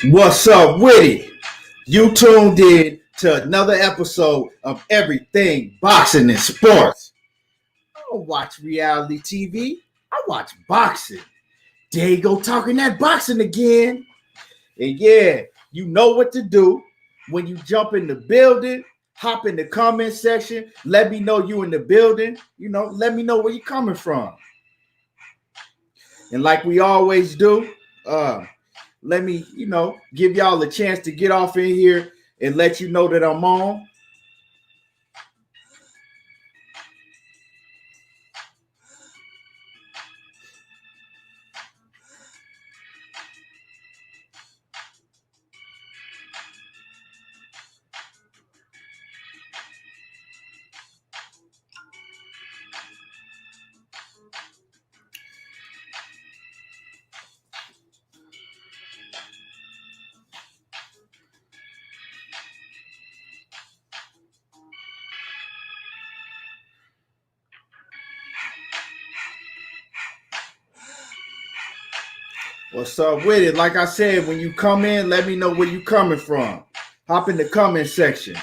What's up with it? You tuned in to another episode of Everything Boxing and Sports. I don't watch reality TV. I watch boxing. There you go talking that boxing again. And yeah, you know what to do. When you jump in the building, hop in the comment section. Let me know you in the building. Let me know where you're coming from. And like we always do, let me, give y'all a chance to get off in here and let you know that I'm on. What's up with it? Like I said, when you come in, let me know where you coming from. Hop in the comment section.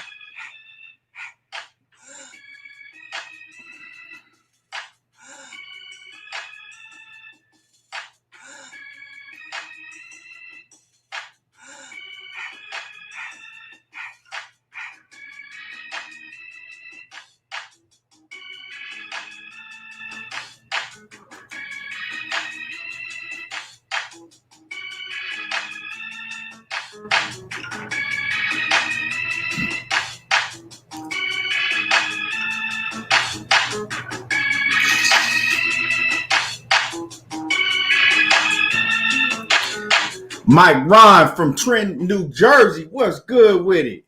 Mike Ron from Trenton, New Jersey. What's good with it?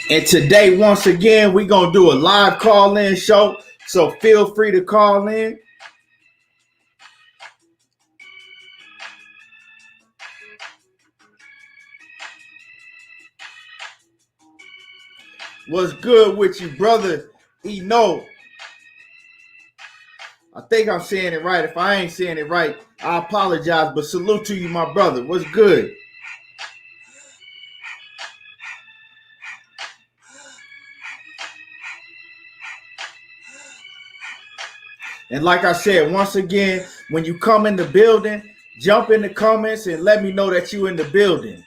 And today, once again, we're going to do a live call-in show. So feel free to call in. What's good with you, brother? Eno. I think I'm saying it right. If I ain't saying it right, I apologize. But salute to you, my brother. What's good? And like I said, once again, when you come in the building, jump in the comments and let me know that you in the building.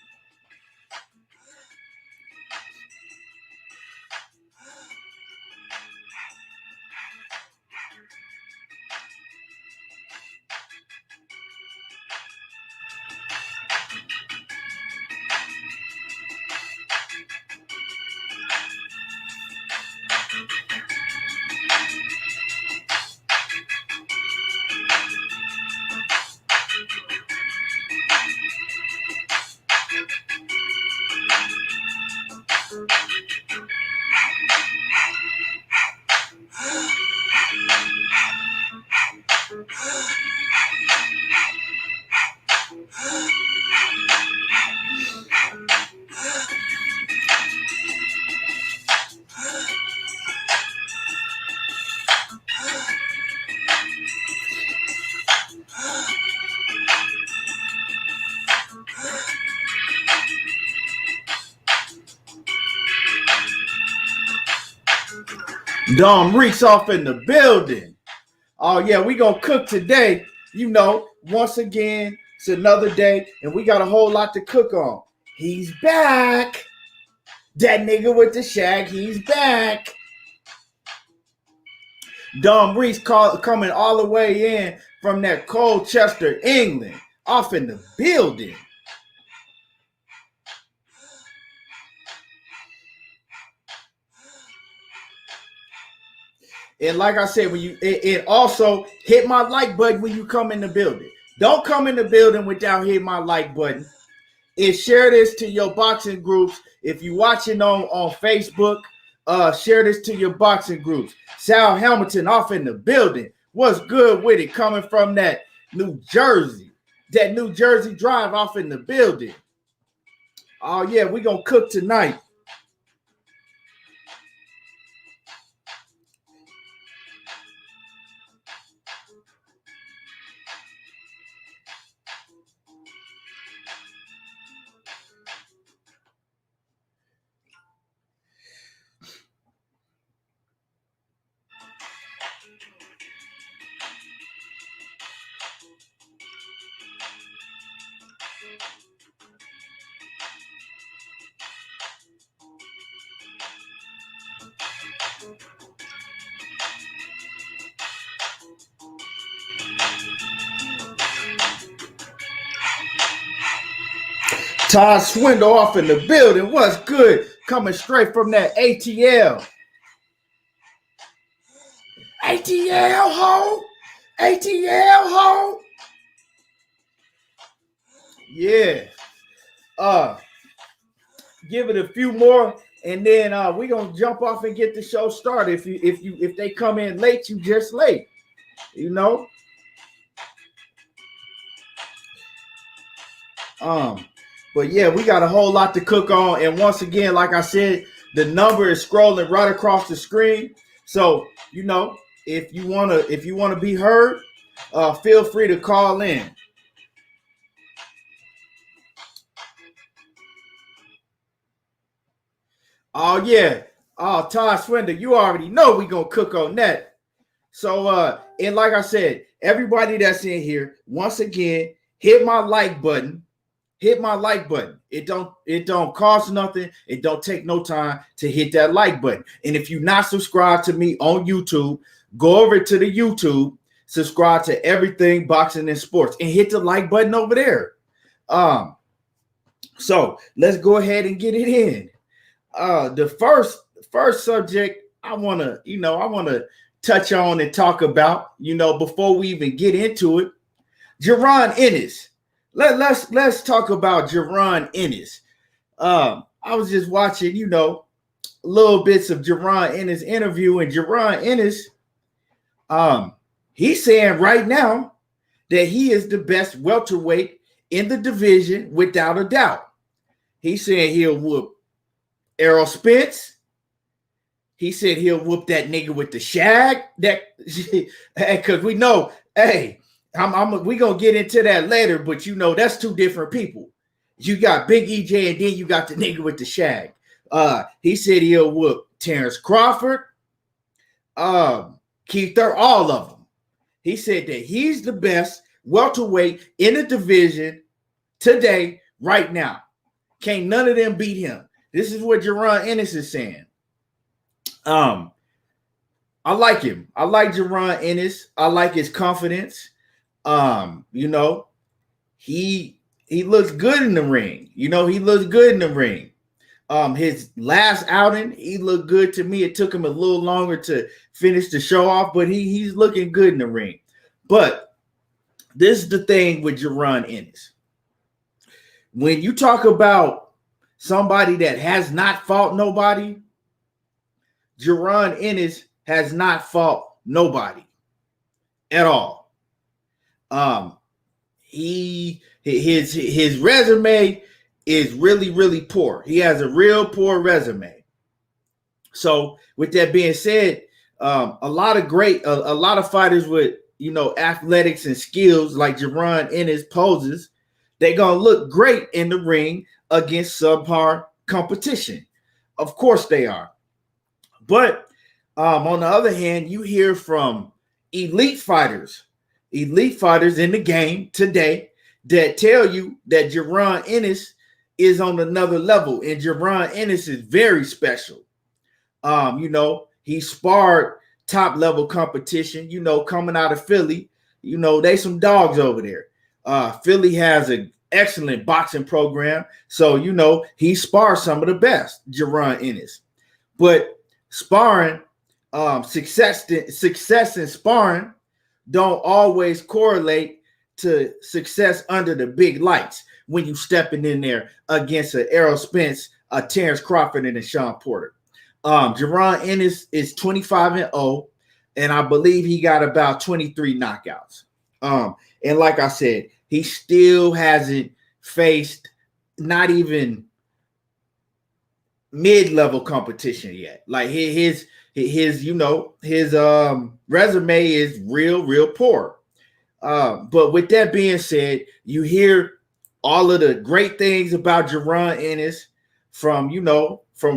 Dom Reeks off in the building. Oh, yeah, we going to cook today. Once again, it's another day, and we got a whole lot to cook on. He's back. That nigga with the Shag, he's back. Dom Reeks coming all the way in from that Colchester, England, off in the building. And like I said, when it also hit my like button when you come in the building. Don't come in the building without hitting my like button. is share this to your boxing groups. If you're watching on Facebook, share this to your boxing groups. Sal Hamilton off in the building. What's good with it? Coming from that New Jersey drive off in the building. Oh yeah, we gonna cook tonight. Todd Swindle off in the building. What's good? Coming straight from that ATL. ATL ho. ATL ho. Yeah. Give it a few more, and then we're gonna jump off and get the show started. If they come in late, you just late. You know. But yeah, we got a whole lot to cook on. And once again, like I said, the number is scrolling right across the screen. So, you know, if you wanna be heard, feel free to call in. Oh yeah. Oh, Todd Swindle, you already know we gonna cook on that. So and like I said, everybody that's in here, once again, hit my like button. Hit my like button. It don't cost nothing. It don't take no time to hit that like button. And if you're not subscribed to me on YouTube, go over to the YouTube, subscribe to Everything Boxing and Sports, and hit the like button over there. So let's go ahead and get it in. The first subject I wanna touch on and talk about, before we even get into it, Jaron Ennis. Let's talk about Jaron Ennis. I was just watching, little bits of Jaron Ennis interview, and Jaron Ennis, he's saying right now that he is the best welterweight in the division without a doubt. He's saying he'll whoop Errol Spence. He said he'll whoop that nigga with the Shag. Because we know, hey. We gonna get into that later, but that's two different people. You got Big EJ, and then you got the nigga with the Shag. He said he'll whoop Terrence Crawford, Keith Thurman, all of them. He said that he's the best welterweight in the division today, right now. Can't none of them beat him. This is what Jaron Ennis is saying. I like him. I like Jaron Ennis. I like his confidence. He looks good in the ring. He looks good in the ring. His last outing, he looked good to me. It took him a little longer to finish the show off, but he's looking good in the ring. But this is the thing with Jaron Ennis. When you talk about somebody that has not fought nobody, Jaron Ennis has not fought nobody at all. His resume is really, really poor. He has a real poor resume. So with that being said, a lot of fighters with, athletics and skills like Jaron Ennis poses, they're going to look great in the ring against subpar competition. Of course they are. But on the other hand, you hear from elite fighters in the game today that tell you that Jaron Ennis is on another level, and Jaron Ennis is very special. He sparred top level competition, coming out of Philly. They some dogs over there. Philly has an excellent boxing program, so he spars some of the best, Jaron Ennis. But sparring, success in sparring don't always correlate to success under the big lights. when you stepping in there against an Errol Spence, a Terrence Crawford, and a Sean Porter. Jaron Ennis is 25-0, and I believe he got about 23 knockouts. And like I said, he still hasn't faced not even mid-level competition yet. Like his resume is real poor. But with that being said, you hear all of the great things about Jaron Ennis from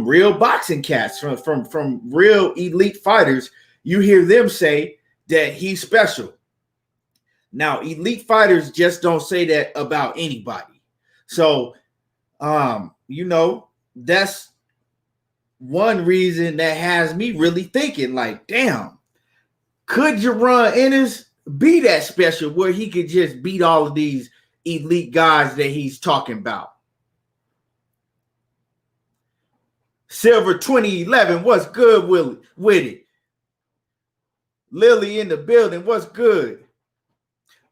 real boxing cats, from real elite fighters. You hear them say that he's special. Now, elite fighters just don't say that about anybody. So, that's one reason that has me really thinking, like, damn, could Jaron Ennis be that special where he could just beat all of these elite guys that he's talking about? Silver 2011, what's good with it? Lily in the building, what's good?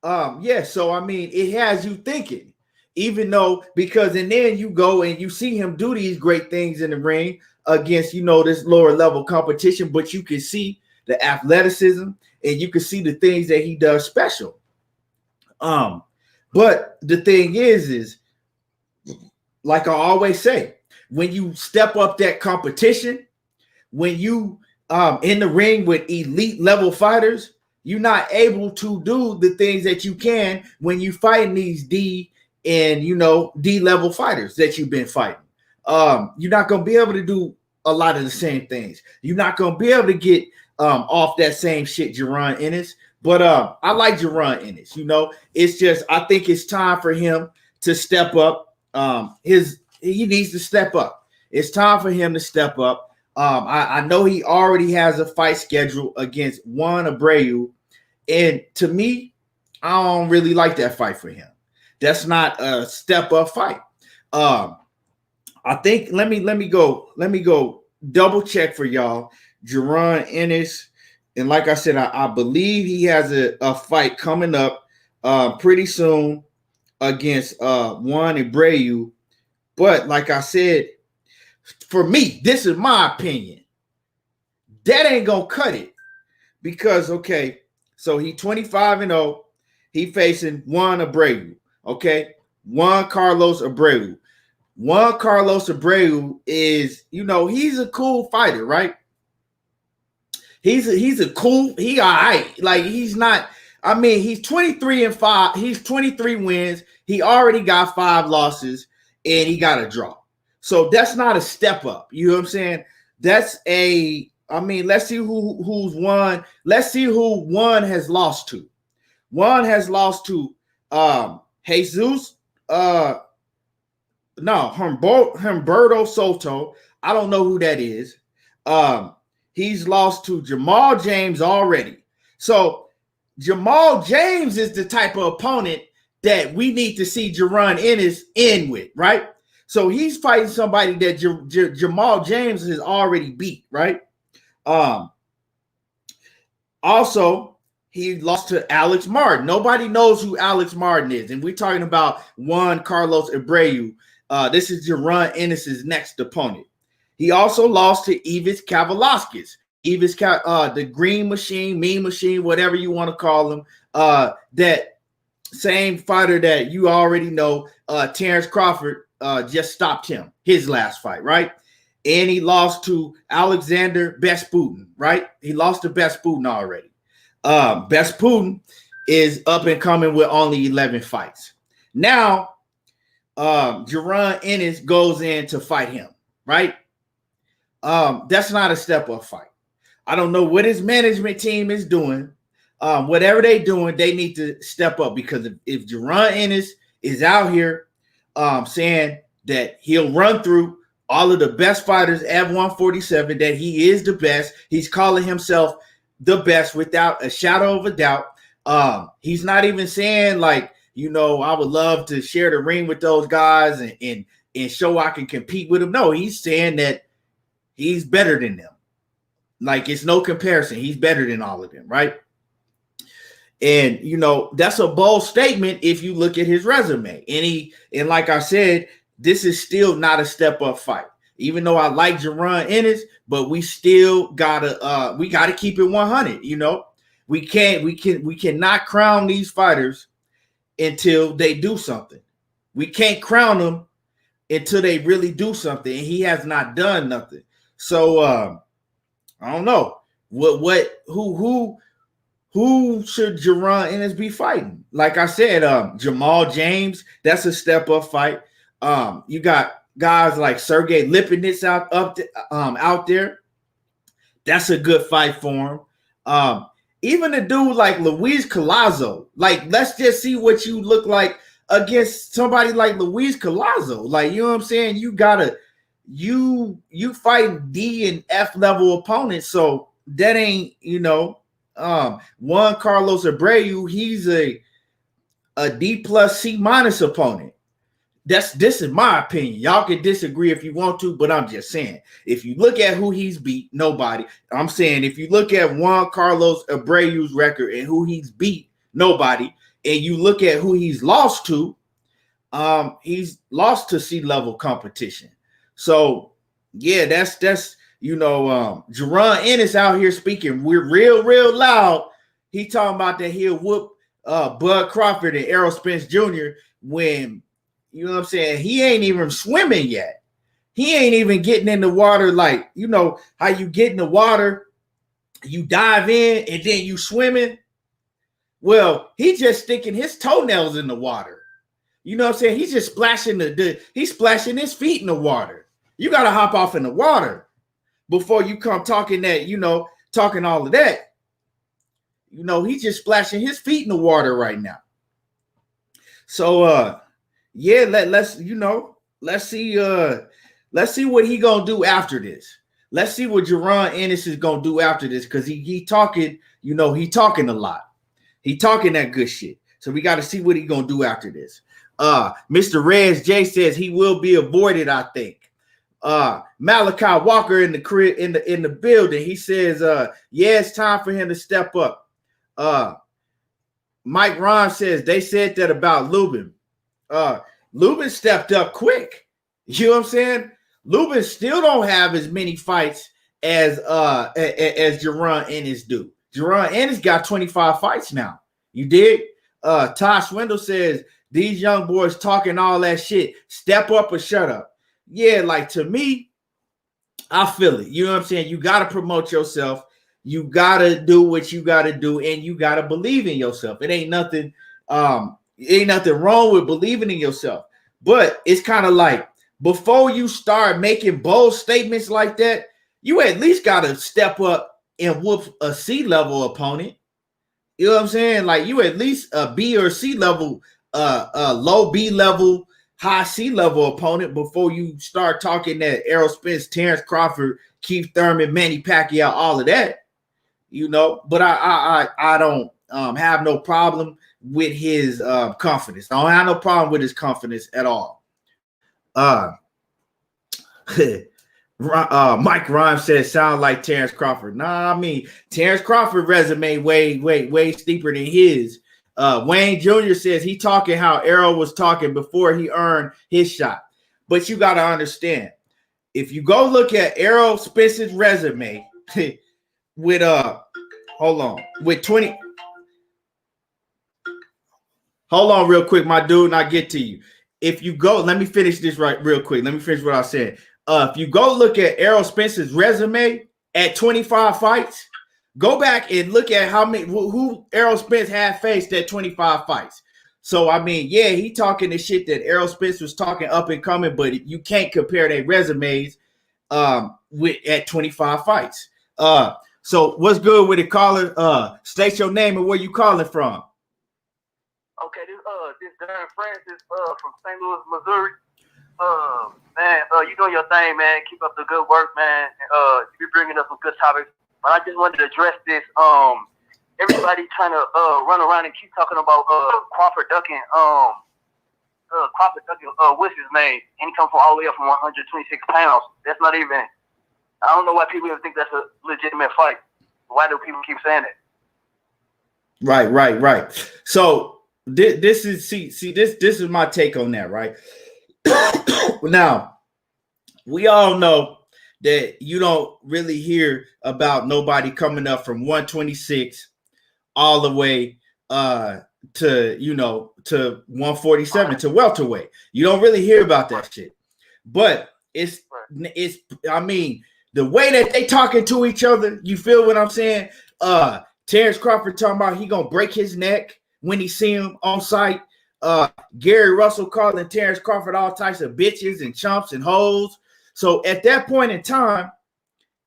So I mean, it has you thinking, even though, because and then you go and you see him do these great things in the ring against, this lower level competition, but you can see the athleticism and you can see the things that he does special. But the thing is like I always say, when you step up that competition, when you in the ring with elite level fighters, you're not able to do the things that you can when you fighting these D level fighters that you've been fighting. You're not going to be able to do a lot of the same things. You're not going to be able to get off that same shit, Jaron Ennis. But I like Jaron Ennis. It's just, I think it's time for him to step up. He needs to step up. It's time for him to step up. I know he already has a fight scheduled against Juan Abreu, and to me, I don't really like that fight for him. That's not a step up fight. I think let me go double check for y'all. Jaron Ennis, and like I said, I believe he has a fight coming up pretty soon against Juan Abreu. But like I said, for me, this is my opinion. That ain't gonna cut it because so he 25-0. He facing Juan Abreu. Juan Carlos Abreu. Juan Carlos Abreu is, he's a cool fighter, right? He's a cool. He all right. Like he's not. I mean, he's 23-5. He's 23 wins. He already got 5 losses, and he got a draw. So that's not a step up. You know what I'm saying? That's let's see who's won. Let's see who Juan has lost to. Juan has lost to Jesus. Humberto Soto. I don't know who that is. He's lost to Jamal James already. So Jamal James is the type of opponent that we need to see Jaron Ennis in with, right? So he's fighting somebody that Jamal James has already beat, right? Also, he lost to Alex Martin. Nobody knows who Alex Martin is. And we're talking about Juan Carlos Abreu. This is Jaron Ennis's next opponent. He also lost to Ivis Kavalauskas. The green machine, mean machine, whatever you want to call him. That same fighter that you already know, Terrence Crawford, just stopped him, his last fight, right? And he lost to Alexander Besputin, right? He lost to Besputin already. Besputin is up and coming with only 11 fights. Now, Jaron Ennis goes in to fight him, right? That's not a step-up fight. I don't know what his management team is doing. Whatever they're doing, they need to step up because if Jaron Ennis is out here saying that he'll run through all of the best fighters at 147, that he is the best, he's calling himself the best without a shadow of a doubt. He's not even saying like, I would love to share the ring with those guys and show I can compete with them. No, he's saying that he's better than them. Like, it's no comparison. He's better than all of them, right? And that's a bold statement if you look at his resume. And like I said, this is still not a step up fight. Even though I like Jaron Ennis, but we still gotta keep it 100. We cannot crown these fighters until they do something. We can't crown them until they really do something, and he has not done nothing. So I don't know who should Jaron Ennis be fighting? Like I said, Jamal James, that's a step up fight. You got guys like Sergey Lipinets out there. That's a good fight for him. Even a dude like Luis Collazo, like let's just see what you look like against somebody like Luis Collazo. Like, you know what I'm saying? You fighting D and F level opponents, so that ain't Juan Carlos Abreu. He's a D plus C minus opponent. This is my opinion. Y'all can disagree if you want to, but I'm just saying, if you look at who he's beat, nobody. I'm saying if you look at Juan Carlos Abreu's record and who he's beat, nobody, and you look at who he's lost to, he's lost to C-level competition. So yeah, that's Jaron Ennis out here speaking. We're real loud. He talking about that he'll whoop Bud Crawford and Errol Spence Jr. when, you know what I'm saying, he ain't even swimming yet. He ain't even getting in the water. Like, how you get in the water, you dive in and then you swimming. Well, he just sticking his toenails in the water. You know what I'm saying? He's just splashing he's splashing his feet in the water. You got to hop off in the water before you come talking that, talking all of that. He's just splashing his feet in the water right now. So, yeah, let's see what he gonna do after this. Let's see what Jaron Ennis is gonna do after this, because he talking, he talking a lot. He talking that good shit. So we got to see what he gonna do after this. Mr. Rez J says he will be avoided, I think. Malachi Walker in the building. He says, yeah, it's time for him to step up. Mike Ron says they said that about Lubin. Lubin stepped up quick. You know what I'm saying? Lubin still don't have as many fights as Jaron Ennis do. Jaron Ennis got 25 fights now. You did? Todd Swindle says these young boys talking all that shit. Step up or shut up. Yeah, like, to me, I feel it. You know what I'm saying? You got to promote yourself. You got to do what you got to do, and you got to believe in yourself. It ain't nothing wrong with believing in yourself. But it's kind of like, before you start making bold statements like that, you at least got to step up and whoop a C-level opponent. You know what I'm saying? Like, you at least a B or C level, low B level, high C level opponent before you start talking that Errol Spence, Terrence Crawford, Keith Thurman, Manny Pacquiao, all of that. But I don't have no problem with his confidence. I don't have no problem with his confidence at all. Mike Rhymes says sound like Terrence Crawford. Nah, I mean, Terrence Crawford resume way steeper than his. Wayne Jr. says he talking how Errol was talking before he earned his shot. But you got to understand, if you go look at Errol Spence's resume with with 20. Hold on real quick, my dude, and I'll get to you. If you go, let me finish this real quick. Let me finish what I said. If you go look at Errol Spence's resume at 25 fights, go back and look at who Errol Spence had faced at 25 fights. So, I mean, yeah, he talking the shit that Errol Spence was talking up and coming, but you can't compare their resumes at 25 fights. So what's good with it, caller? State your name and where you calling from. Okay, this Darren Francis from St. Louis, Missouri. Man, you doing your thing, man. Keep up the good work, man. You be bringing us some good topics. But I just wanted to address this. Everybody trying to run around and keep talking about Crawford ducking. Crawford ducking. What's his name? And he comes from all the way up from 126 pounds. That's not even. I don't know why people even think that's a legitimate fight. Why do people keep saying it? Right. So this is this is my take on that, right? Now, we all know that you don't really hear about nobody coming up from 126 all the way to to 147 to welterweight. You don't really hear about that shit. But it's I mean, the way that they talking to each other, you feel what I'm saying? Terrence Crawford talking about he gonna break his neck when he see him on site. Gary Russell calling Terrence Crawford all types of bitches and chumps and hoes. So at that point in time,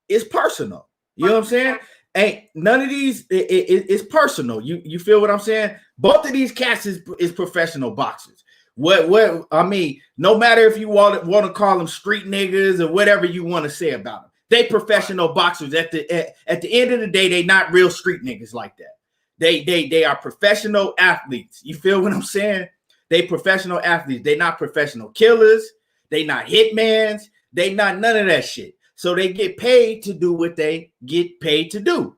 it's personal. You know what I'm saying? Ain't none of these. It's personal. You feel what I'm saying? Both of these cats is professional boxers. What I mean, no matter if you want to call them street niggas or whatever you want to say about them, they professional boxers. At the end of the day, they not real street niggas like that. They are professional athletes. You feel what I'm saying? They professional athletes. They not professional killers. They not hitmans. They not none of that shit. So they get paid to do what they get paid to do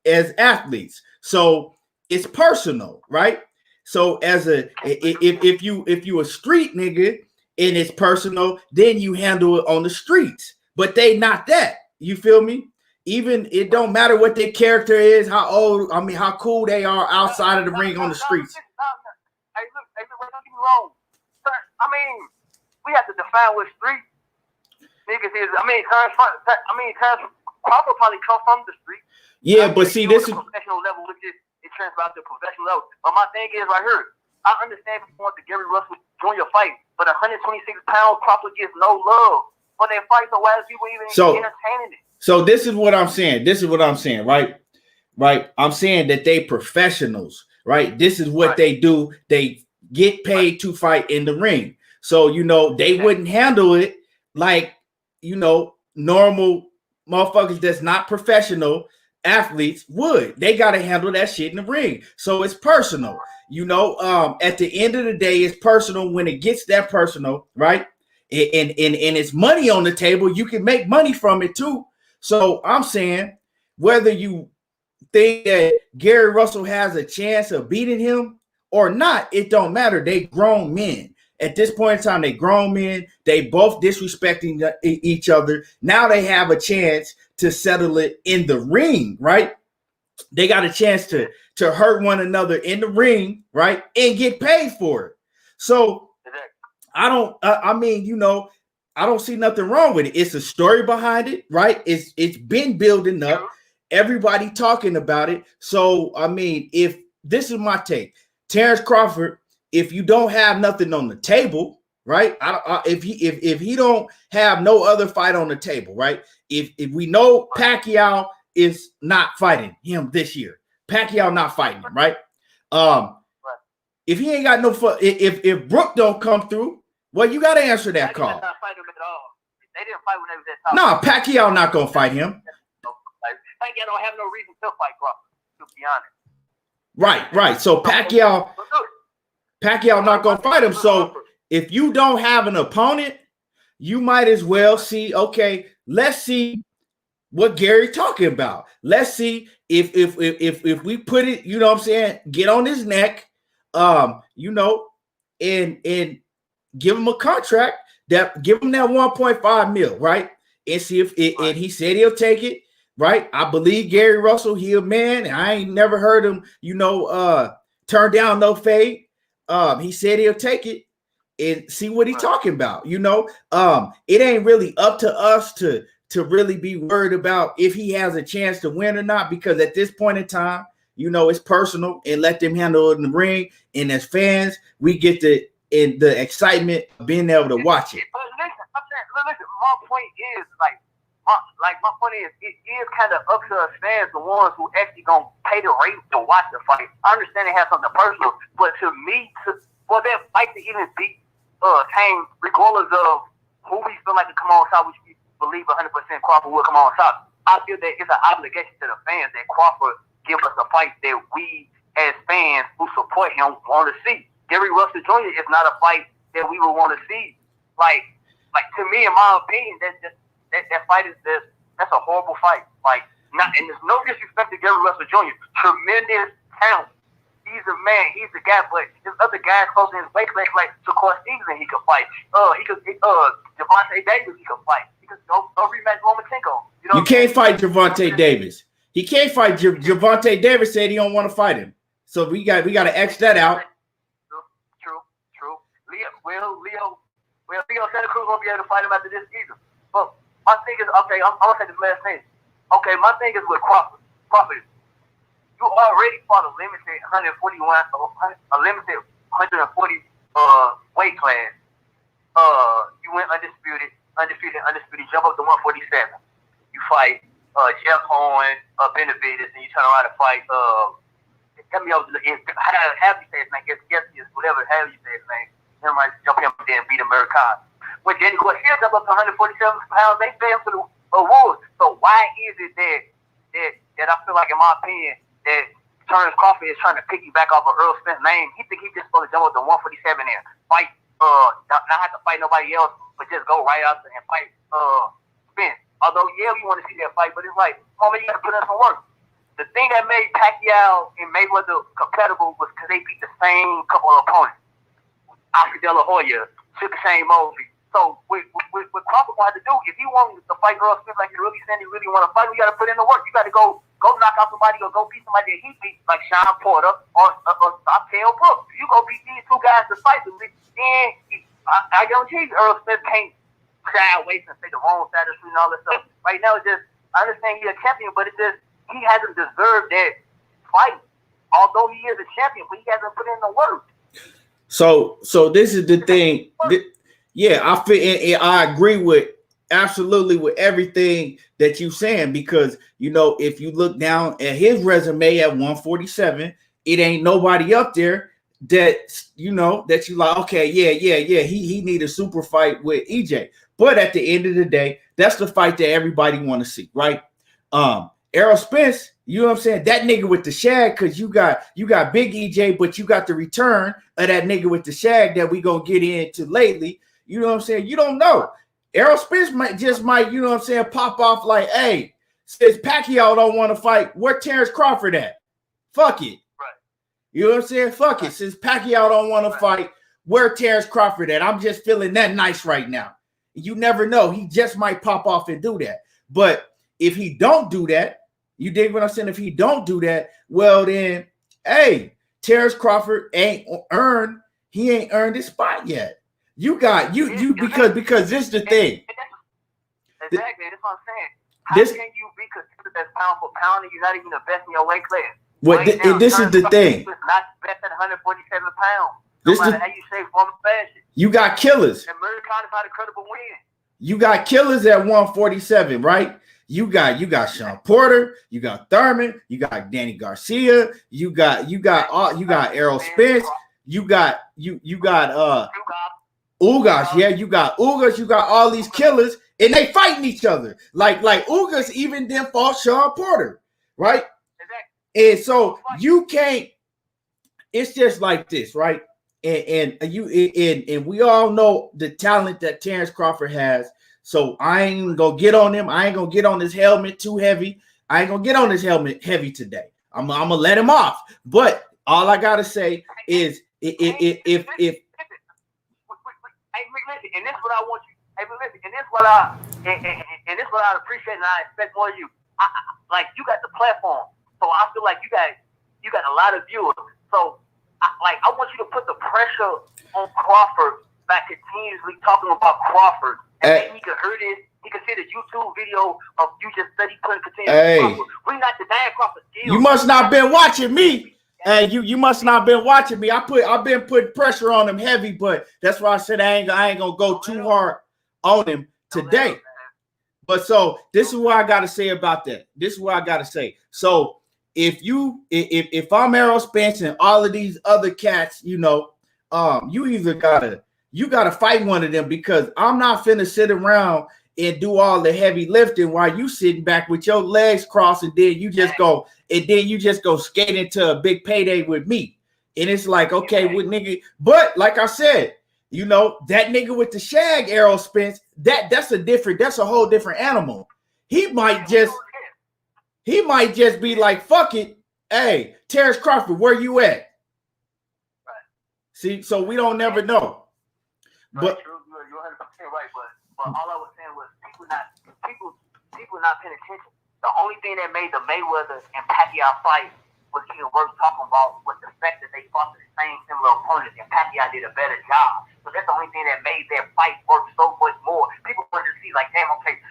as athletes. So it's personal, right? So as if you a street nigga and it's personal, then you handle it on the streets. But they not that. You feel me? Even it don't matter what their character is, how old, I mean, how cool they are outside of the ring on the streets. Hey, look, don't get me wrong. I mean, we have to define what street niggas is. I mean, Terrence Crawford probably come from the street. Yeah, but see, this is professional level, which is it transfers to professional level. But my thing is right here. I understand if you want the Gary Russell Jr. fight, but 126 pounds Crawford gets no love for that fight. So why is people even entertaining it? So this is what I'm saying. Right? Right. I'm saying that they professionals, right? This is what they do. They get paid to fight in the ring. So, they wouldn't handle it like, normal motherfuckers that's not professional athletes would. They got to handle that shit in the ring. So it's personal. At the end of the day, it's personal when it gets that personal, right? And it's money on the table. You can make money from it too. So I'm saying whether you think that Gary Russell has a chance of beating him or not, it don't matter. They grown men. At this point in time, they grown men. They both disrespecting each other. Now they have a chance to settle it in the ring, right? They got a chance to hurt one another in the ring, right? And get paid for it. So I don't see nothing wrong with it. It's a story behind it, right? It's been building up. Everybody talking about it. So, I mean, if this is my take, Terrence Crawford, if you don't have nothing on the table, right? If he don't have no other fight on the table, right? If we know Pacquiao is not fighting him this year, Pacquiao not fighting him, right? If he ain't got no if Brooke don't come through, well, you got to answer that call. Not fight him at all. They didn't fight when they was at top. No, Pacquiao not gonna fight him. Pacquiao don't have no reason to fight Crawford, to be honest. Right. So Pacquiao not gonna fight him. So if you don't have an opponent, you might as well see. Okay, let's see what Gary talking about. Let's see if we put it. You know what I'm saying? Get on his neck. And give him a contract give him that 1.5 mil, right? And see if it, and he said he'll take it, right? I believe Gary Russell, he a man. I ain't never heard him, turn down no fade. He said he'll take it and see what he's talking about. It ain't really up to us to really be worried about if he has a chance to win or not, because at this point in time, it's personal, and let them handle it in the ring. And as fans, we get the excitement of being able to watch it. But listen, my point is my point is it is kind of up to us fans, the ones who actually gonna pay the rate to watch the fight. I understand it has something personal, but to me, for that fight to even be tamed, regardless of who we feel like to come on top, which we believe 100% Crawford will come on top, I feel that it's an obligation to the fans that Crawford give us a fight that we as fans who support him want to see. Gary Russell Jr. is not a fight that we would want to see. Like to me, in my opinion, that fight that's a horrible fight. And there's no disrespect to Gary Russell Jr. Tremendous talent. He's a man. He's the guy. But there's other guys close in his weight class like Shakur Stevenson. He could fight. Javante Davis. He could fight. He could go rematch Lomachenko. You can't fight Javante Davis. He can't fight Javante Davis. Said he don't want to fight him. So we got to X that out. True. Leo Santa Cruz won't be able to fight him after this either. But my thing is, okay, I'm gonna say this last thing. Okay, my thing is with Crawford. You already fought a limited 140 weight class. You went undisputed, jump up to 147. You fight Jeff Owen, Benavidez, and you turn around and fight tell me how you say his name, whatever, how you say his name. Him right, jump him there and beat American. When Danny Garcia jump up to 147 pounds, they say him to the awards. So why is it that I feel like, in my opinion, that Terrence Crawford is trying to piggyback off of Errol Spence's name? He think he's just supposed to jump up to 147 and fight, not have to fight nobody else, but just go right out there and fight Spence. Although, yeah, we want to see that fight, but it's like, homie, you got to put in some work. The thing that made Pacquiao and Mayweather compatible was because they beat the same couple of opponents. Oscar De La Hoya, Sugar Shane Mosley. So what Crawford wanted to do, if he wanted to fight Errol Spence like he really said he really want to fight, we got to put in the work. You got to go knock out somebody or go beat somebody that he beat, like Sean Porter or Tail Brooks. You go beat these two guys decisively, then I guarantee you Errol Spence can't shy away and say the wrong side of the street and all that stuff. Right now, it's just, I understand he's a champion, but it's just, he hasn't deserved that fight. Although he is a champion, but he hasn't put in the work. So this is the thing. Yeah, I agree with absolutely with everything that you're saying, because if you look down at his resume at 147, it ain't nobody up there that that you like, okay, yeah, he need a super fight with EJ. But at the end of the day, that's the fight that everybody want to see, right? Errol Spence, you know what I'm saying? That nigga with the Shag, because you got big EJ, but you got the return of that nigga with the Shag that we gonna get into lately. You know what I'm saying? You don't know. Errol Spence might, you know what I'm saying, pop off like, hey, since Pacquiao don't want to fight, where Terrence Crawford at? Fuck it. Right. You know what I'm saying? Fuck it. Since Pacquiao don't want to fight, where Terrence Crawford at? I'm just feeling that nice right now. You never know. He just might pop off and do that. But if he don't do that, you dig what I'm saying? If he don't do that, well then, hey, Terrence Crawford ain't earned his spot yet. You got because this is the thing. Exactly, that's what I'm saying. How can you be considered as pound for pound and you're not even the best in your weight class? Well, this is the thing. Not best at 147 pounds. No matter how you say form of fashion. You got killers. And American is not a credible win. You got killers at 147, right? You got Sean Porter, you got Thurman, you got Danny Garcia, you got Errol Spence, you got Ugas, yeah, you got Ugas, you got all these killers, and they fighting each other. Like Ugas even then fought Sean Porter, right? Exactly. And so you can't. It's just like this, right? And we all know the talent that Terrence Crawford has. So I ain't gonna get on him. I ain't gonna get on his helmet too heavy. I ain't gonna get on his helmet heavy today. I'm gonna let him off. But all I gotta say is if and this is what I want you. Hey, listen, and this is what I appreciate and I expect more of you. Like you got the platform, so I feel like you got a lot of viewers. So I want you to put the pressure on Crawford by continuously talking about Crawford, and then he could hear this. He could see the YouTube video of you just study putting continuously. We not denying Crawford's skills. You must not been watching me. Hey, you must not been watching me. I've been putting pressure on him heavy, but that's why I said I ain't gonna go too hard on him today. But so this is what I gotta say about that. This is what I gotta say. So if I'm Errol Spence and all of these other cats, you either gotta fight one of them, because I'm not finna sit around and do all the heavy lifting while you sitting back with your legs crossed, and then you just go skate into a big payday with me. And it's like, okay, with nigga, but like I said, that nigga with the Shag, Errol Spence, that's a whole different animal. He might just be like, fuck it, Hey, Terrence Crawford, where you at? Right. See, so we don't never know. Right, But true, you're 100% right. But all I was saying was people not paying attention. The only thing that made the Mayweather and Pacquiao fight was even worth talking about was the fact that they fought the same similar opponents and Pacquiao did a better job. So that's the only thing that made their fight work so much more. People wanted to see like, damn, okay,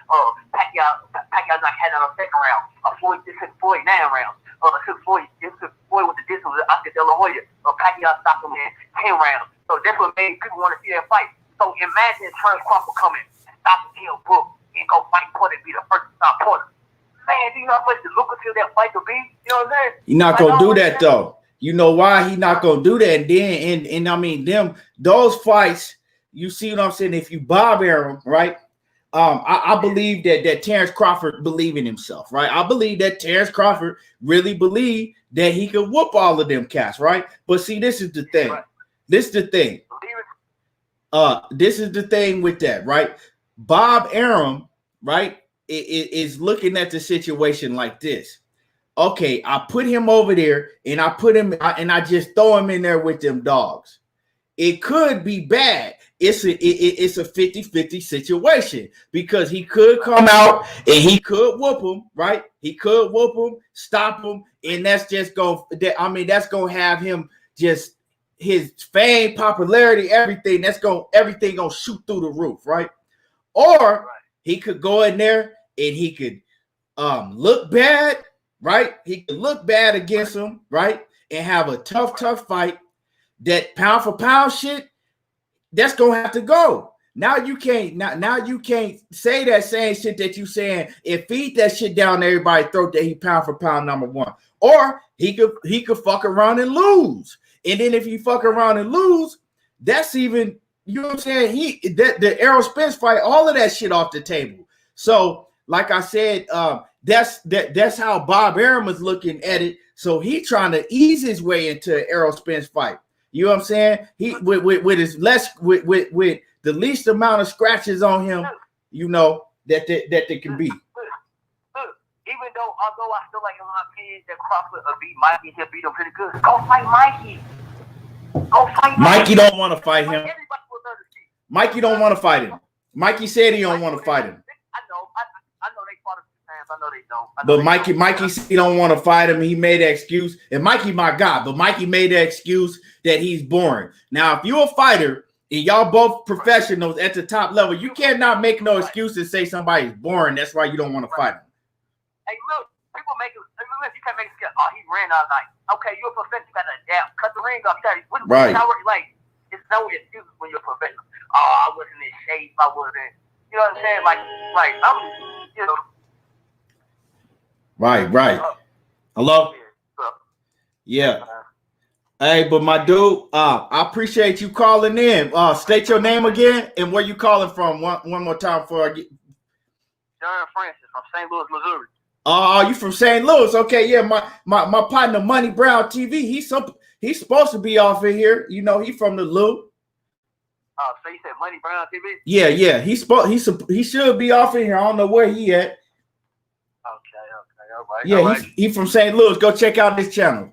Pacquiao not had on a second round. Floyd this took Floyd 9 rounds. It took Floyd with the distance with Oscar De La Hoya. Pacquiao stopped him in 10 rounds. So that's what made people want to see that fight. So imagine Terrence Crawford coming and stop Hill Brook and go fight Porter, be the first to stop Porter. Man, do you know how much the lucrative that fight could be? You know what I'm saying? He's not gonna do that though. You know why he not gonna do that? And then and I mean those fights, you see what I'm saying? If you Bob Arum, right? I believe that Terrence Crawford believe in himself, right? I believe that Terrence Crawford really believed that he could whoop all of them cats, right? But see, this is the thing. Right. This is the thing. This is the thing with that, right? Bob Arum, right, is looking at the situation like this. Okay, I put him over there and I just throw him in there with them dogs. It could be bad. It's a 50-50 situation because he could come out and he could whoop him, right? He could whoop him, stop him, and that's gonna have him just his fame, popularity, everything gonna shoot through the roof, right? Or he could go in there and he could look bad, right? He could look bad against him, right? And have a tough fight. That pound for pound shit, that's gonna have to go. Now you can't say that same shit that you saying and feed that shit down everybody's throat that he pound for pound number one. Or he could fuck around and lose. And then if you fuck around and lose, that's even, you know what I'm saying? The Errol Spence fight, all of that shit off the table. So, like I said, that's how Bob Arum is looking at it. So he trying to ease his way into an Errol Spence fight. You know what I'm saying? He with the least amount of scratches on him, you know, that they can be. Even though, although I feel like in my opinion that Crawford will beat Mikey, he'll beat him pretty good. Go fight Mikey. Go fight Mikey. Don't want to fight him. Mikey don't want to fight him. Mikey said he don't want to fight him. I know they fought a few times. I know they don't. But Mikey said he don't want to fight him. He made an excuse. And Mikey, my God, but Mikey made the excuse that he's boring. Now, if you're a fighter and y'all both professionals at the top level, you cannot make no excuse and say somebody's boring. That's why you don't want to fight him. Hey, look, people make it. You can't make it. Oh, he ran all night. Okay, you're a professional. You gotta adapt. Cut the ring off. Right. Like, it's no excuse when you're a professional. Oh, I wasn't in shape. I wasn't. You know what I'm saying? Like I'm. You know. Right. Hello. Yeah. Hey, but my dude, I appreciate you calling in. State your name again and where you calling from. One more time before I get. John Francis from St. Louis, Missouri. Oh, you from St. Louis? Okay, yeah. My partner, Money Brown TV. He's supposed to be off in here. You know, he from the Lou. Oh, so you said Money Brown TV? Yeah. He should be off in here. I don't know where he at. Okay, all right. Yeah, all right. He from St. Louis. Go check out his channel.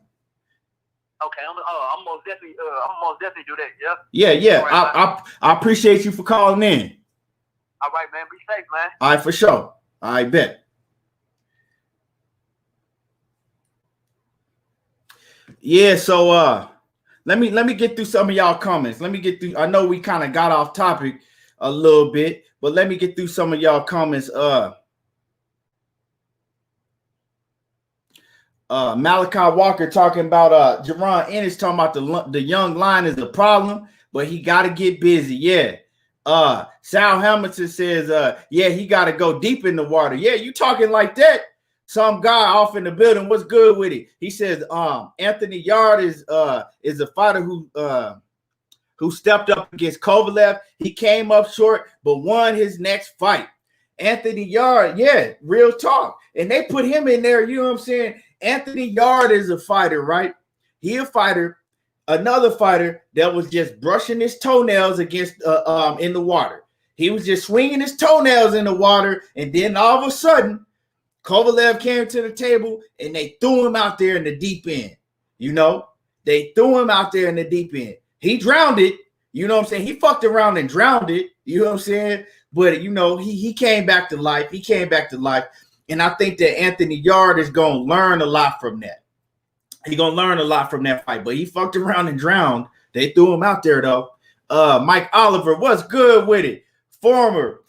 Okay, I'm most definitely do that. Yeah. Yeah. Right, I appreciate you for calling in. All right, man. Be safe, man. All right, for sure. I bet. Yeah, so let me get through some of y'all comments. I know we kind of got off topic a little bit, but let me get through some of y'all comments. Malachi Walker talking about Jerron Ennis talking about the young line is a problem, but he got to get busy. Yeah. Sal Hamilton says, yeah, he got to go deep in the water. Yeah, you talking like that? Some guy off in the building. What's good with it? He says, Anthony Yard is a fighter who stepped up against Kovalev. He came up short, but won his next fight. Anthony Yard, yeah, real talk. And they put him in there, you know what I'm saying? Anthony Yard is a fighter, right? He a fighter, another fighter that was just brushing his toenails against in the water. He was just swinging his toenails in the water, and then all of a sudden, Kovalev came to the table and they threw him out there in the deep end. You know, they threw him out there in the deep end. He drowned it. You know what I'm saying? He fucked around and drowned it. You know what I'm saying? But, you know, he came back to life. He came back to life. And I think that Anthony Yarde is going to learn a lot from that. He's going to learn a lot from that fight. But he fucked around and drowned. They threw him out there, though. Mike Oliver, what's good with it? Former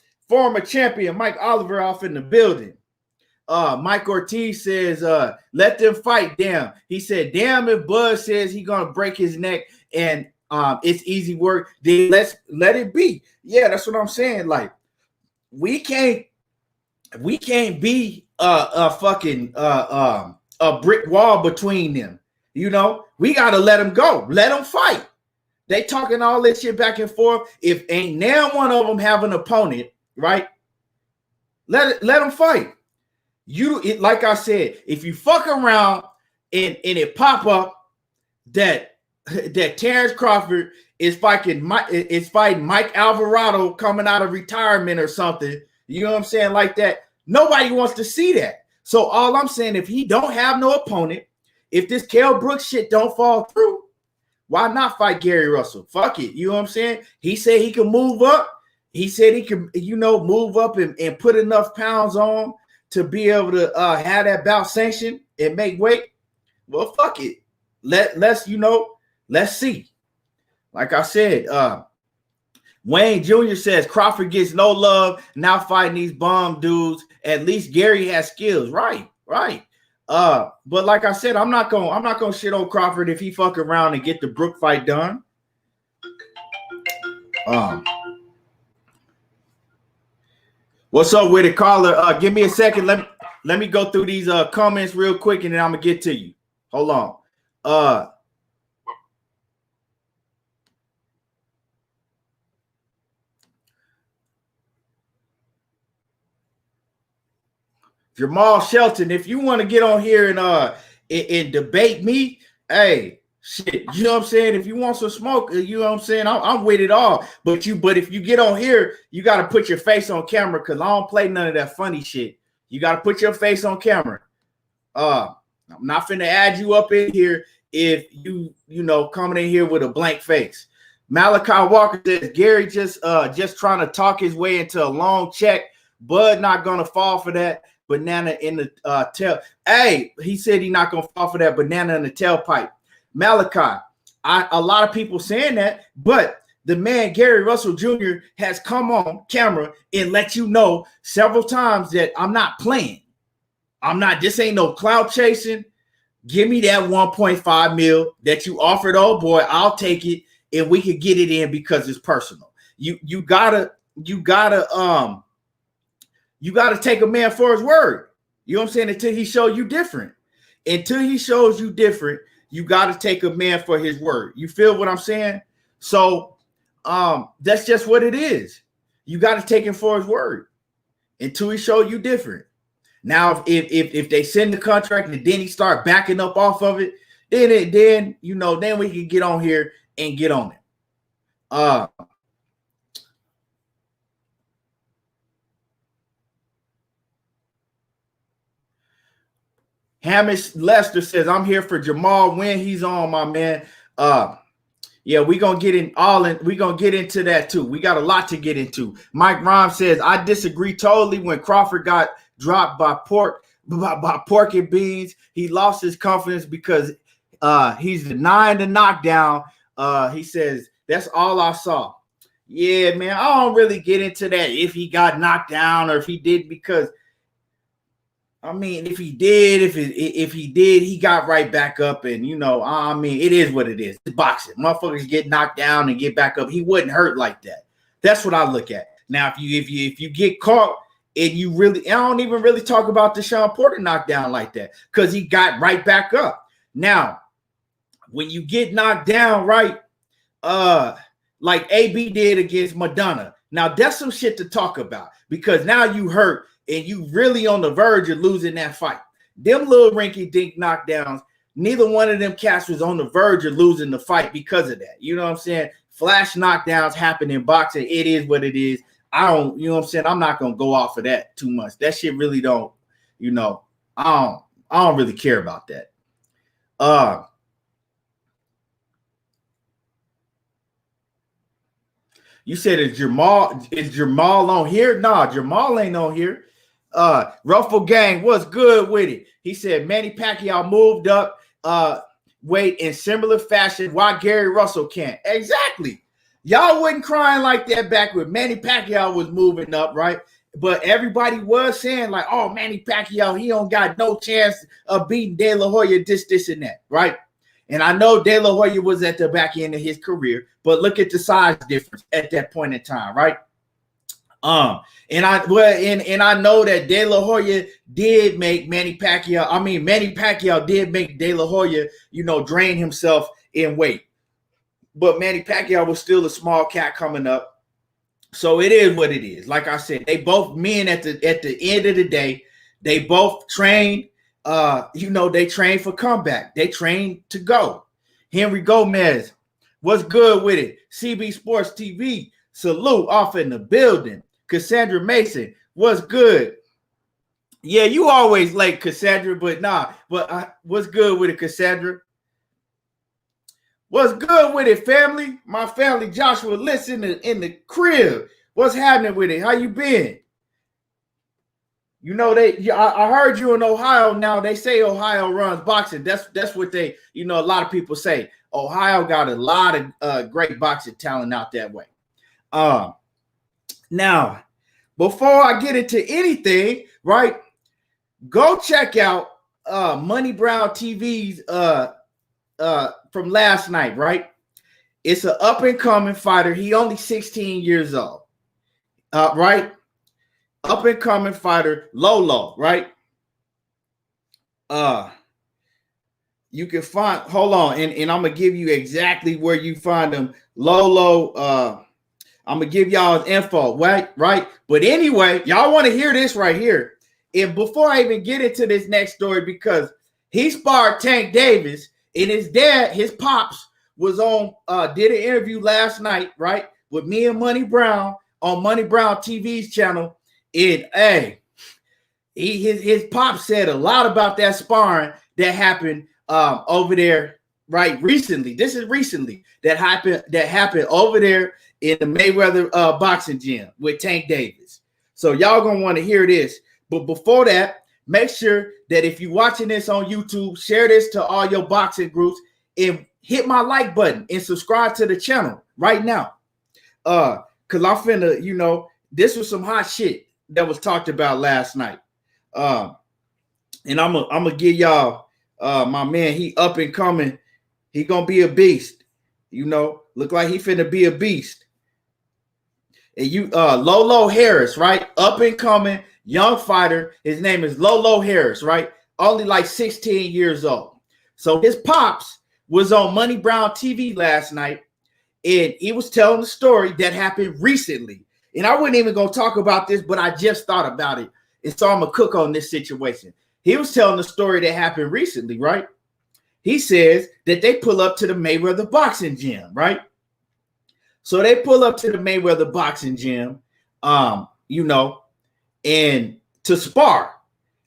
champion Mike Oliver off in the building. Mike Ortiz says, let them fight, damn. He said, damn, if Bud says he's going to break his neck and it's easy work, then let it be. Yeah, that's what I'm saying. Like, we can't be a fucking a brick wall between them. You know, we got to let them go. Let them fight. They talking all this shit back and forth. If ain't now one of them have an opponent, right? Let them fight. Like I said, if you fuck around and it pop up that Terrence Crawford is fighting Mike Alvarado coming out of retirement or something, you know what I'm saying, like that, nobody wants to see that. So all I'm saying, if he don't have no opponent, if this Kell Brooks shit don't fall through, why not fight Gary Russell? Fuck it. You know what I'm saying? He said he can move up. He said he can, you know, move up and put enough pounds on to be able to have that bout sanctioned and make weight. Well, fuck it. Let's see. Like I said, Wayne Jr. says Crawford gets no love now fighting these bomb dudes. At least Gary has skills. Right. But like I said, I'm not gonna shit on Crawford if he fuck around and get the Brook fight done. What's up with it, caller? Give me a second. Let me go through these comments real quick, and then I'm gonna get to you. Hold on. Jamal Shelton, if you want to get on here and debate me, hey, shit, you know what I'm saying? If you want some smoke, you know what I'm saying? I'm with it all. But if you get on here, you got to put your face on camera because I don't play none of that funny shit. You got to put your face on camera. I'm not finna add you up in here if you know coming in here with a blank face. Malachi Walker says Gary just trying to talk his way into a long check. Bud not gonna fall for that. Banana in the tail. Hey, he said he not gonna fall for that banana in the tailpipe. Malachi, a lot of people saying that, but the man Gary Russell Jr. has come on camera and let you know several times that I'm not playing. This ain't no clout chasing. Give me that 1.5 mil that you offered, old boy. I'll take it, and we could get it in because it's personal. You gotta take a man for his word. You know what I'm saying? Until he shows you different. Until he shows you different, you got to take a man for his word. You feel what I'm saying? So that's just what it is. You got to take him for his word until he shows you different. Now, if they send the contract and then he start backing up off of it, then we can get on here and get on it. Hamish Lester says, I'm here for Jamal when he's on, my man. Yeah, we're gonna get into that too. We got a lot to get into. Mike Rhymes says, I disagree totally. When Crawford got dropped by pork and beans, he lost his confidence because he's denying the knockdown. He says, that's all I saw. Yeah, man, I don't really get into that if he got knocked down or if he did, because I mean, if he did, he got right back up, and it is what it is. It's boxing. Motherfuckers get knocked down and get back up. He wouldn't hurt like that. That's what I look at. Now, if you get caught and I don't even really talk about the Sean Porter knockdown like that because he got right back up. Now, when you get knocked down, right, like AB did against Madonna. Now that's some shit to talk about because now you hurt. And you really on the verge of losing that fight. Them little rinky-dink knockdowns, neither one of them cats was on the verge of losing the fight because of that. You know what I'm saying? Flash knockdowns happen in boxing. It is what it is. I'm not going to go off of that too much. That shit really don't you know, I don't really care about that. You said is Jamal on here? Nah, Jamal ain't on here. Ruffle Gang, what's good with it? He said Manny Pacquiao moved up weight in similar fashion. Why Gary Russell can't? Exactly. Y'all wasn't crying like that back when Manny Pacquiao was moving up, right? But everybody was saying like, oh, Manny Pacquiao, he don't got no chance of beating De La Hoya, this, and that, right? And I know De La Hoya was at the back end of his career, but look at the size difference at that point in time, right? And I know that De La Hoya did make Manny Pacquiao did make De La Hoya, drain himself in weight. But Manny Pacquiao was still a small cat coming up. So it is what it is. Like I said, they both men at the end of the day, they both trained. They trained for comeback. They trained to go. Henry Gomez, what's good with it? CB Sports TV, salute off in the building. Cassandra Mason, what's good? Yeah, you always late, Cassandra, but what's good with it, Cassandra? What's good with it, family? My family, Joshua, listen in the crib. What's happening with it? How you been? I heard you in Ohio now. They say Ohio runs boxing. That's what they, a lot of people say. Ohio got a lot of great boxing talent out that way. Now, before I get into anything, right, go check out Money Brown TV's from last night, right? It's an up-and-coming fighter. He only 16 years old, right? Up-and-coming fighter, Lolo, right? You can find, hold on, and I'm going to give you exactly where you find him. Lolo, I'm going to give y'all his info, right? But anyway, y'all want to hear this right here. And before I even get into this next story, because he sparred Tank Davis, and his dad, his pops, was on, did an interview last night, right, with me and Money Brown on Money Brown TV's channel. And hey, his pop said a lot about that sparring that happened over there, right, recently. This is recently that happened over there in the Mayweather boxing gym with Tank Davis. So y'all gonna want to hear this. But before that, make sure that if you're watching this on YouTube, share this to all your boxing groups and hit my like button and subscribe to the channel right now. Cause I'm finna, this was some hot shit that was talked about last night. And I'm gonna give y'all my man, he up and coming. He gonna be a beast, look like he finna be a beast. And Lolo Harris, right? Up and coming young fighter. His name is Lolo Harris, right? Only like 16 years old. So his pops was on Money Brown TV last night, and he was telling the story that happened recently. And I wasn't even going to talk about this, but I just thought about it. And so I'm going to cook on this situation. He was telling the story that happened recently, right? He says that they pull up to the Mayweather boxing gym, right? So they pull up to the Mayweather boxing gym, and to spar,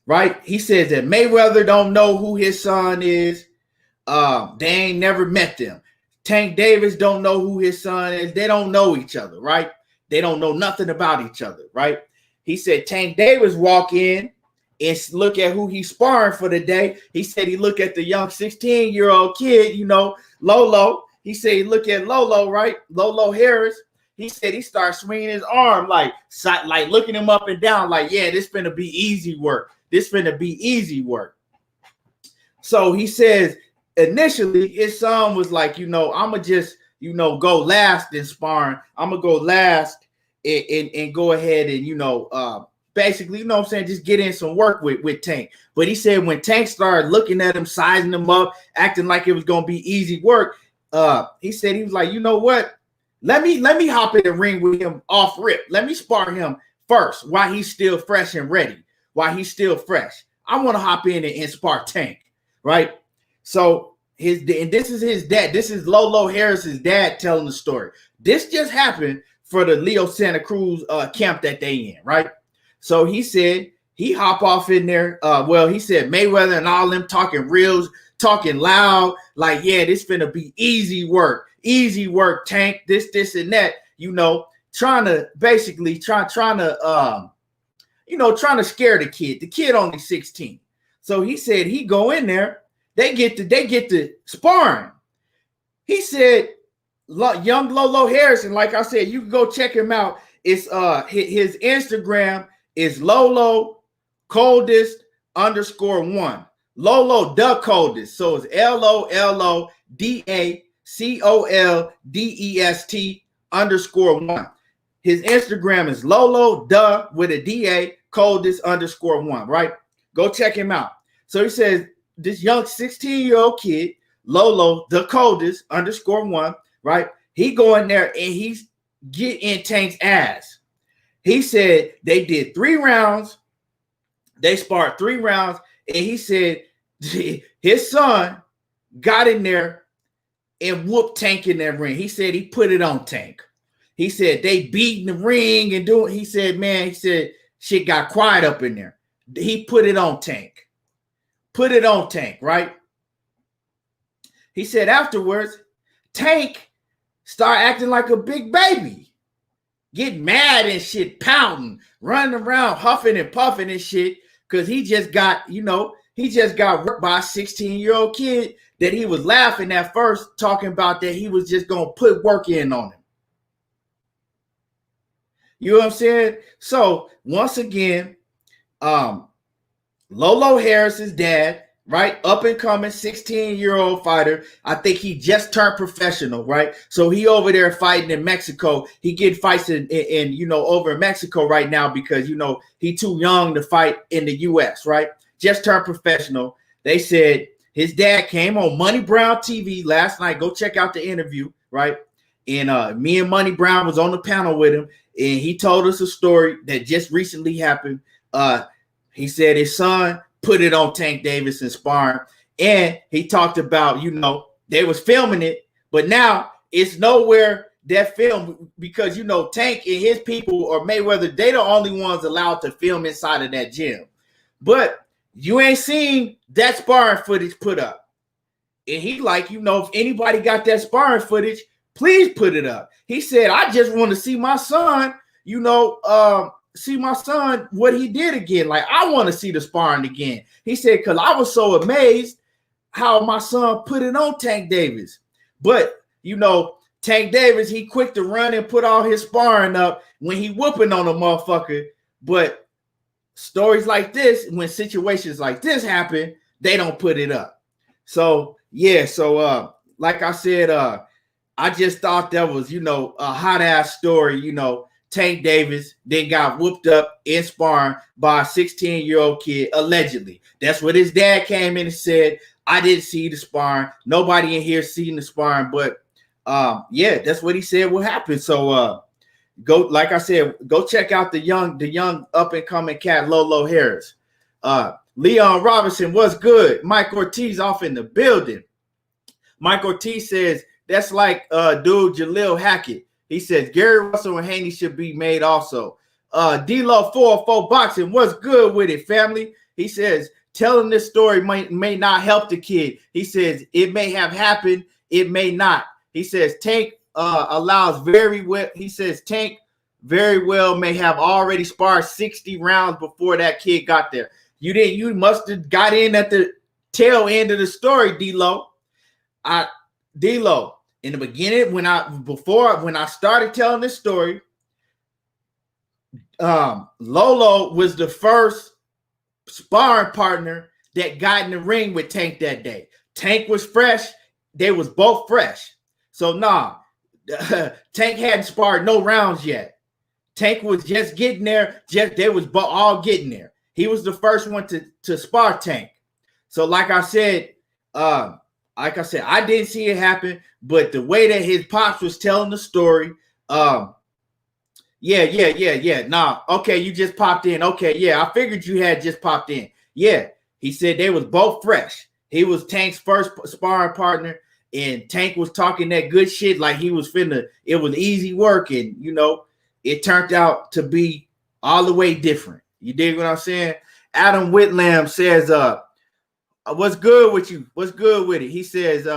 right? He says that Mayweather don't know who his son is. They ain't never met them. Tank Davis don't know who his son is. They don't know each other, right? They don't know nothing about each other, right? He said Tank Davis walk in and look at who he's sparring for the day. He said he look at the young 16-year-old kid, Lolo. He said he look at Lolo, right? Lolo Harris. He said he starts swinging his arm like looking him up and down like, yeah, this finna be easy work. This finna be easy work. So he says initially his son was like, I'ma just, go last in sparring. I'm gonna go last and go ahead and, basically, what I'm saying, just get in some work with Tank. But he said when Tank started looking at him, sizing him up, acting like it was gonna be easy work, he said he was like, you know what? Let me hop in the ring with him off rip. Let me spar him first while he's still fresh and ready. While he's still fresh, I want to hop in and spar Tank, right? So this is his dad. This is Lolo Harris's dad telling the story. This just happened for the Leo Santa Cruz camp that they in, right? So he said he hop off in there. He said Mayweather and all them talking reels, talking loud, like, yeah, this finna be easy work, Tank, this and that, trying to basically trying to scare the kid. The kid only 16. So he said he go in there, they get to sparring. He said young Lolo Harrison, like I said, you can go check him out. It's his Instagram is Lolo Coldest _1. Lolo the Coldest. So it's LOLODACOLDEST _1. His Instagram is Lolo the with a DA Coldest _1, right? Go check him out. So he says this young 16-year-old kid, Lolo the Coldest _1, right? He go in there and he's get in Tank's ass. He said they did 3 rounds. They sparred 3 rounds, and he said his son got in there and whooped Tank in that ring. He said he put it on Tank. He said they beat in the ring and doing. He said shit got quiet up in there. He put it on Tank. Put it on Tank, right? He said afterwards, Tank started acting like a big baby, getting mad and shit, pounding, running around, huffing and puffing and shit, because he just got worked by a 16-year-old kid that he was laughing at first, talking about that he was just gonna put work in on him. You know what I'm saying? So once again, Lolo Harris's dad, right? Up and coming 16-year-old fighter. I think he just turned professional, right? So he over there fighting in Mexico. He get fights in over in Mexico right now because he too young to fight in the US, right? Just turned professional. They said his dad came on Money Brown TV last night. Go check out the interview, right? And me and Money Brown was on the panel with him, and he told us a story that just recently happened. He said his son put it on Tank Davis in sparring, and he talked about, they was filming it, but now it's nowhere that film because, Tank and his people or Mayweather, they the only ones allowed to film inside of that gym. But you ain't seen that sparring footage put up. And he like, if anybody got that sparring footage, please put it up. He said, I just want to see my son, what he did again. Like, I want to see the sparring again. He said, because I was so amazed how my son put it on Tank Davis. But, Tank Davis, he quick to run and put all his sparring up when he whooping on a motherfucker. But stories like this, when situations like this happen, they don't put it up. So, yeah. So, like I said, I just thought that was, a hot ass story, Tank Davis then got whooped up in sparring by a 16-year-old kid, allegedly. That's what his dad came in and said. I didn't see the sparring. Nobody in here seen the sparring, but that's what he said what happened. So go check out the young up and coming cat Lolo Harris. Leon Robinson, what's good? Mike Ortiz off in the building. Mike Ortiz says that's like dude Jalil Hackett. He says Gary Russell and Haney should be made also. D-Lo 404 Boxing, what's good with it, family? He says telling this story may not help the kid. He says it may have happened, it may not. He says Tank allows very well. He says Tank very well may have already sparred 60 rounds before that kid got there. You must have got in at the tail end of the story, D-Lo. D-Lo. In the beginning, when I started telling this story, Lolo was the first sparring partner that got in the ring with Tank that day. Tank was fresh. They was both fresh. So Tank hadn't sparred no rounds yet. Tank was just getting there. They was all getting there. He was the first one to spar Tank. So like I said, I didn't see it happen, but the way that his pops was telling the story, okay, you just popped in. Okay, yeah, I figured you had just popped in. Yeah, he said they was both fresh. He was Tank's first sparring partner, and Tank was talking that good shit like he was it was easy work, and it turned out to be all the way different. You dig what I'm saying? Adam Whitlam says, what's good with you? What's good with it? He says,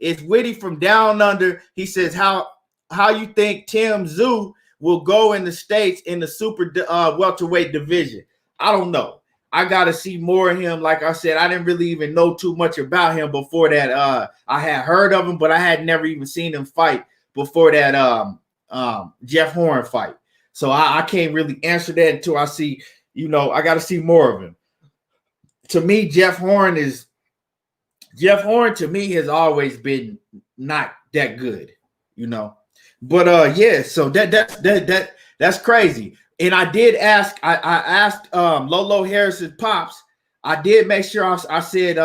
it's Witty from Down Under. He says, how you think Tim Tszyu will go in the States in the super welterweight division? I don't know. I got to see more of him. Like I said, I didn't really even know too much about him before that. I had heard of him, but I had never even seen him fight before that Jeff Horn fight. So I can't really answer that until I see, I got to see more of him. To me, Jeff Horn to me has always been not that good, But yeah, so that's crazy. And I did ask, I asked Lolo Harris's pops. I did make sure I said,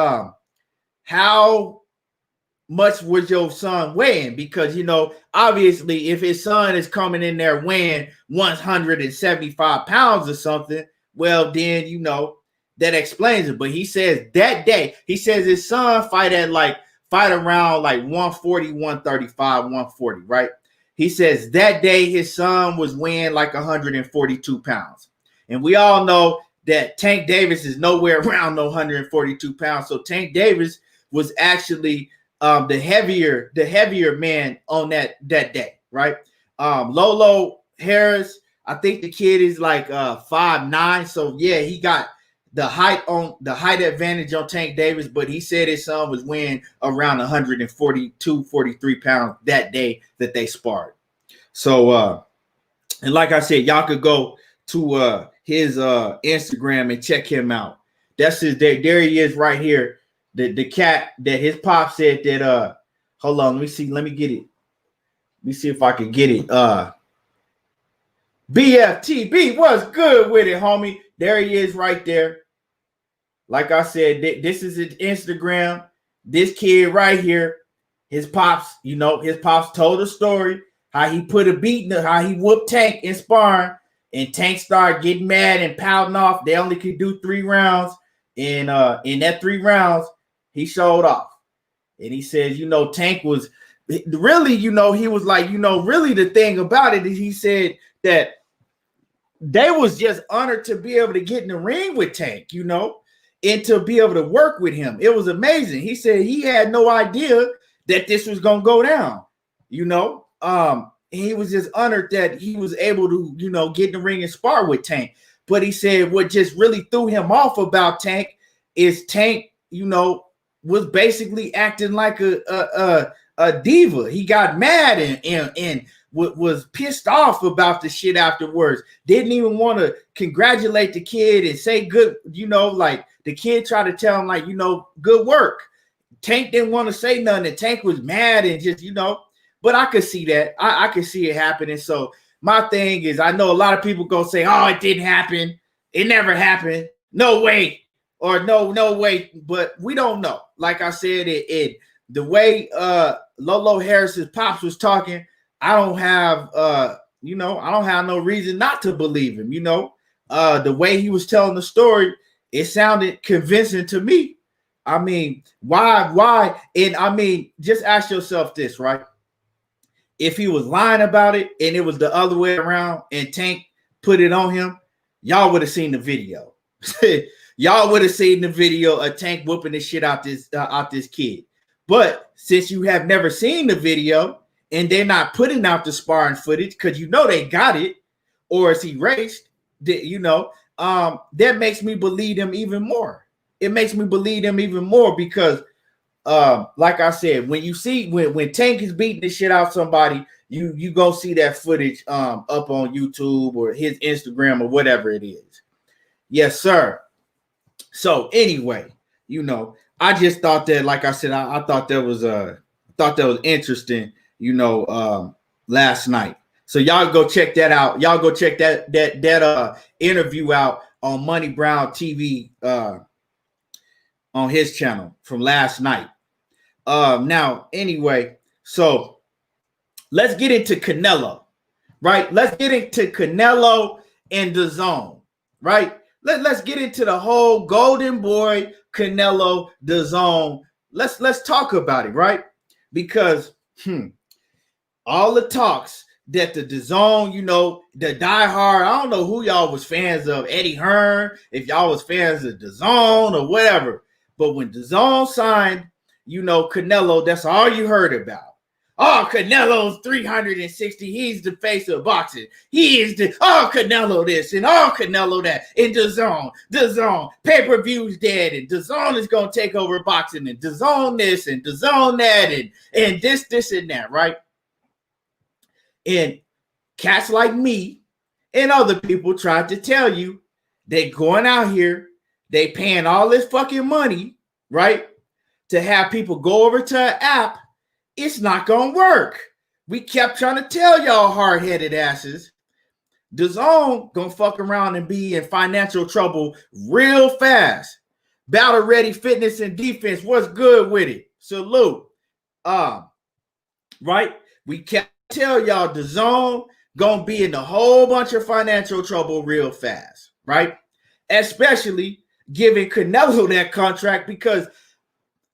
how much was your son weighing? Because obviously, if his son is coming in there weighing 175 pounds or something, well, then that explains it. But he says that day, he says his son fight around like 140, 135, 140, right? He says that day his son was weighing like 142 pounds. And we all know that Tank Davis is nowhere around no 142 pounds. So Tank Davis was actually the heavier man on that day, right? Lolo Harris, I think the kid is like 5'9". So yeah, he got the height advantage on Tank Davis, but he said his son was weighing around 142, 43 pounds that day that they sparred. So, and like I said, y'all could go to his Instagram and check him out. That's his day. There he is right here. The cat that his pop said that, hold on, let me see. Let me get it. Let me see if I can get it. BFTB, what's good with it, homie? There he is right there. Like I said, this is his Instagram. This kid right here, his pops, his pops told a story how he put a beating, how he whooped Tank in sparring, and Tank started getting mad and pouting off. They only could do 3 rounds. And in that 3 rounds, he showed off. And he says, Tank was really, he was like, really the thing about it is he said that they was just honored to be able to get in the ring with Tank, and to be able to work with him. It was amazing. He said he had no idea that this was going to go down, he was just honored that he was able to, get in the ring and spar with Tank. But he said what just really threw him off about Tank is Tank, was basically acting like a diva. He got mad and was pissed off about the shit afterwards. Didn't even want to congratulate the kid and say good, like the kid tried to tell him like, good work. Tank didn't want to say nothing. And Tank was mad and just, but I could see that. I could see it happening. So my thing is, I know a lot of people go say, oh, it didn't happen. It never happened. No way. Or no way. But we don't know. Like I said, the way Lolo Harris's pops was talking, I don't have I don't have no reason not to believe him. The way he was telling the story, it sounded convincing to me. I mean, why? And I mean, just ask yourself this, right? If he was lying about it and it was the other way around and Tank put it on him, y'all would have seen the video. Y'all would have seen the video of Tank whooping the shit out this kid. But since you have never seen the video and they're not putting out the sparring footage because they got it or it's erased, that makes me believe them even more. It makes me believe them even more because like I said, when you see when Tank is beating the shit out somebody, you go see that footage up on YouTube or his Instagram or whatever it is. Yes, sir. So anyway, I just thought that, like I said, I thought that was interesting, last night. So y'all go check that out. Y'all go check that interview out on Money Brown TV on his channel from last night. Now, anyway, so let's get into Canelo, right? Let's get into Canelo and Dazn, right? Let's get into the whole Golden Boy Canelo Dazn. Let's talk about it, right? Because all the talks that the DAZN, you know, the diehard, I don't know who y'all was fans of, Eddie Hearn, if y'all was fans of DAZN or whatever. But when DAZN signed, you know, Canelo, that's all you heard about. Oh, Canelo's 360. He's the face of boxing. He is the, oh, Canelo this and oh, Canelo that. And DAZN, pay-per-view's dead. And DAZN is going to take over boxing. And DAZN this and DAZN that and this and that, right? And cats like me and other people tried to tell you they going out here, they paying all this fucking money, right? To have people go over to an app. It's not going to work. We kept trying to tell y'all hard-headed asses. DAZN going to fuck around and be in financial trouble real fast. Battle Ready Fitness and Defense, what's good with it? Salute. Right? We kept tell y'all DAZN going to be in a whole bunch of financial trouble real fast. Right? Especially giving Canelo that contract because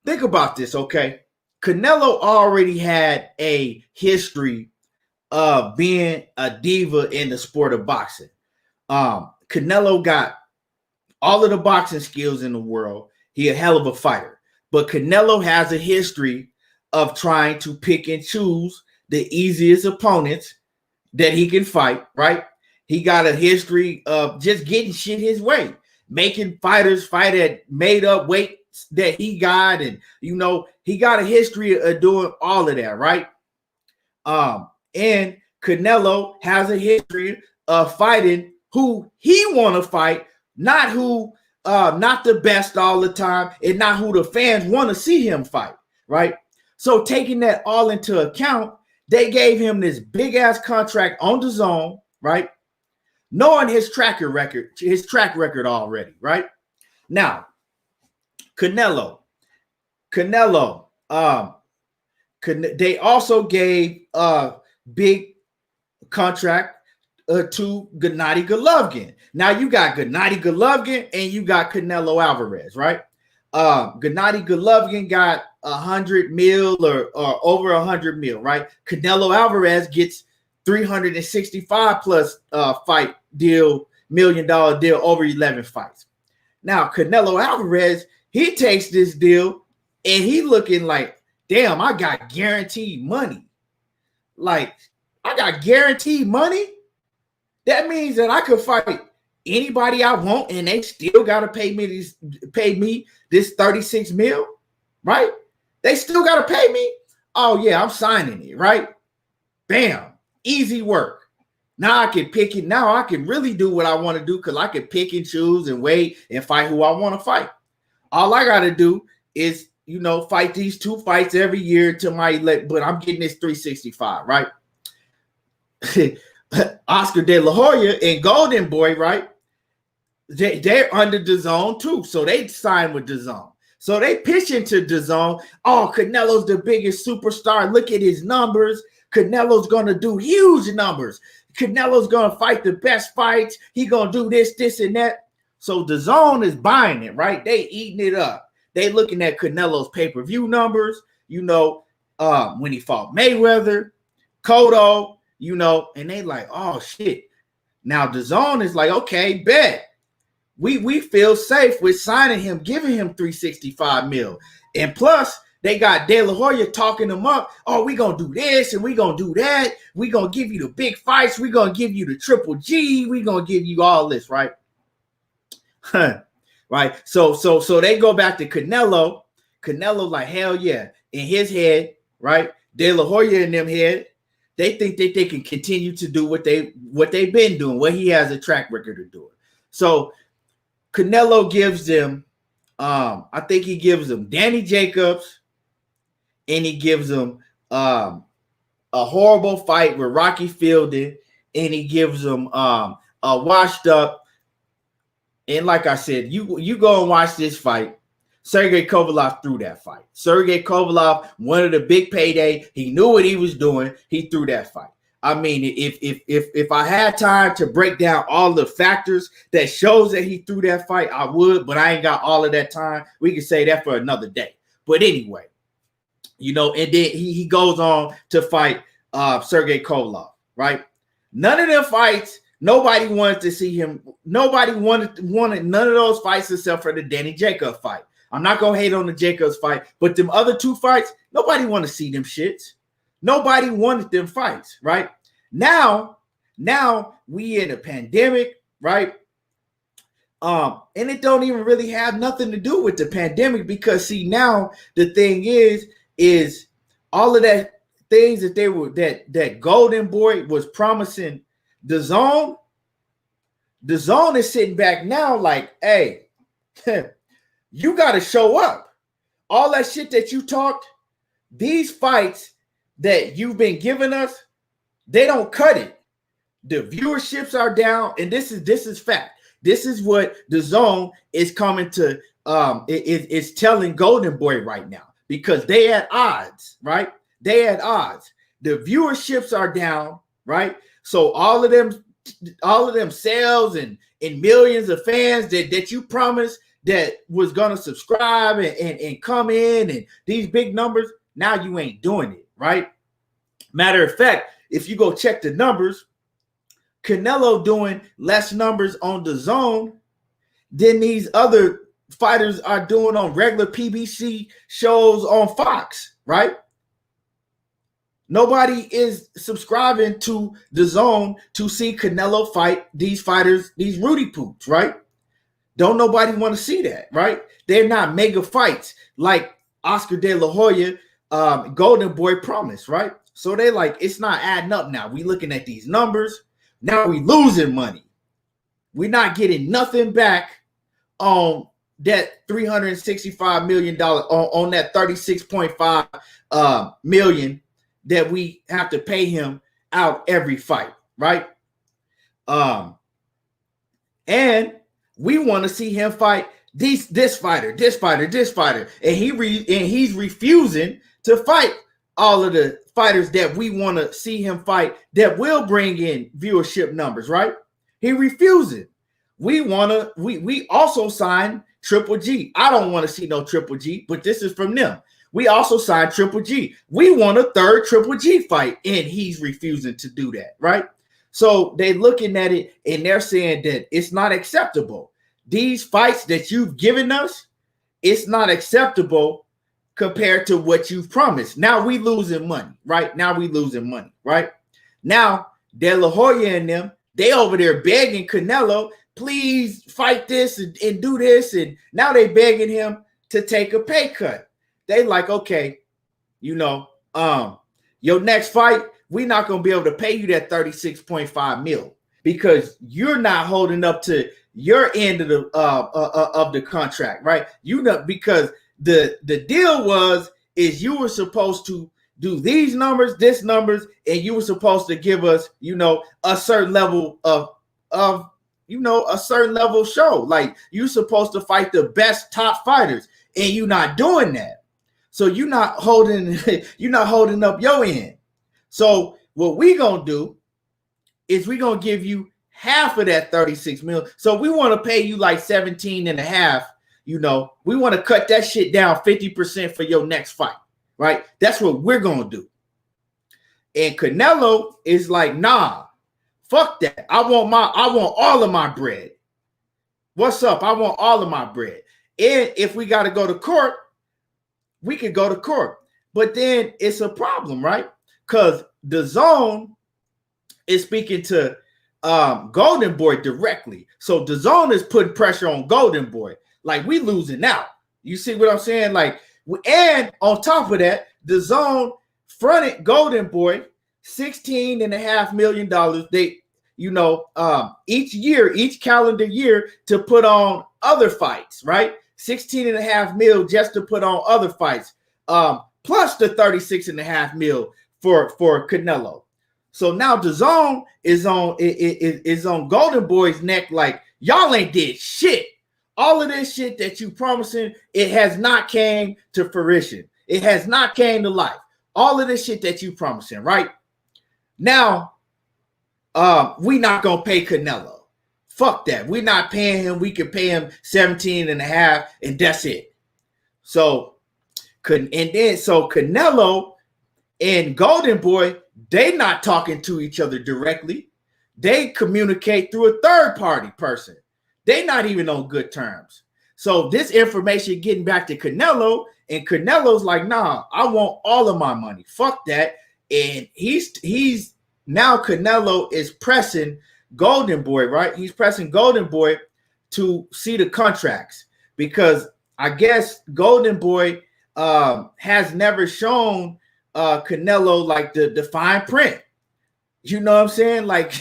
think about this, okay? Canelo already had a history of being a diva in the sport of boxing. Canelo got all of the boxing skills in the world. He a hell of a fighter. But Canelo has a history of trying to pick and choose the easiest opponents that he can fight, right? He got a history of just getting shit his way, making fighters fight at made up weight that he got, and you know he got a history of doing all of that, right? And Canelo has a history of fighting who he want to fight, not who, not the best all the time, and not who the fans want to see him fight, right? So taking that all into account, they gave him this big ass contract on DAZN, right? Knowing his track record already, right? Now. Canelo, they also gave a big contract to Gennady Golovkin. Now you got Gennady Golovkin and you got Canelo Alverez, right? Gennady Golovkin got 100 mil or over 100 mil, right? Canelo Alvarez gets 365 plus fight deal, $1 million deal over 11 fights. Now Canelo Alvarez, he takes this deal and he looking like, damn, I got guaranteed money. Like, I got guaranteed money? That means that I could fight anybody I want and they still got to pay me this 36 mil, right? They still got to pay me? Oh, yeah, I'm signing it, right? Bam, easy work. Now I can pick it. Now I can really do what I want to do because I can pick and choose and wait and fight who I want to fight. All I got to do is, you know, fight these 2 fights every year to my but I'm getting this 365, right? Oscar De La Hoya and Golden Boy, right? They're under DAZN too, so they signed with DAZN. So they pitch into DAZN. Oh, Canelo's the biggest superstar. Look at his numbers. Canelo's gonna do huge numbers. Canelo's gonna fight the best fights. He gonna do this, and that. So DAZN is buying it, right? They eating it up. They looking at Canelo's pay-per-view numbers, you know, when he fought Mayweather, Cotto, you know, and they like, oh shit. Now DAZN is like, okay, bet. We feel safe with signing him, giving him 365 mil. And plus, they got De La Hoya talking them up. Oh, we gonna do this and we gonna do that. We gonna give you the big fights. We gonna give you the Triple G. We gonna give you all this, right? Right. So they go back to Canelo. Canelo like, hell yeah. In his head, right? De La Hoya in them head, they think that they can continue to do what they've been doing, what he has a track record of doing. So Canelo gives them, I think he gives them Danny Jacobs, and he gives them a horrible fight with Rocky Fielding, and he gives them a washed up. And like I said, you go and watch this fight. Sergey Kovalev threw that fight. Sergey Kovalev wanted a big payday. He knew what he was doing. He threw that fight. I mean, if I had time to break down all the factors that shows that he threw that fight, I would, but I ain't got all of that time. We can say that for another day. But anyway, you know, and then he goes on to fight Sergey Kovalev. right? None of them fights, nobody wanted to see him. Nobody wanted none of those fights except for the Danny Jacobs fight. I'm not gonna hate on the Jacobs fight, but them other two fights, nobody want to see them shits. Nobody wanted them fights, right? Now we in a pandemic, right? And it don't even really have nothing to do with the pandemic, because see, now the thing is all of that things that they were that Golden Boy was promising DAZN is sitting back now like, hey, you got to show up. All that shit that you talked, these fights that you've been giving us, they don't cut it. The viewerships are down, and this is fact. This is what DAZN is coming to is telling Golden Boy right now, because they had odds, right? They had odds. The viewerships are down, right? So all of them sales and millions of fans that you promised that was gonna subscribe and come in and these big numbers, now you ain't doing it, right? Matter of fact, if you go check the numbers, Canelo doing less numbers on DAZN than these other fighters are doing on regular PBC shows on Fox, right? Nobody is subscribing to DAZN to see Canelo fight these fighters, these Rudy Poops, right? Don't nobody want to see that, right? They're not mega fights like Oscar De La Hoya, Golden Boy promised, right? So they like, it's not adding up now. We looking at these numbers. Now we losing money. We're not getting nothing back on that $365 million, on that 36.5 million that we have to pay him out every fight, right? And we want to see him fight this fighter, and he's refusing to fight all of the fighters that we want to see him fight that will bring in viewership numbers, right? He refusing. We also signed Triple G. I don't want to see no Triple G, but this is from them. We also signed Triple G. We want a third Triple G fight, and he's refusing to do that, right? So they're looking at it and they're saying that it's not acceptable. These fights that you've given us, it's not acceptable compared to what you've promised. Now we losing money, right? Now De La Hoya and them, they over there begging Canelo, please fight this and do this. And now they begging him to take a pay cut. They like, okay, your next fight, we're not going to be able to pay you that 36.5 mil because you're not holding up to your end of the contract, right? Because the deal is you were supposed to do these numbers, this numbers, and you were supposed to give us, a certain level of a certain level show. Like you're supposed to fight the best top fighters, and you're not doing that. So you're not holding up your end. So what we gonna do is we gonna give you half of that 36 mil. So we want to pay you like 17 and a half. We want to cut that shit down 50% for your next fight, right? That's what we're gonna do. And Canelo is like, nah, fuck that. I want all of my bread. What's up? I want all of my bread. And if we got to go to court, we could go to court. But then it's a problem, right? Because DAZN is speaking to Golden Boy directly. So DAZN is putting pressure on Golden Boy. Like, we losing out. You see what I'm saying? Like, and on top of that, DAZN fronted Golden Boy $16.5 million. They, each calendar year to put on other fights, right? 16.5 mil just to put on other fights, plus the 36.5 mil for Canelo. So now DAZN is on Golden Boy's neck, like y'all ain't did shit. All of this shit that you promising, it has not came to fruition. It has not came to life. All of this shit that you promising, right? Now, we not gonna pay Canelo. Fuck that. We're not paying him. We can pay him 17.5, and that's it. So Canelo and Golden Boy, They not talking to each other directly. They communicate through a third party person. They not even on good terms. So this information getting back to Canelo, and Canelo's like, nah, I want all of my money. Fuck that. And he's now Canelo is pressing Golden Boy, right? He's pressing Golden Boy to see the contracts because I guess Golden Boy has never shown Canelo like the fine print. You know what I'm saying? Like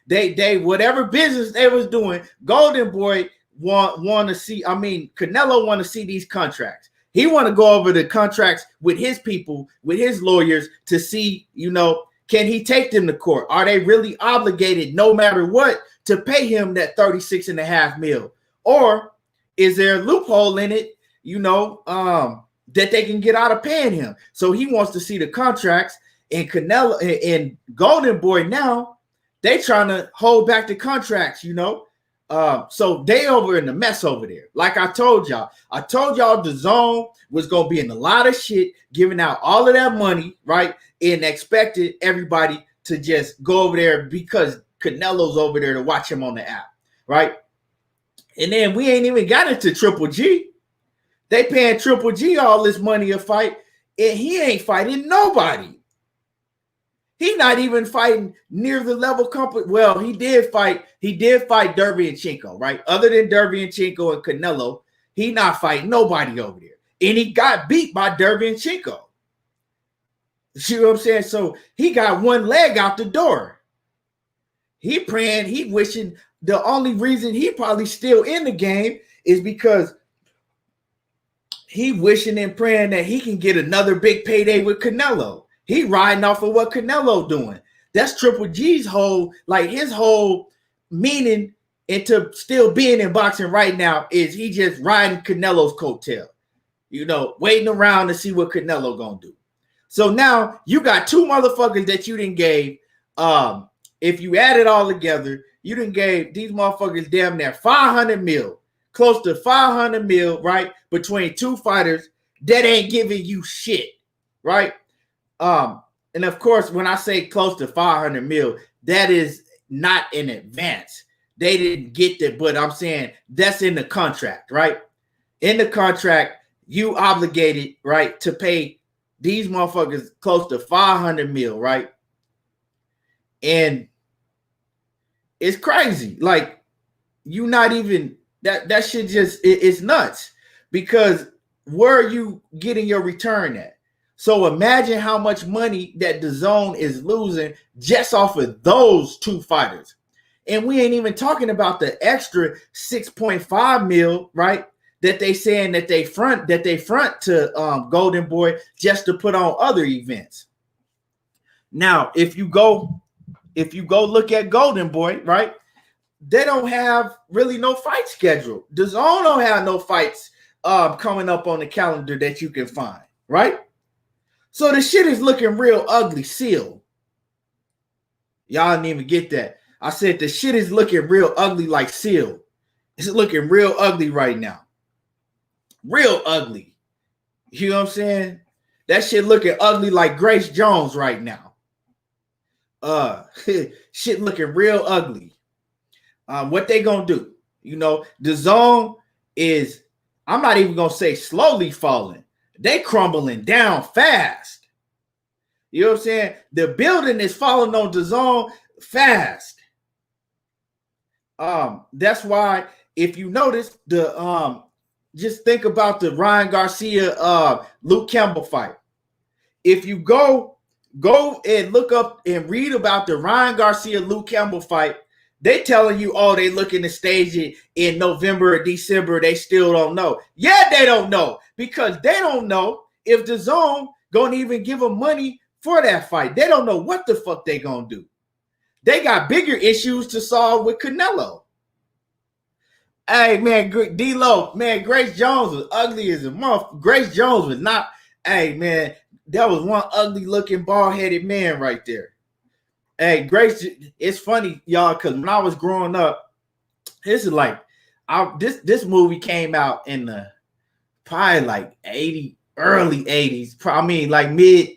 they whatever business they was doing, Golden Boy want to see. I mean, Canelo want to see these contracts. He want to go over the contracts with his people, with his lawyers to see, you know, can he take them to court? Are they really obligated no matter what to pay him that 36.5 mil? Or is there a loophole in it, you know, that they can get out of paying him? So he wants to see the contracts, and Canelo and Golden Boy now, they trying to hold back the contracts, you know. So they over in the mess over there. Like I told y'all DAZN was going to be in a lot of shit, giving out all of that money, right? And expected everybody to just go over there because Canelo's over there to watch him on the app, right? And then we ain't even got into Triple G. They paying Triple G all this money to fight, and he ain't fighting nobody. He not even fighting near the level company. Well, he did fight Derevyanchenko, right? Other than Derevyanchenko and Canelo, he not fighting nobody over there. And he got beat by Derevyanchenko. See what I'm saying? So he got one leg out the door. He praying, he wishing. The only reason he probably still in the game is because he wishing and praying that he can get another big payday with Canelo. He riding off of what Canelo doing. That's Triple G's whole, like his whole meaning into still being in boxing right now is he just riding Canelo's coattail, you know, waiting around to see what Canelo gonna do. So now you got two motherfuckers that you didn't gave. If you add it all together, you didn't gave these motherfuckers damn near 500 mil, close to 500 mil, right? Between two fighters that ain't giving you shit, right? And of course, when I say close to 500 mil, that is not in advance. They didn't get that, but I'm saying that's in the contract, right? In the contract, you obligated, right, to pay these motherfuckers close to 500 mil, right? And it's crazy. Like, you not even, that shit just, it's nuts. Because where are you getting your return at? So imagine how much money that DAZN is losing just off of those two fighters. And we ain't even talking about the extra 6.5 mil, right? That they saying that they front to Golden Boy just to put on other events. Now, if you go look at Golden Boy, right? They don't have really no fight schedule. DAZN don't have no fights coming up on the calendar that you can find, right? So the shit is looking real ugly, seal. Y'all didn't even get that. I said the shit is looking real ugly like seal. It's looking real ugly right now. Real ugly. You know what I'm saying? That shit looking ugly like Grace Jones right now. Shit looking real ugly. What they gonna do? You know, DAZN is, I'm not even gonna say slowly falling. They crumbling down fast. You know what I'm saying? The building is falling on DAZN fast. That's why if you notice the just think about the Ryan Garcia Luke Campbell fight. If you go and look up and read about the Ryan Garcia Luke Campbell fight, they telling you, oh, they looking to stage it in November or December. They still don't know. Yeah, they don't know because they don't know if DAZN gonna even give them money for that fight. They don't know what the fuck they gonna do. They got bigger issues to solve with Canelo. Hey, man, D-Lo, man, Grace Jones was ugly as a month. Grace Jones was not, hey, man, that was one ugly looking bald-headed man right there. Hey, Grace, it's funny, y'all, because when I was growing up, this is like, this movie came out in the probably like early 80s. I mean, like mid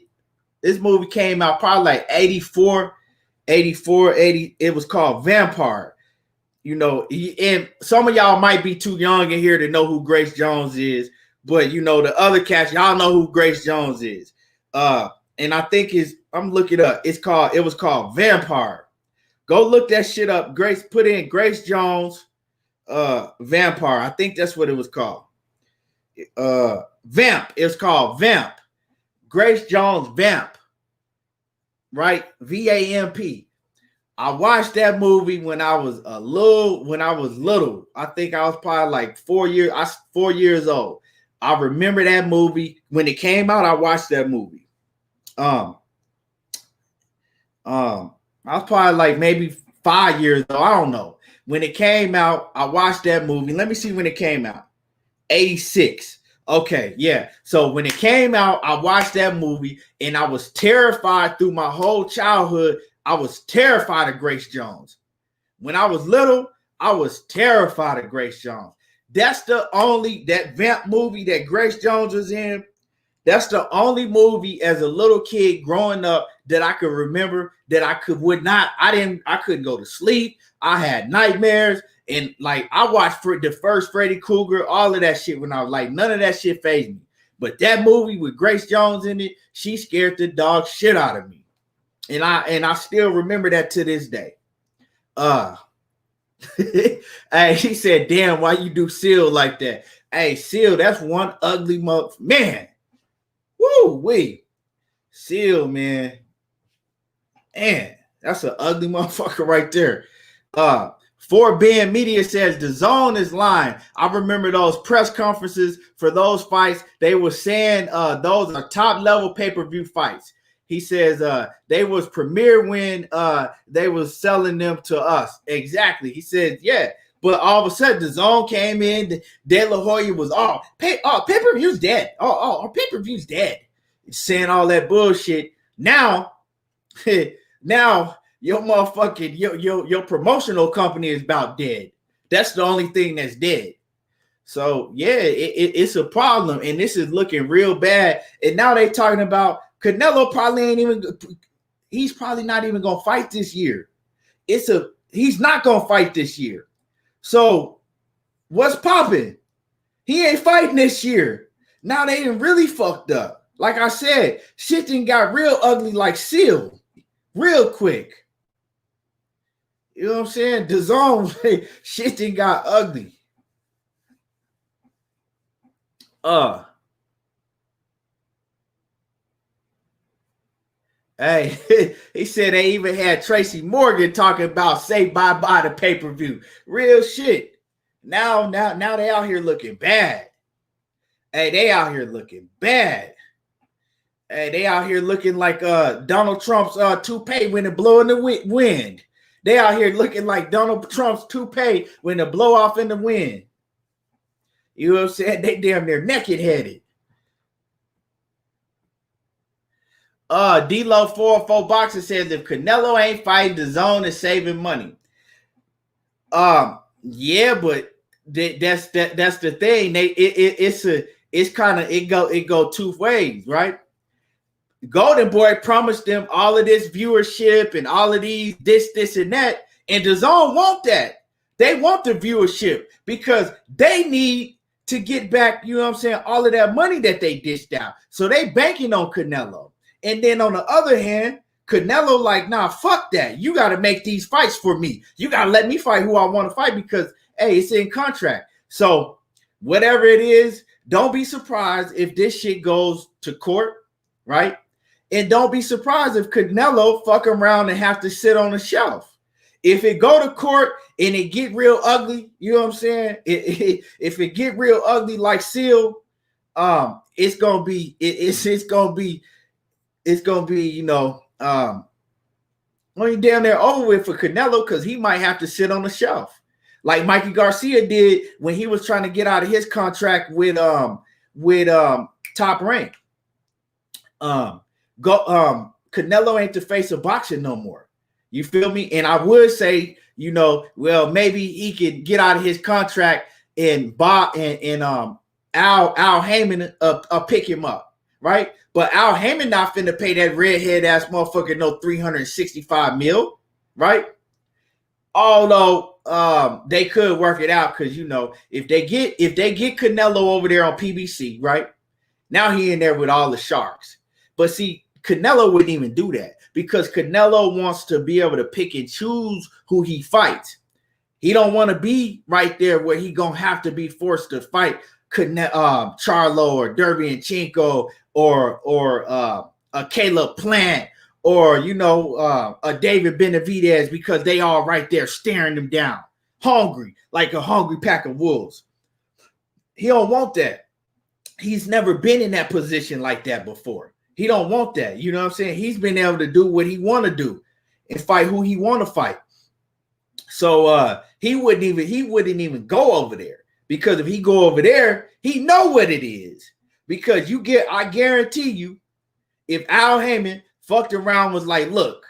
This movie came out probably like 84, 80. It was called Vampire. You know, and some of y'all might be too young in here to know who Grace Jones is, but you know the other cats, y'all know who Grace Jones is. And I think I'm looking it up. It was called Vampire. Go look that shit up. Put in Grace Jones Vampire. I think that's what it was called. Vamp. It's called Vamp. Grace Jones Vamp. Right? VAMP. I watched that movie when I was little. I think I was probably like 4 years old. I remember that movie. When it came out, I watched that movie. I was probably like maybe 5 years old. I don't know. When it came out, I watched that movie. Let me see when it came out. 86. Okay, yeah. So when it came out, I watched that movie and I was terrified through my whole childhood. I was terrified of Grace Jones. When I was little, I was terrified of Grace Jones. That's that Vamp movie that Grace Jones was in. That's the only movie as a little kid growing up that I could remember that I couldn't go to sleep. I had nightmares. And like I watched the first Freddy Krueger, all of that shit when I was like, none of that shit fazed me. But that movie with Grace Jones in it, she scared the dog shit out of me. And I still remember that to this day. Hey, he said, damn, why you do Seal like that? Hey, Seal, that's one ugly man. Woo wee. Seal, man. Man, that's an ugly motherfucker right there. For Ben Media says the zone is lying. I remember those press conferences for those fights. They were saying those are top level pay-per-view fights. He says they was premiere when they was selling them to us. Exactly. He says, yeah. But all of a sudden, the zone came in. De La Hoya was pay-per-view's dead. Our pay-per-view's dead. Saying all that bullshit. Now, your motherfucking your promotional company is about dead. That's the only thing that's dead. So yeah, it's a problem, and this is looking real bad. And now they talking about Canelo he's probably not even gonna fight this year. He's not gonna fight this year. So what's popping? He ain't fighting this year. Now they done really fucked up. Like I said, shit done got real ugly like Seal real quick. You know what I'm saying? The zone shit done got ugly. Hey, he said they even had Tracy Morgan talking about say bye-bye to pay-per-view. Real shit. Now they out here looking bad. Hey, they out here looking bad. Hey, they out here looking like Donald Trump's toupee when it blow in the wind. They out here looking like Donald Trump's toupee when it blow off in the wind. You know what I'm saying? They damn near naked headed. D-Lo 404 Boxer says if Canelo ain't fighting, the zone is saving money. Yeah, but that's the thing. It go two ways, right? Golden Boy promised them all of this viewership and all of this and that, and the zone want that. They want the viewership because they need to get back, you know what I'm saying, all of that money that they dished out. So they banking on Canelo. And then on the other hand, Canelo like, nah, fuck that. You got to make these fights for me. You got to let me fight who I want to fight because, hey, it's in contract. So whatever it is, don't be surprised if this shit goes to court, right? And don't be surprised if Canelo fuck around and have to sit on the shelf. If it go to court and it get real ugly, you know what I'm saying? If it get real ugly like Seal, it's gonna be, you know, only down there over with for Canelo because he might have to sit on the shelf, like Mikey Garcia did when he was trying to get out of his contract with Top Rank. Canelo ain't the face of boxing no more. You feel me? And I would say, you know, well, maybe he could get out of his contract and Al Heyman pick him up. right? But Al Heyman not finna pay that redhead ass motherfucker no 365 mil, right? Although they could work it out because if they get Canelo over there on PBC, right? Now he in there with all the sharks. But see, Canelo wouldn't even do that because Canelo wants to be able to pick and choose who he fights. He don't want to be right there where he gonna have to be forced to fight Charlo or Derbianchenko or a Caleb Plant or a David Benavidez because they all right there staring him down, hungry like a hungry pack of wolves. He don't want that. He's never been in that position like that before. He don't want that. You know what I'm saying? He's been able to do what he want to do and fight who he want to fight. So he wouldn't even go over there because if he go over there, he know what it is. Because I guarantee you, if Al Heyman fucked around was like, look,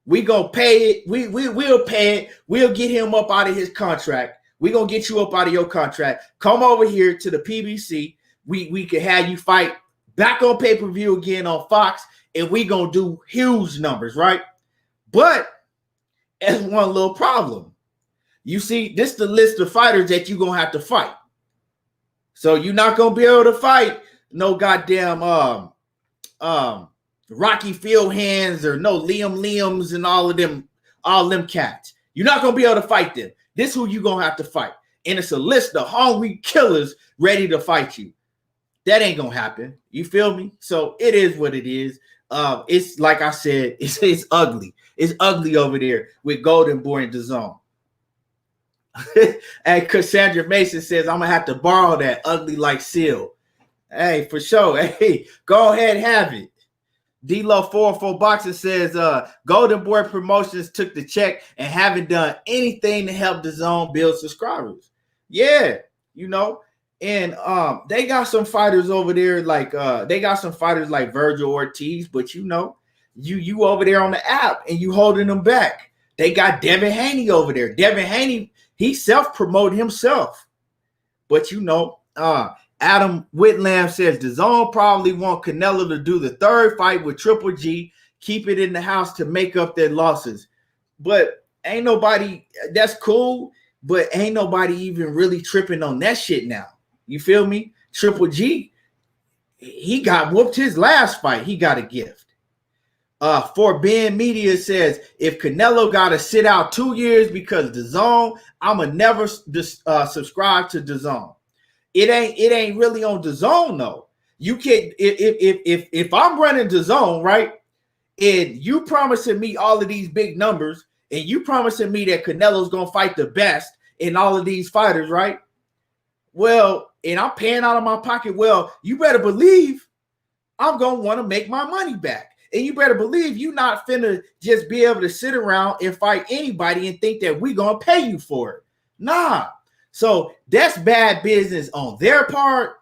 we gonna pay it. We'll pay it. We'll get him up out of his contract. We gonna get you up out of your contract. Come over here to the PBC. We can have you fight back on pay-per-view again on Fox, and we gonna do huge numbers, right? But there's one little problem. You see, this is the list of fighters that you're gonna have to fight. So you're not gonna be able to fight no goddamn Rocky Field Hands or no Liams and all them cats. You're not gonna be able to fight them. This is who you're gonna have to fight. And it's a list of hungry killers ready to fight you. That ain't gonna happen. You feel me? So it is what it is. It's like I said, it's ugly. It's ugly over there with Golden Boy Dazn. And Cassandra Mason says, I'm gonna have to borrow that ugly like seal. Hey, for sure. Hey, go ahead and have it. D-Lo 404 Boxing says Golden Boy Promotions took the check and haven't done anything to help DAZN build subscribers. Yeah, and they got some fighters over there like Virgil Ortiz, but you over there on the app and you holding them back. They got Devin Haney over there. Devin Haney, he self-promoted himself. But Adam Whitlam says DAZN probably want Canelo to do the third fight with Triple G, keep it in the house to make up their losses. But ain't nobody, that's cool, but ain't nobody even really tripping on that shit now. You feel me? Triple G, he got whooped his last fight. He got a gift. For Ben Media says, if Canelo got to sit out 2 years because DAZN, I'ma never subscribe to DAZN. It ain't really on DAZN though. You can if I'm running DAZN, right, and you promising me all of these big numbers, and you promising me that Canelo's gonna fight the best in all of these fighters, right? Well, and I'm paying out of my pocket. Well, you better believe I'm gonna want to make my money back. And you better believe you're not finna just be able to sit around and fight anybody and think that we're gonna pay you for it. Nah. So that's bad business on their part,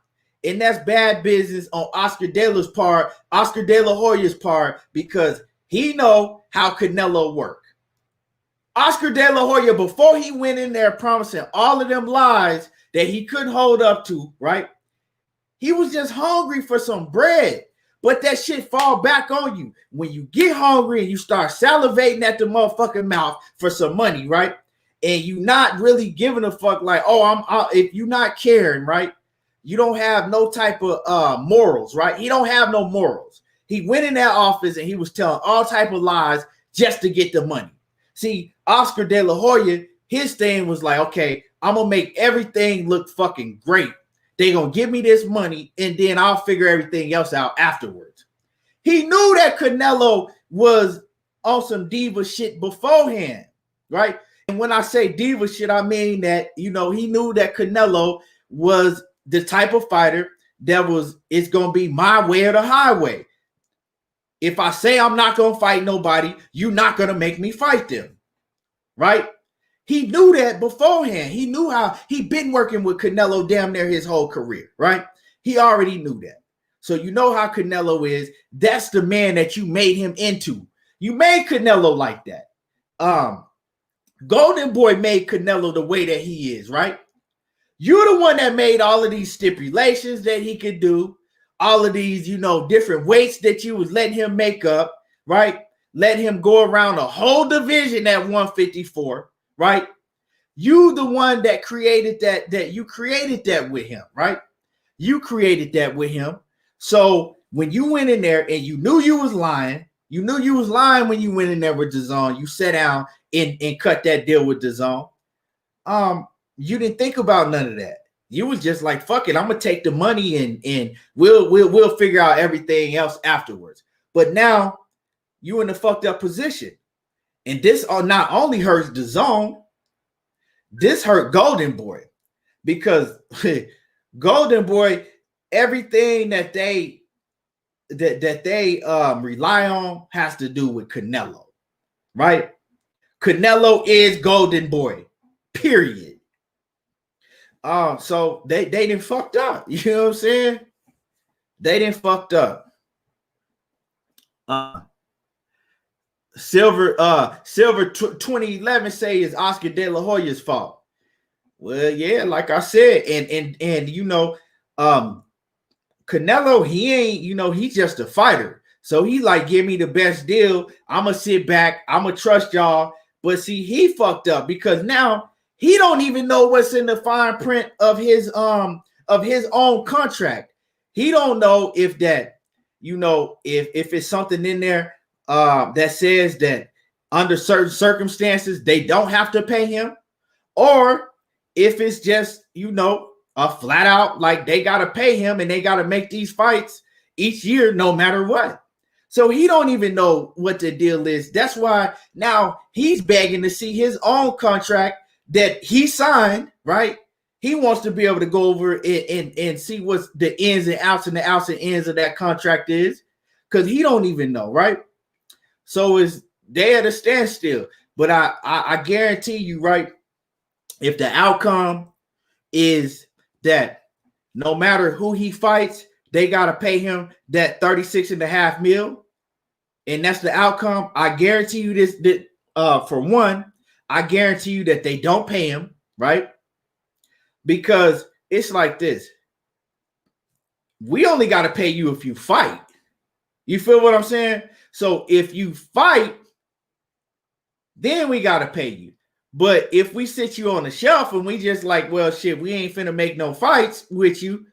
and that's bad business on Oscar De La's part, Oscar De La Hoya's part, because he know how Canelo work. Oscar De La Hoya, before he went in there promising all of them lies that he couldn't hold up to, right? He was just hungry for some bread. But that shit fall back on you. When you get hungry and you start salivating at the motherfucking mouth for some money, right? And you not really giving a fuck like, if you not caring, right? You don't have no type of morals, right? He don't have no morals. He went in that office and he was telling all type of lies just to get the money. See, Oscar De La Hoya, his thing was like, okay, I'm going to make everything look fucking great. They're going to give me this money, and then I'll figure everything else out afterwards. He knew that Canelo was on some diva shit beforehand, right? And when I say diva shit, I mean that, he knew that Canelo was the type of fighter that it's going to be my way or the highway. If I say I'm not going to fight nobody, you're not going to make me fight them, right? He knew that beforehand. He knew how he'd been working with Canelo damn near his whole career, right? He already knew that. So you know how Canelo is. That's the man that you made him into. You made Canelo like that. Golden Boy made Canelo the way that he is, right? You're the one that made all of these stipulations that he could do, all of these, different weights that you was letting him make up, right? Let him go around the whole division at 154, right? You the one that created that you created that with him, right? You created that with him. So when you went in there and you knew you was lying when you went in there with DAZN, you sat down and cut that deal with DAZN. You didn't think about none of that. You was just like, fuck it, I'm gonna take the money and we'll figure out everything else afterwards. But now you in a fucked up position. And this not only hurts DAZN, this hurt Golden Boy, because Golden Boy, everything that they rely on has to do with Canelo, right? Canelo is Golden Boy, period. So they didn't fucked up. You know what I'm saying? They didn't fucked up. Silver 2011 say is Oscar De La Hoya's fault. Well, yeah, like I said, and Canelo, he ain't, he's just a fighter. So he like, give me the best deal. I'm gonna sit back. I'm gonna trust y'all. But see, he fucked up because now he don't even know what's in the fine print of his own contract. He don't know if that, if it's something in there that says that under certain circumstances they don't have to pay him, or if it's just a flat out like they got to pay him and they got to make these fights each year no matter what. So he don't even know what the deal is. That's why now he's begging to see his own contract that he signed, right? He wants to be able to go over it and see what's the ins and outs and the outs and ins of that contract is, because he don't even know, right? So they at a standstill. But I guarantee you, right, if the outcome is that no matter who he fights, they got to pay him that 36.5 mil, and that's the outcome, I guarantee you this, for one, I guarantee you that they don't pay him, right? Because it's like this. We only got to pay you if you fight. You feel what I'm saying? So if you fight, then we got to pay you. But if we sit you on the shelf and we just like, well, shit, we ain't finna make no fights with you,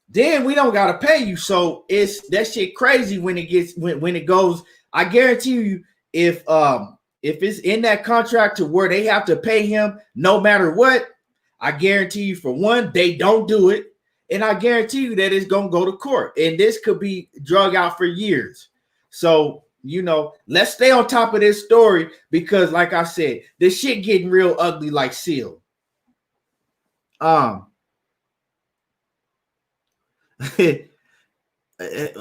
then we don't got to pay you. So it's that shit crazy when it gets, when it goes. I guarantee you, if it's in that contract to where they have to pay him no matter what, I guarantee you, for one, they don't do it. And I guarantee you that it's going to go to court. And this could be drug out for years. So, let's stay on top of this story because, like I said, this shit getting real ugly like Seal. Adam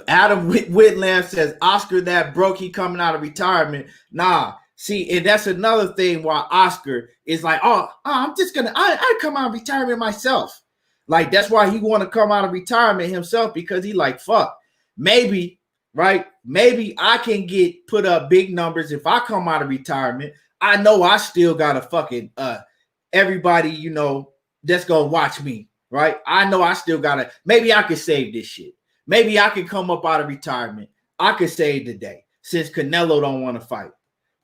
Whitlam says, Oscar that broke, he coming out of retirement. Nah. See, and that's another thing why Oscar is like, I'm just going to, I come out of retirement myself. Like, that's why he want to come out of retirement himself, because he like, fuck, maybe, right? Maybe I can put up big numbers if I come out of retirement. I know I still got a fucking, everybody, that's going to watch me, right? I know I still got to, maybe I could save this shit. Maybe I can come up out of retirement. I could save the day since Canelo don't want to fight.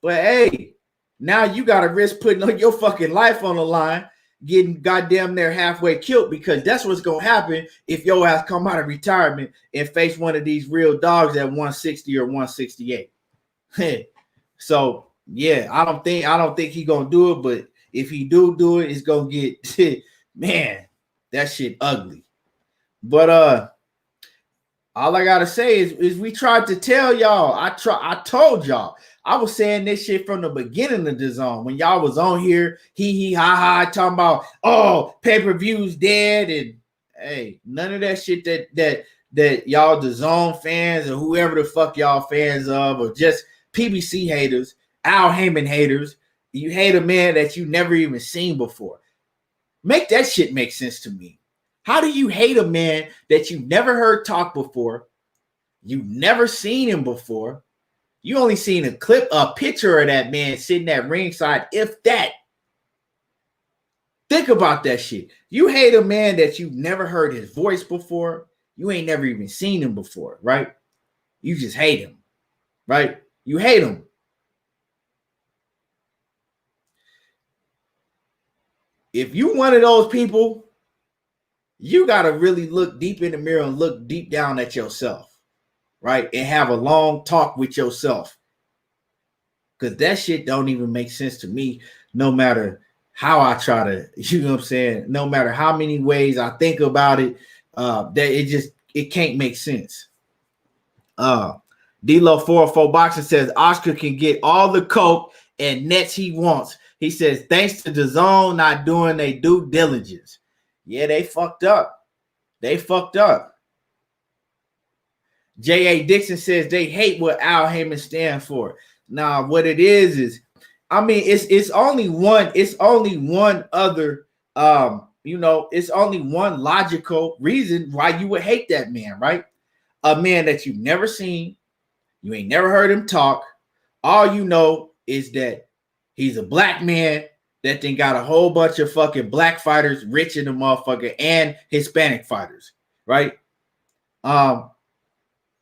But hey, now you got to risk putting your fucking life on the line, getting goddamn near halfway killed, because that's what's going to happen if your ass come out of retirement and face one of these real dogs at 160 or 168. So, yeah, I don't think he going to do it, but if he do it, it's going to get, man, that shit ugly. But all I got to say is we tried to tell y'all, I told y'all, I was saying this shit from the beginning of DAZN when y'all was on here, ha talking about, pay-per-view's dead, and hey, none of that shit that y'all DAZN fans or whoever the fuck y'all fans of, or just PBC haters, Al Heyman haters, you hate a man that you never even seen before. Make that shit make sense to me. How do you hate a man that you never heard talk before? You've never seen him before. You only seen a picture of that man sitting at ringside, if that. Think about that shit. You hate a man that you've never heard his voice before. you ain't never even seen him before, right? You just hate him, right? You hate him. If you one of those people, you got to really look deep in the mirror and look deep down at yourself, right? And have a long talk with yourself. Because that shit don't even make sense to me, no matter how I try to, you know what I'm saying? No matter how many ways I think about it, that it can't make sense. D-Lo 404 Boxing says Oscar can get all the coke and nets he wants. He says, thanks to DAZN not doing their due diligence. Yeah, they fucked up. They fucked up. J.A. Dixon says they hate what Al Heyman stands for. Now, what it is, I mean, it's only one other, it's only one logical reason why you would hate that man, right? A man that you've never seen, you ain't never heard him talk. All you know is that he's a black man that then got a whole bunch of fucking black fighters, rich in the motherfucker, and Hispanic fighters, right?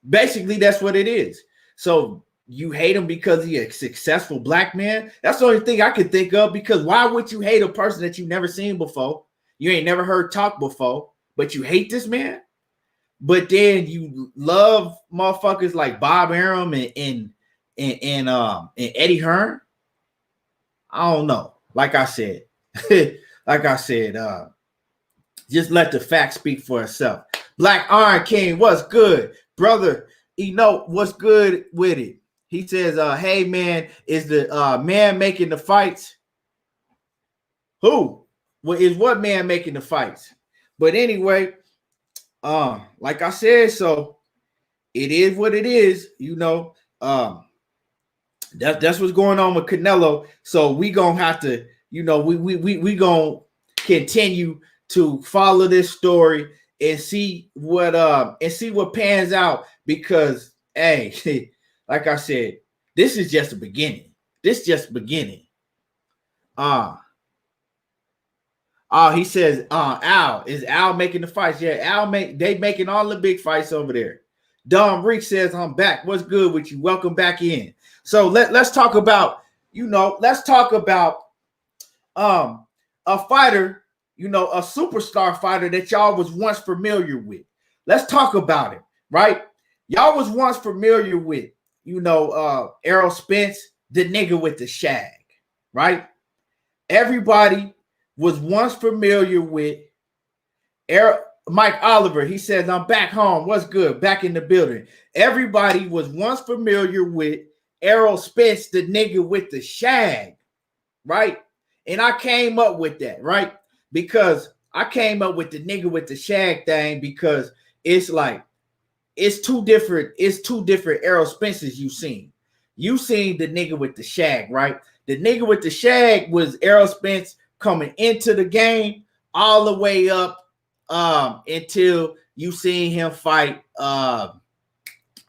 Basically, that's what it is. So you hate him because he's a successful black man? That's the only thing I could think of, because why would you hate a person that you've never seen before? You ain't never heard talk before, but you hate this man? But then you love motherfuckers like Bob Arum and Eddie Hearn? I don't know. Like I said, just let the facts speak for itself. Black Iron King, what's good, brother? What's good with it? He says, hey man, is the man making the fights? Who? What man making the fights? But anyway, like I said, so it is what it is, that's what's going on with Canelo. So we gonna have to, we gonna continue to follow this story and see what pans out, because hey, like I said, this is just the beginning. This is just the beginning. He says, Al, is Al making the fights? Yeah, they making all the big fights over there. Dom Reek says, I'm back. What's good with you? Welcome back in. So let's talk about, a fighter, a superstar fighter that y'all was once familiar with. Let's talk about it, right? Y'all was once familiar with, Errol Spence, the nigga with the shag, right? Everybody was once familiar with Mike Oliver. He says, I'm back home. What's good? Back in the building. Everybody was once familiar with Errol Spence, the nigga with the shag, right? And I came up with that, right? Because I came up with the nigga with the shag thing because it's like, it's two different Errol Spences you've seen. You seen the nigga with the shag, right? The nigga with the shag was Errol Spence coming into the game all the way up until you seen him fight all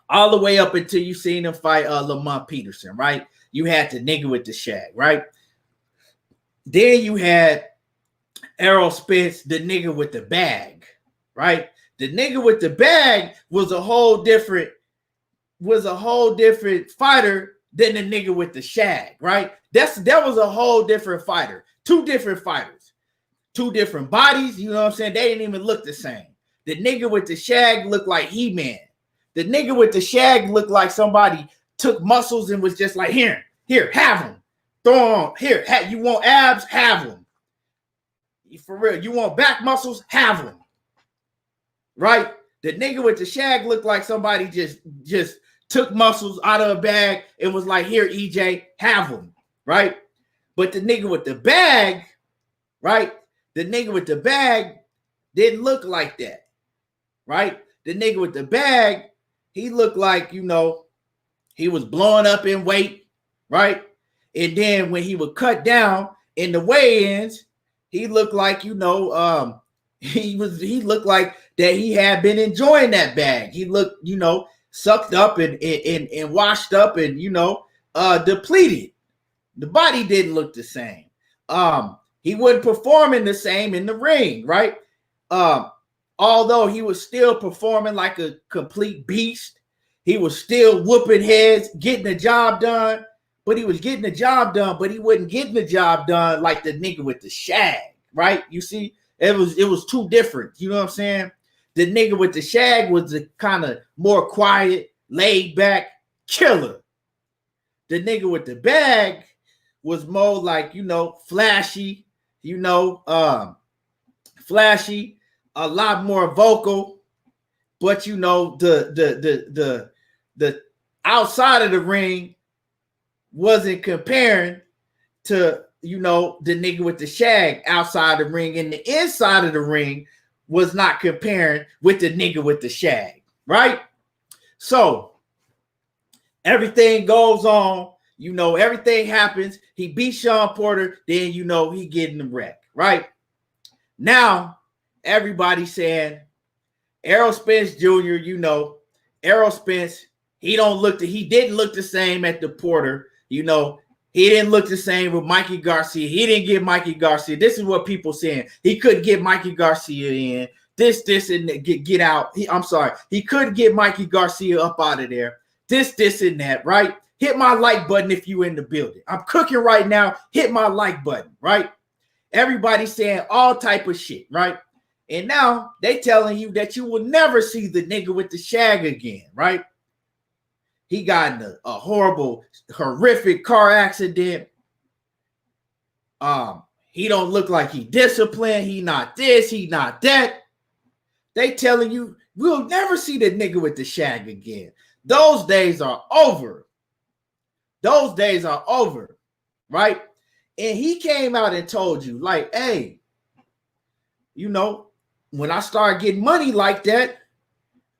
the way up until you seen him fight Lamont Peterson, right? You had the nigga with the shag, right? Then you had Errol Spence, the nigga with the bag, right? The nigga with the bag was a whole different fighter than the nigga with the shag, right? That was a whole different fighter. Two different fighters, two different bodies. You know what I'm saying? They didn't even look the same. The nigga with the shag looked like He-Man. The nigga with the shag looked like somebody took muscles and was just like, here, have them. Throw on. Here, you want abs? Have them. For real, you want back muscles? Have them. Right? The nigga with the shag looked like somebody just took muscles out of a bag and was like, here, EJ, have them. Right? But the nigga with the bag, right? The nigga with the bag didn't look like that. Right? The nigga with the bag, he looked like, he was blowing up in weight, right? And then when he would cut down in the weigh-ins, he looked like, he looked like that he had been enjoying that bag. He looked, sucked up and washed up and, depleted. The body didn't look the same. He wasn't performing the same in the ring, right? although he was still performing like a complete beast, he was still whooping heads, getting the job done. But he was getting the job done, but he wasn't getting the job done like the nigga with the shag, right? You see, it was too different. You know what I'm saying? The nigga with the shag was the kind of more quiet, laid back killer. The nigga with the bag was more like, flashy, flashy, a lot more vocal, but the outside of the ring wasn't comparing to, the nigga with the shag outside the ring, and the inside of the ring was not comparing with the nigga with the shag, right? So everything goes on, everything happens. He beats Sean Porter, then he getting the wreck, right? Now everybody's saying Errol Spence Jr., Errol Spence, he didn't look the same at the Porter. He didn't look the same with Mikey Garcia. He didn't get Mikey Garcia. This is what people saying. He couldn't get Mikey Garcia in. This, and get out. He couldn't get Mikey Garcia up out of there. This, and that, right? Hit my like button if you in the building. I'm cooking right now. Hit my like button, right? Everybody's saying all type of shit, right? And now they telling you that you will never see the nigga with the shag again, right? He got in a horrible, horrific car accident. He don't look like he disciplined. He not this, he not that. They telling you we'll never see the nigga with the shag again. Those days are over. Those days are over, right? And he came out and told you, like, hey, when I start getting money like that,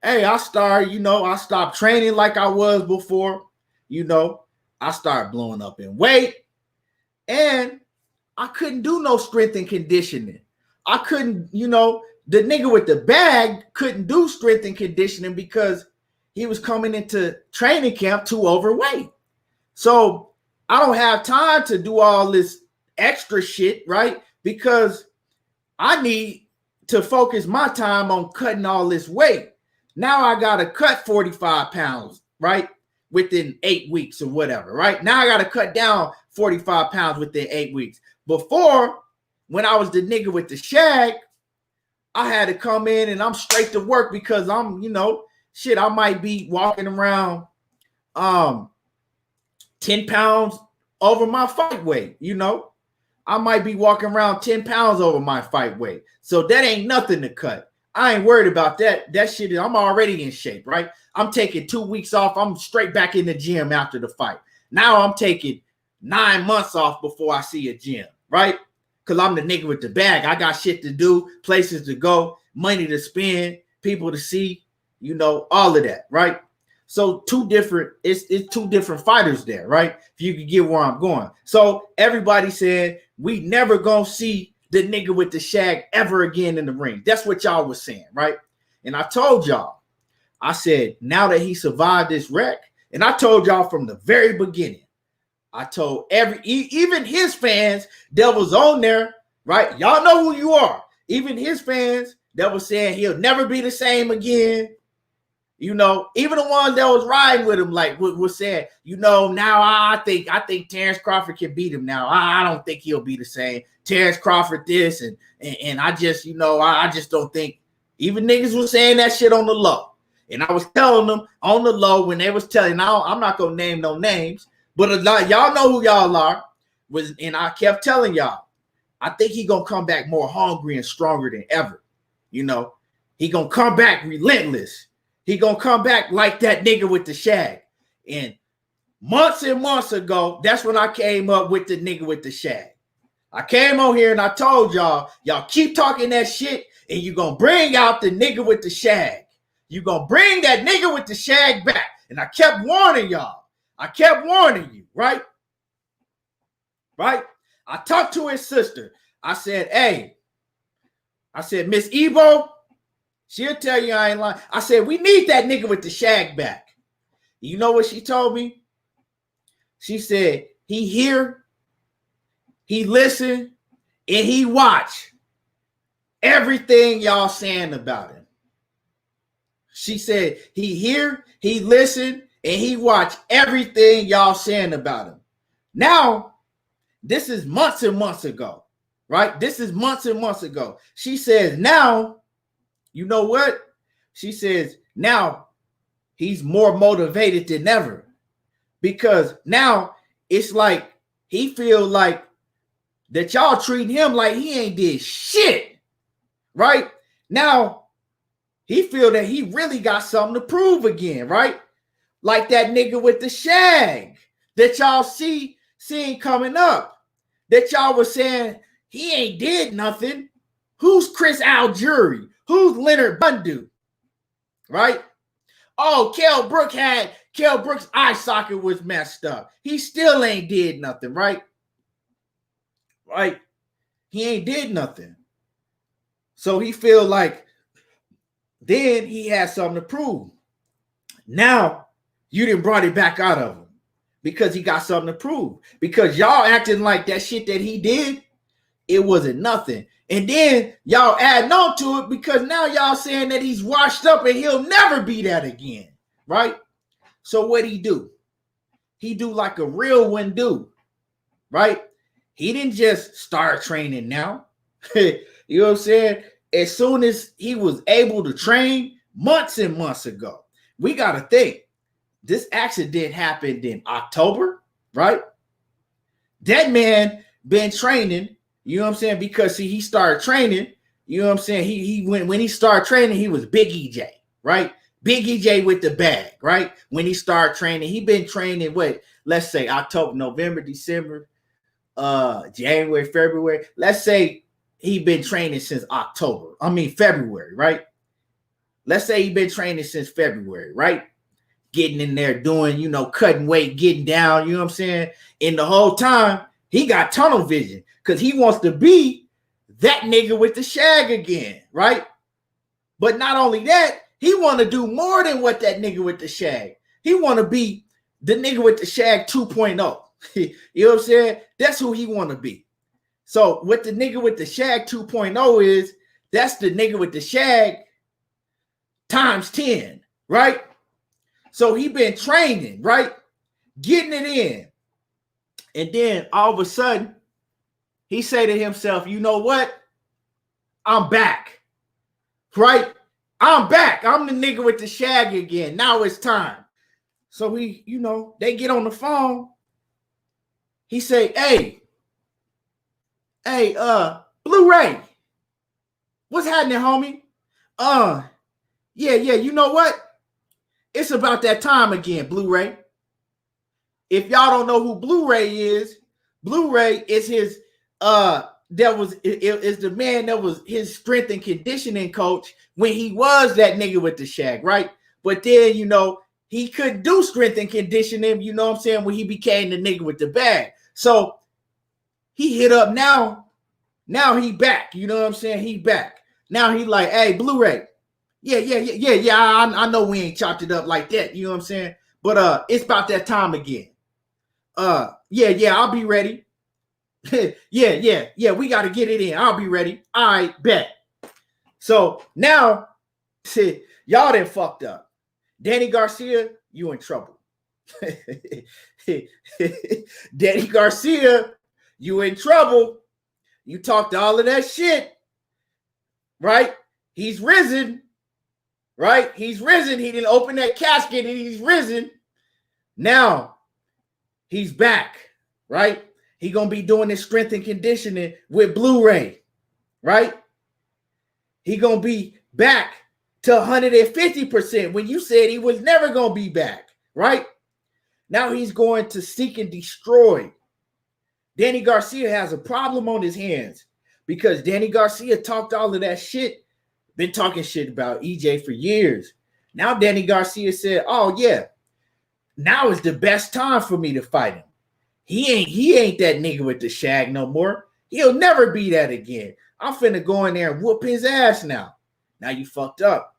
hey, I stopped training like I was before. I started blowing up in weight. And I couldn't do no strength and conditioning. I couldn't, the nigga with the bag couldn't do strength and conditioning because he was coming into training camp too overweight. So I don't have time to do all this extra shit, right? Because I need to focus my time on cutting all this weight. Now I got to cut 45 pounds, right? Within 8 weeks or whatever, right? Now I got to cut down 45 pounds within 8 weeks. Before, when I was the nigga with the shag, I had to come in and I'm straight to work because I'm, I might be walking around 10 pounds over my fight weight, I might be walking around 10 pounds over my fight weight. So that ain't nothing to cut. I ain't worried about that. That shit, I'm already in shape, right? I'm taking 2 weeks off. I'm straight back in the gym after the fight. Now I'm taking 9 months off before I see a gym, right? Because I'm the nigga with the bag. I got shit to do, places to go, money to spend, people to see, all of that, right? So it's two different fighters there, right? If you can get where I'm going. So everybody said we never gonna see the nigga with the shag ever again in the ring. That's what y'all was saying, right? And I told y'all, I said, now that he survived this wreck, and I told y'all from the very beginning, I told even his fans that was on there, right? Y'all know who you are. Even his fans that was saying he'll never be the same again. Even the ones that was riding with him, like, was saying, now I think Terrence Crawford can beat him now. I don't think he'll be the same. Terrence Crawford this, and I just, I just don't think. Even niggas was saying that shit on the low. And I was telling them on the low when they was telling, I'm not going to name no names, but a lot, y'all know who y'all are. And I kept telling y'all, I think he going to come back more hungry and stronger than ever. He going to come back relentless. He gonna come back like that nigga with the shag. And months and months ago, that's when I came up with the nigga with the shag. I came on here and I told y'all keep talking that shit and you gonna bring out the nigga with the shag. You gonna bring that nigga with the shag back. And I kept warning y'all. I kept warning you, right? Right? I talked to his sister. I said, hey, Miss Ebo, she'll tell you I ain't lying. I said, we need that nigga with the shag back. You know what she told me? She said, he hear, he listen, and he watch. everything y'all saying about him. She said he hear, he listen, and he watch everything y'all saying about him. Now, this is months and months ago, right? This is months and months ago. She says now, you know what? She says now he's more motivated than ever because now it's like he feel like that y'all treating him like he ain't did shit, right? Now he feel that he really got something to prove again, right? Like that nigga with the shag that y'all seen coming up, that y'all was saying he ain't did nothing. Who's Chris Algieri? Who's Leonard Bundu? Right? Oh, Kell Brook's eye socket was messed up. He still ain't did nothing, right? Right? He ain't did nothing. So he feel like then he has something to prove. Now you done brought it back out of him because he got something to prove. Because y'all acting like that shit that he did, it wasn't nothing. And then y'all adding on to it because now y'all saying that he's washed up and he'll never be that again, right? So what he do? He do like a real one do, right? He didn't just start training now. You know what I'm saying? As soon as he was able to train months and months ago, we got to think this accident happened in October, right? That man been training, you know what I'm saying? Because see, he started training, you know what I'm saying? He when he started training, he was Big EJ, right? Big EJ with the bag, right? When he started training, he been training let's say October, November, December, January, February. Let's say he been training since February, right? Let's say he been training since February, right? Getting in there doing, cutting weight, getting down, you know what I'm saying? And the whole time, he got tunnel vision because he wants to be that nigga with the shag again, right? But not only that, he want to do more than what that nigga with the shag. He want to be the nigga with the shag 2.0. You know what I'm saying? That's who he want to be. So what the nigga with the shag 2.0 is, that's the nigga with the shag times 10, right? So he been training, right? Getting it in. And then all of a sudden, he say to himself, you know what? I'm back, right? I'm back. I'm the nigga with the shag again. Now it's time. So they get on the phone. He say, hey, Blu-ray, what's happening, homie? Yeah, you know what? It's about that time again, Blu-ray. If y'all don't know who Blu-ray is his is the man that was his strength and conditioning coach when he was that nigga with the shag, right? But then he couldn't do strength and conditioning, you know what I'm saying, when he became the nigga with the bag. So he hit up now he back, you know what I'm saying? He back. Now he like, hey, Blu-ray. Yeah, I know we ain't chopped it up like that, you know what I'm saying? But it's about that time again. Yeah, I'll be ready. yeah, we got to get it in. I'll be ready. I bet. So now, y'all done fucked up. Danny Garcia, you in trouble. Danny Garcia, you in trouble. You talked all of that shit, right? He's risen, right? He's risen. He didn't open that casket and he's risen. Now, he's back, right? He gonna be doing his strength and conditioning with Blu-ray, right? He gonna be back to 150% when you said he was never gonna be back, right? Now he's going to seek and destroy. Danny Garcia has a problem on his hands because Danny Garcia talked all of that shit, been talking shit about EJ for years. Now Danny Garcia said, oh yeah, now is the best time for me to fight him. He ain't that nigga with the shag no more. He'll never be that again. I'm finna go in there and whoop his ass now. Now you fucked up.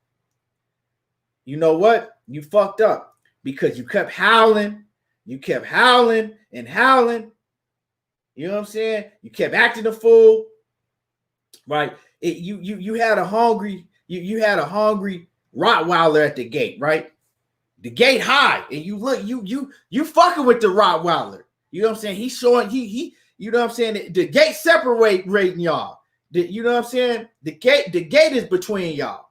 You know what? You fucked up because you kept howling. You kept howling and howling. You know what I'm saying? You kept acting a fool, right? You had a hungry Rottweiler at the gate, right? The gate high, and you look, you fucking with the Rottweiler. You know what I'm saying? He's showing he you know what I'm saying? The gate separating y'all. You know what I'm saying? The gate is between y'all.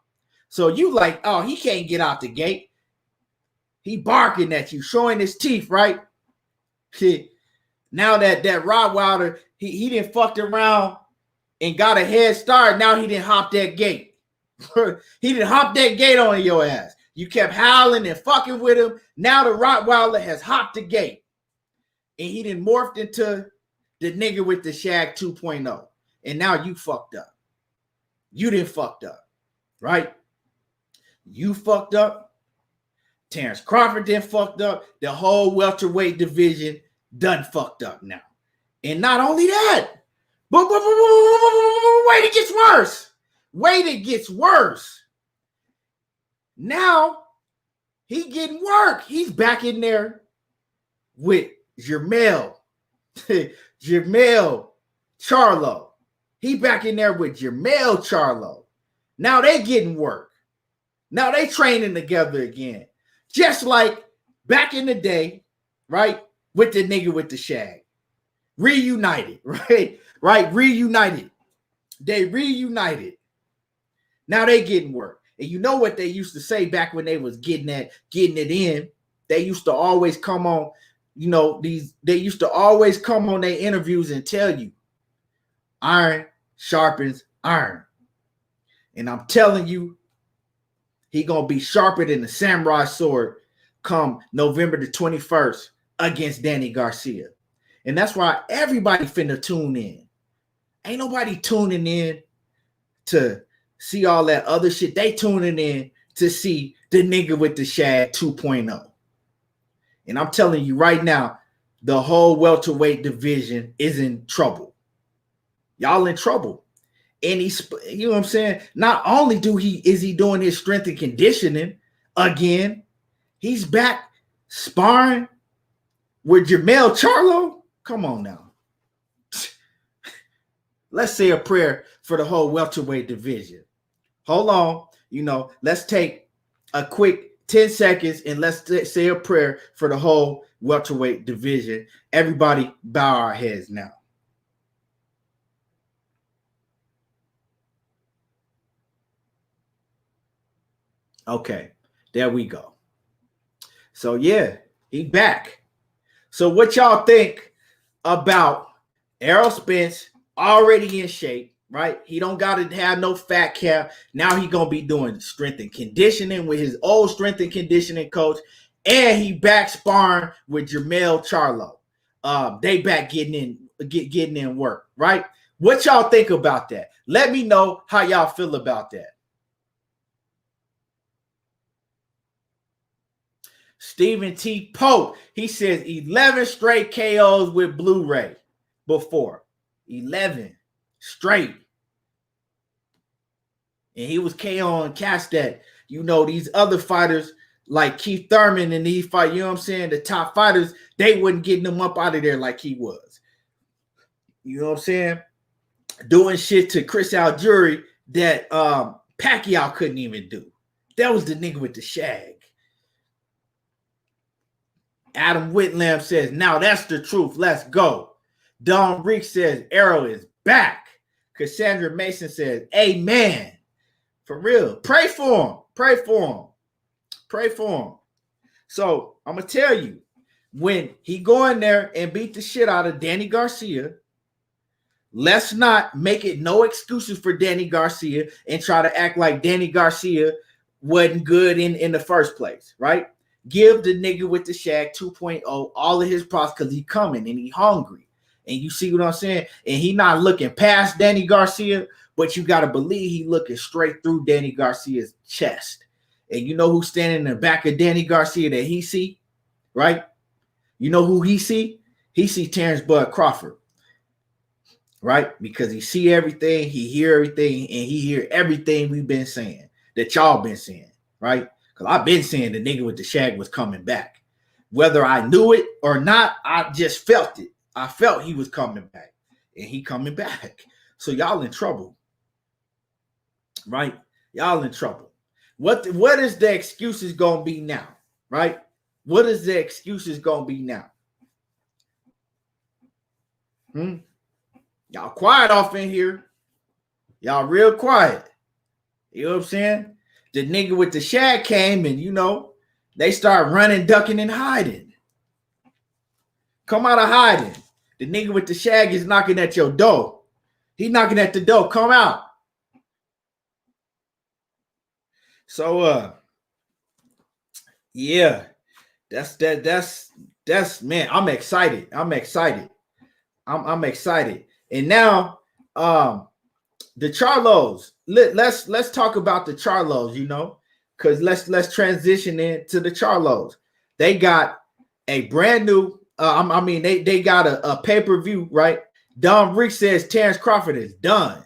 So you like, oh, he can't get out the gate. He barking at you, showing his teeth, right? Now that Rottweiler, he didn't fucked around and got a head start. Now he didn't hop that gate. He didn't hop that gate on your ass. You kept howling and fucking with him. Now the Rottweiler has hopped the gate. And he didn't morphed into the nigga with the Shag 2.0. And now you fucked up. You didn't fucked up. Right? You fucked up. Terrence Crawford then fucked up. The whole welterweight division done fucked up now. And not only that, but wait, it gets worse. Wait, it gets worse. Now he getting work. He's back in there with Jermell Charlo. He back in there with Jermell Charlo. Now they getting work. Now they training together again. Just like back in the day, right? With the nigga with the Shag. Reunited, right? Right? Reunited. They reunited. Now they getting work. And you know what they used to say back when they was getting it in? They used to always come on, they used to always come on their interviews and tell you, iron sharpens iron. And I'm telling you, he gonna be sharper than the samurai sword come November the 21st against Danny Garcia. And that's why everybody finna tune in. Ain't nobody tuning in to see all that other shit. They tuning in to see the nigga with the Shag 2.0. And I'm telling you right now, the whole welterweight division is in trouble. Y'all in trouble. And he's, you know what I'm saying? Not only is he doing his strength and conditioning again, he's back sparring with Jermell Charlo. Come on now. Let's say a prayer for the whole welterweight division. Hold on. Let's take a quick 10 seconds and let's say a prayer for the whole welterweight division. Everybody bow our heads now. Okay, there we go. So yeah, he back. So what y'all think about Errol Spence already in shape, right? He don't got to have no fat cap. Now he going to be doing strength and conditioning with his old strength and conditioning coach. And he back sparring with Jermell Charlo. They back getting in work, right? What y'all think about that? Let me know how y'all feel about that. Stephen T. Pope, he says 11 straight KOs with Blu-ray before. 11 straight. And he was KOing cats that, these other fighters like Keith Thurman and these fight, the top fighters, they wasn't getting them up out of there like he was. You know what I'm saying? Doing shit to Chris Algieri that Pacquiao couldn't even do. That was the nigga with the Shag. Adam Whitlam says, now that's the truth. Let's go. Don Reek says, Errol is back. Cassandra Mason says, amen. For real. Pray for him. Pray for him. Pray for him. So I'm going to tell you, when he go in there and beat the shit out of Danny Garcia, let's not make it no excuses for Danny Garcia and try to act like Danny Garcia wasn't good in the first place, right? Give the nigga with the Shag 2.0 all of his props because he coming and he hungry. And you see what I'm saying? And he not looking past Danny Garcia, but you got to believe he looking straight through Danny Garcia's chest. And you know who's standing in the back of Danny Garcia that he see, right? You know who he see? He see Terrence Bud Crawford, right? Because he see everything, he hear everything, and he hear everything we've been saying, that y'all been saying, right? Because I've been saying the nigga with the Shag was coming back. Whether I knew it or not, I just felt it. I felt he was coming back. And he coming back. So y'all in trouble. right? Y'all in trouble. What is the excuses gonna be now, right? What is the excuses gonna be now? Y'all quiet off in here. Y'all real quiet. You know what I'm saying? The nigga with the Shag came and, they start running, ducking, and hiding. Come out of hiding. The nigga with the Shag is knocking at your door. He knocking at the door. Come out. So, yeah, that's man. I'm excited. I'm excited. And now, the Charlos. Let's talk about the Charlos. Because let's transition into the Charlos. They got a brand new. They got a pay-per-view, right? Don Rick says Terrence Crawford is done.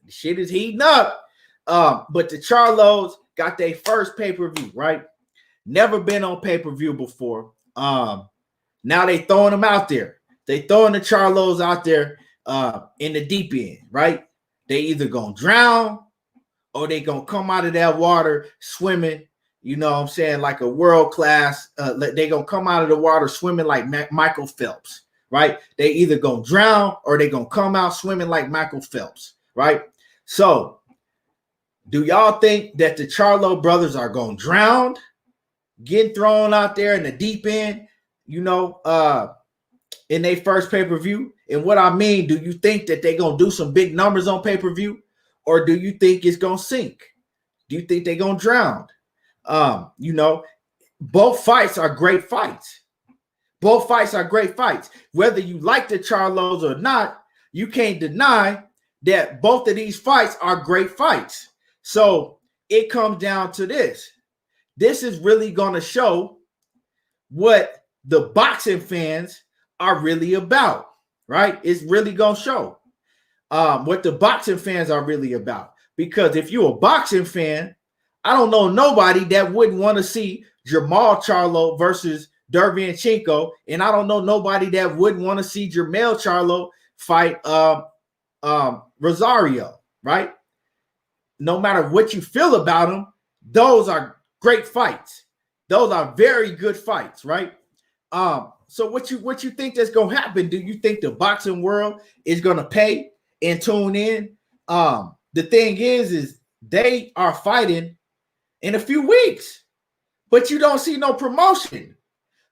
The shit is heating up. But the Charlos got their first pay-per-view, right? Never been on pay-per-view before. Now they throwing them out there. They throwing the Charlos out there in the deep end, right? They either gonna drown or they gonna come out of that water swimming, like a world-class. They gonna come out of the water swimming like Michael Phelps, right? They either gonna drown or they gonna come out swimming like Michael Phelps, right? So, do y'all think that the Charlo brothers are gonna drown, getting thrown out there in the deep end, in their first pay-per-view? And what I mean, do you think that they're gonna do some big numbers on pay-per-view, or do you think it's gonna sink? Do you think they're gonna drown? Both fights are great fights. Both fights are great fights. Whether you like the Charlos or not, you can't deny that both of these fights are great fights. So it comes down to this. This is really going to show what the boxing fans are really about, right? It's really going to show what the boxing fans are really about. Because if you're a boxing fan, I don't know nobody that wouldn't want to see Jamal Charlo versus Derevyanchenko, and I don't know nobody that wouldn't want to see Jermell Charlo fight Rosario, right? No matter what you feel about them, those are great fights. Those are very good fights, right? So what you think that's gonna happen? Do you think the boxing world is gonna pay and tune in? The thing is they are fighting in a few weeks, but you don't see no promotion.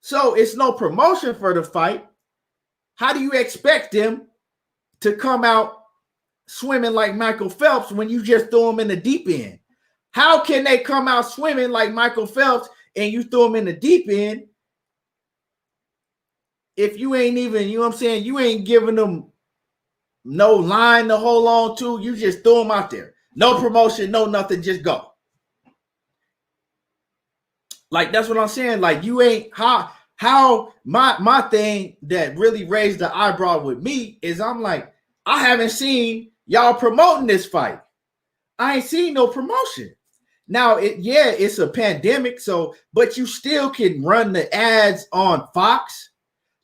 So it's no promotion for the fight. How do you expect them to come out swimming like Michael Phelps when you just throw them in the deep end? How can they come out swimming like Michael Phelps and you throw them in the deep end if you ain't even, you ain't giving them no line to hold on to? You just throw them out there. No promotion, no nothing, just go. Like, that's what I'm saying. Like, you ain't, how my thing that really raised the eyebrow with me is I'm like, I haven't seen y'all promoting this fight. I ain't seen no promotion. Now, it's a pandemic, but you still can run the ads on Fox.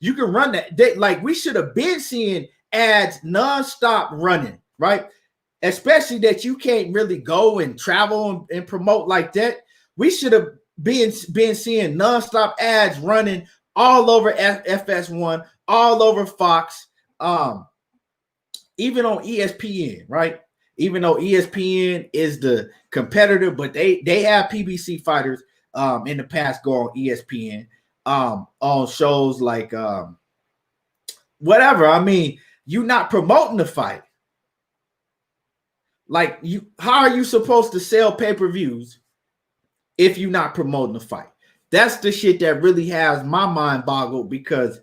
You can run that. We should have been seeing ads nonstop running, right? Especially that you can't really go and travel and promote like that. We should have been seeing nonstop ads running all over FS1, all over Fox, even on ESPN, right? Even though ESPN is the competitor, but they have PBC fighters in the past go on ESPN on shows like whatever. I mean, you're not promoting the fight. Like, how are you supposed to sell pay-per-views if you're not promoting the fight? That's the shit that really has my mind boggled, because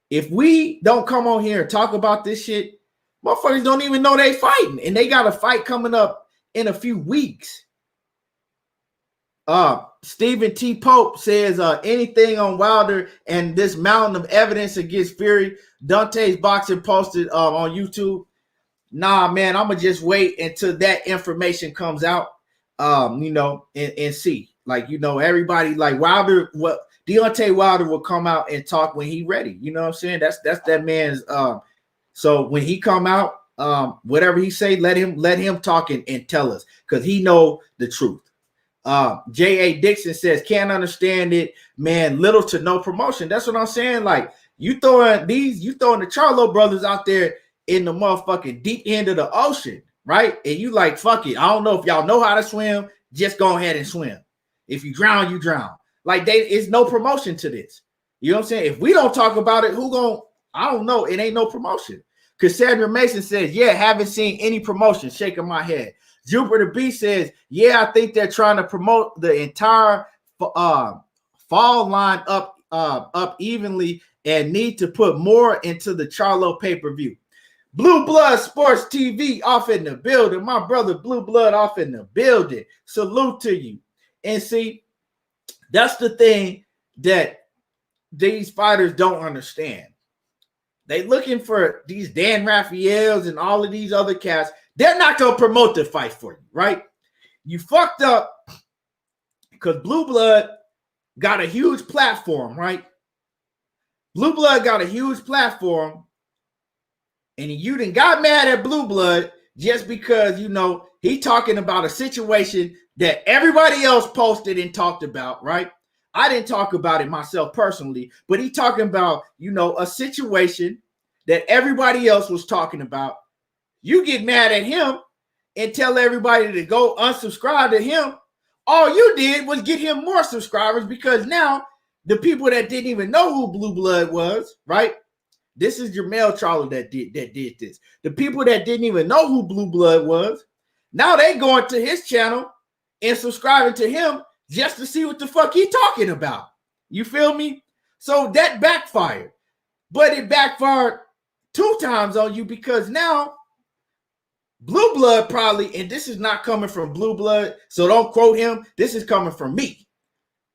if we don't come on here and talk about this shit, motherfuckers don't even know they fighting, and they got a fight coming up in a few weeks. Stephen T. Pope says anything on Wilder and this mountain of evidence against Fury. Dante's Boxing posted on YouTube. Nah, man, I'm gonna just wait until that information comes out, and see. Like, everybody, like Wilder, Deontay Wilder will come out and talk when he ready. You know what I'm saying? That's that man's. So when he come out, Whatever he say, let him talk and tell us, because he know the truth. J.A. Dixon says, can't understand it, man. Little to no promotion. That's what I'm saying. Like, you throwing the Charlo brothers out there in the motherfucking deep end of the ocean, right? And you like, fuck it. I don't know if y'all know how to swim. Just go ahead and swim. If you drown, you drown. Like, it's no promotion to this. You know what I'm saying? If we don't talk about it, who gon'? I don't know. It ain't no promotion. Cassandra Mason says, yeah, haven't seen any promotion. Shaking my head. Jupiter B says, yeah, I think they're trying to promote the entire fall line up evenly and need to put more into the Charlo pay-per-view. Blue Blood Sports TV off in the building. My brother Blue Blood off in the building. Salute to you. And see, that's the thing that these fighters don't understand. They looking for these Dan Raphaels and all of these other cats. They're not going to promote the fight for you, right? You fucked up because Blue Blood got a huge platform, right? Blue Blood got a huge platform, and you done got mad at Blue Blood just because, you know, he talking about a situation that everybody else posted and talked about, right? I didn't talk about it myself personally, but he talking about, you know, a situation that everybody else was talking about. You get mad at him and tell everybody to go unsubscribe to him. All you did was get him more subscribers, because now the people that didn't even know who Blue Blood was, right? This is Jermell Charlo that did this. The people that didn't even know who Blue Blood was, now they going to his channel and subscribing to him just to see what the fuck he talking about. You feel me? So that backfired. But it backfired 2 times on you, because now Blue Blood probably, and this is not coming from Blue Blood, so don't quote him. This is coming from me.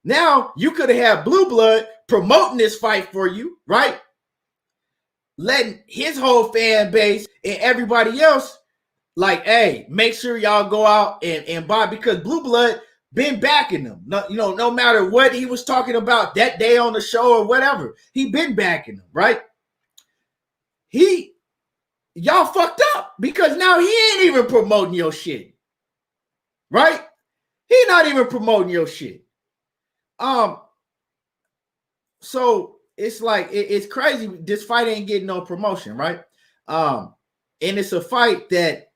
Now you could have had Blue Blood promoting this fight for you, right? Letting his whole fan base and everybody else, like, hey, make sure y'all go out and buy, because Blue Blood been backing them. No, you know, no matter what he was talking about that day on the show or whatever, he been backing them, right? Y'all fucked up, because now he ain't even promoting your shit, right? He not even promoting your shit. So it's like, it's crazy. This fight ain't getting no promotion, right? And it's a fight that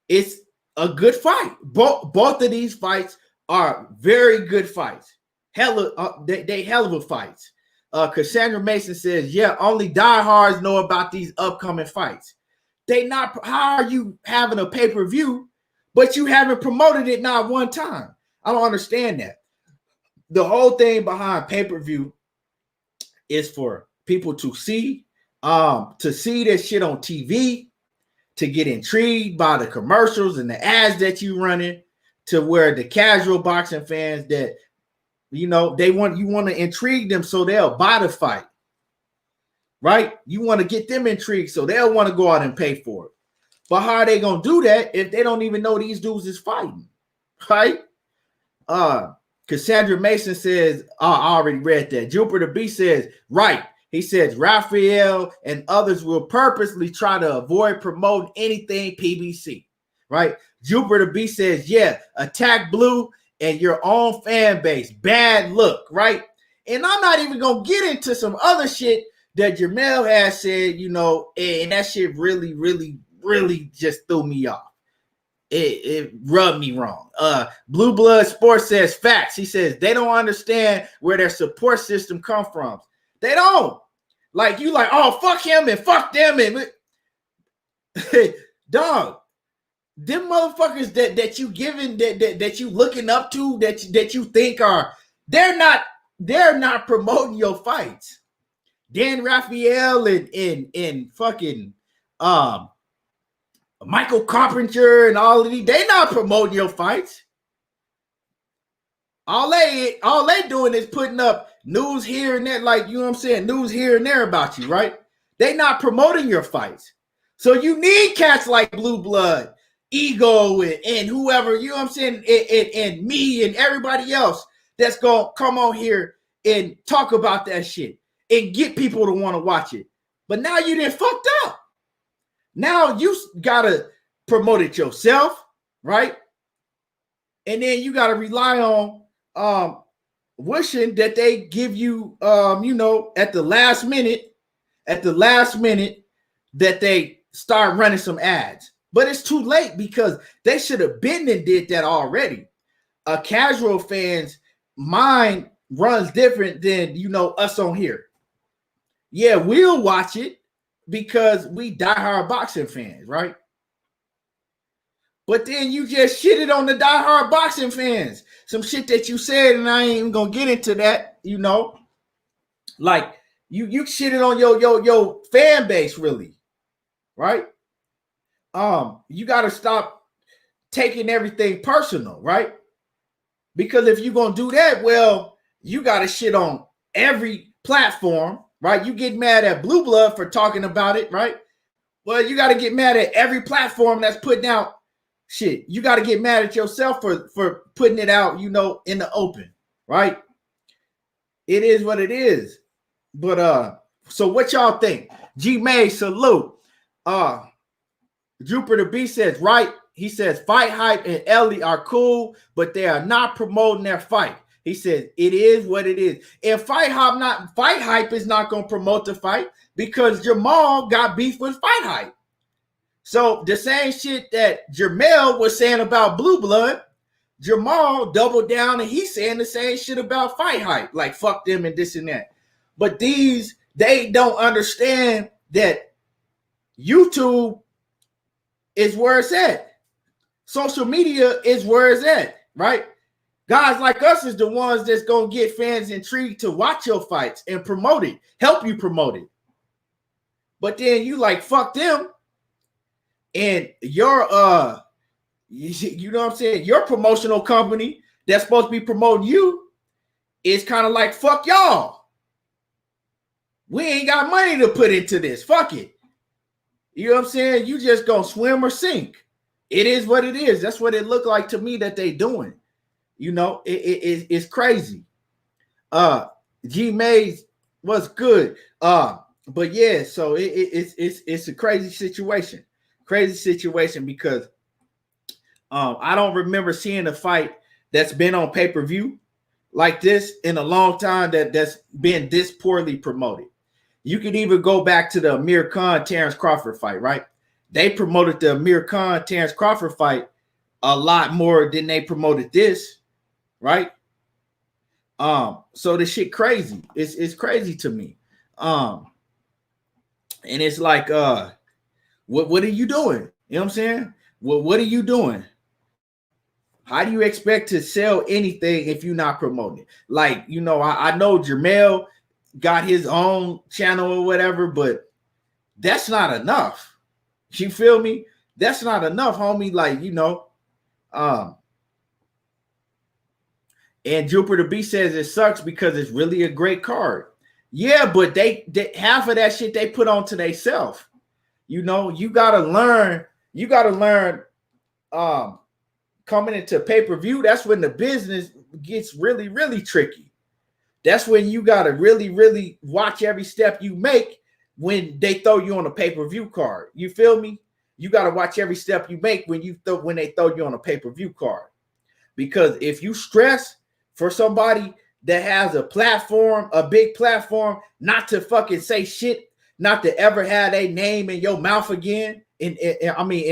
it's a good fight. Both of these fights are very good fights. They hell of a fights. Cassandra Mason says, yeah, only diehards know about these upcoming fights. How are you having a pay-per-view, but you haven't promoted it not one time? I don't understand that. The whole thing behind pay-per-view is for people to see this shit on TV, to get intrigued by the commercials and the ads that you running, to where the casual boxing fans that, you know, you want to intrigue them so they'll buy the fight, right? You want to get them intrigued so they'll want to go out and pay for it. But how are they going to do that if they don't even know these dudes is fighting, right? Cassandra Mason says, I already read that. Jupiter B says, right. He says, Raphael and others will purposely try to avoid promoting anything PBC, right? Jupiter B says, yeah, attack Blue and your own fan base. Bad look, right? And I'm not even going to get into some other shit that Jermell has said, you know, and that shit really, really, really just threw me off. It rubbed me wrong. Blue Blood Sports says facts. He says they don't understand where their support system come from. They don't. Like, you like, oh, fuck him and fuck them. And dog, them motherfuckers that you giving, that you looking up to, that you think are, they're not promoting your fights. Dan Raphael and fucking Michael Carpenter and all of these, they not promoting your fights. All they doing is putting up news here and there, like, you know what I'm saying, news here and there about you, right? They not promoting your fights. So you need cats like Blue Blood, Ego, and whoever, you know what I'm saying, and me and everybody else that's gonna come on here and talk about that shit and get people to want to watch it. But now you done fucked up. Now you gotta promote it yourself, right? And then you gotta rely on wishing that they give you at the last minute, that they start running some ads. But it's too late because they should have been and did that already. A casual fan's mind runs different than us on here. Yeah, we'll watch it because we diehard boxing fans, right? But then you just shitted on the diehard boxing fans. Some shit that you said, and I ain't even gonna get into that, Like you shitted on your fan base, really, right? You gotta stop taking everything personal, right? Because if you're gonna do that, well, you gotta shit on every platform, right? You get mad at Blue Blood for talking about it, right? Well, you gotta get mad at every platform that's putting out shit. You gotta get mad at yourself for putting it out, in the open, right? It is what it is. But so what y'all think? G May, salute. Jupiter B says, right. He says Fight Hype and Ellie are cool, but they are not promoting their fight. He says it is what it is. And Fight Hype is not going to promote the fight because Jamal got beef with Fight Hype. So the same shit that Jermell was saying about Blue Blood, Jamal doubled down and he's saying the same shit about Fight Hype, like fuck them and this and that. But they don't understand that YouTube is where it's at. Social media is where it's at, right? Guys like us is the ones that's going to get fans intrigued to watch your fights and promote it, help you promote it. But then you like, fuck them. And your, you know what I'm saying? Your promotional company that's supposed to be promoting you is kind of like, fuck y'all. We ain't got money to put into this. Fuck it. You know what I'm saying? You just gonna swim or sink. It is what it is. That's what it looked like to me that they doing. It's crazy. G Mays was good. But yeah, so it's a crazy situation. Crazy situation because I don't remember seeing a fight that's been on pay-per-view like this in a long time that's been this poorly promoted. You can even go back to the Amir Khan Terrence Crawford fight, right? They promoted the Amir Khan Terrence Crawford fight a lot more than they promoted this, right? So the shit crazy. It's crazy to me. And it's like, what are you doing? You know what I'm saying? What are you doing? How do you expect to sell anything if you're not promoting it? Like, I know Jermell got his own channel or whatever, but that's not enough. You feel me? That's not enough, homie. Like, and Jupiter B says it sucks because it's really a great card. Yeah, but they half of that shit they put on to themselves. You gotta learn. You gotta learn. Coming into pay-per-view, that's when the business gets really, really tricky. That's when you got to really, really watch every step you make when they throw you on a pay-per-view card. You feel me? You got to watch every step you make when they throw you on a pay-per-view card. Because if you stress for somebody that has a platform, a big platform, not to fucking say shit, not to ever have their name in your mouth again, in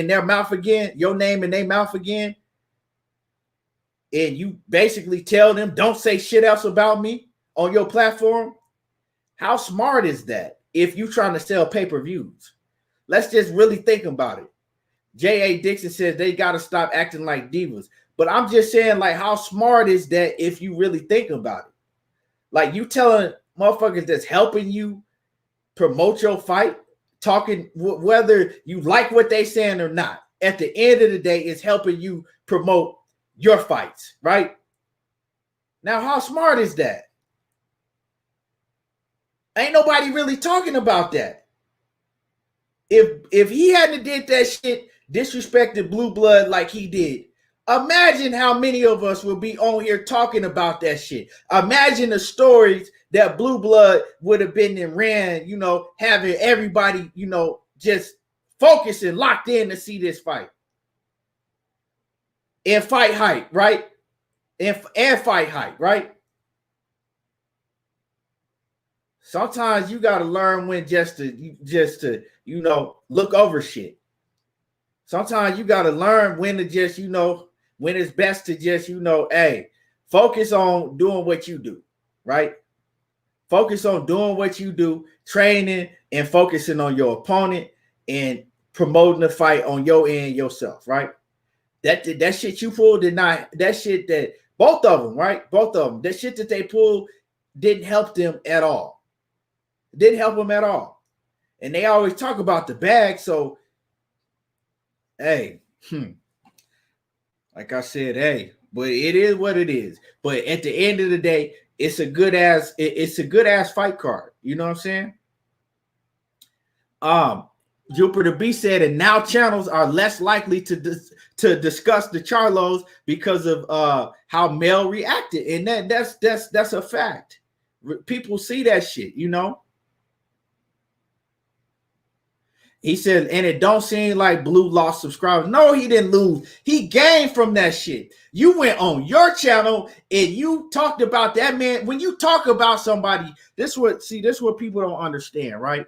their mouth again, your name in their mouth again, and you basically tell them, don't say shit else about me on your platform, how smart is that if you're trying to sell pay-per-views? Let's just really think about it. J.A. Dixon says they got to stop acting like divas. But I'm just saying, like, how smart is that if you really think about it? Like, you telling motherfuckers that's helping you promote your fight, talking whether you like what they saying or not. At the end of the day, it's helping you promote your fights, right? Now, how smart is that? Ain't nobody really talking about that. If he hadn't did that shit, disrespected Blue Blood like he did, imagine how many of us will be on here talking about that shit. Imagine the stories that Blue Blood would have been and ran, having everybody, just focused and locked in to see this fight. And fight hype, right? And fight hype, right? Sometimes you gotta learn when just to look over shit. Sometimes you gotta learn when to just when it's best to just hey, focus on doing what you do, right? Focus on doing what you do, training and focusing on your opponent and promoting the fight on your end yourself, right? That shit you pulled did not, that shit that both of them, right? Both of them, that shit that they pulled didn't help them at all. Didn't help them at all. And they always talk about the bag. So, hey, like I said, hey, but it is what it is. But at the end of the day, it's a good ass fight card. You know what I'm saying? Jupiter B said, and now channels are less likely to discuss the Charlos because of how Mel reacted, and that's a fact. People see that shit, He said, and it don't seem like Blue lost subscribers. No, he didn't lose. He gained from that shit. You went on your channel and you talked about that man. When you talk about somebody, this is what people don't understand, right?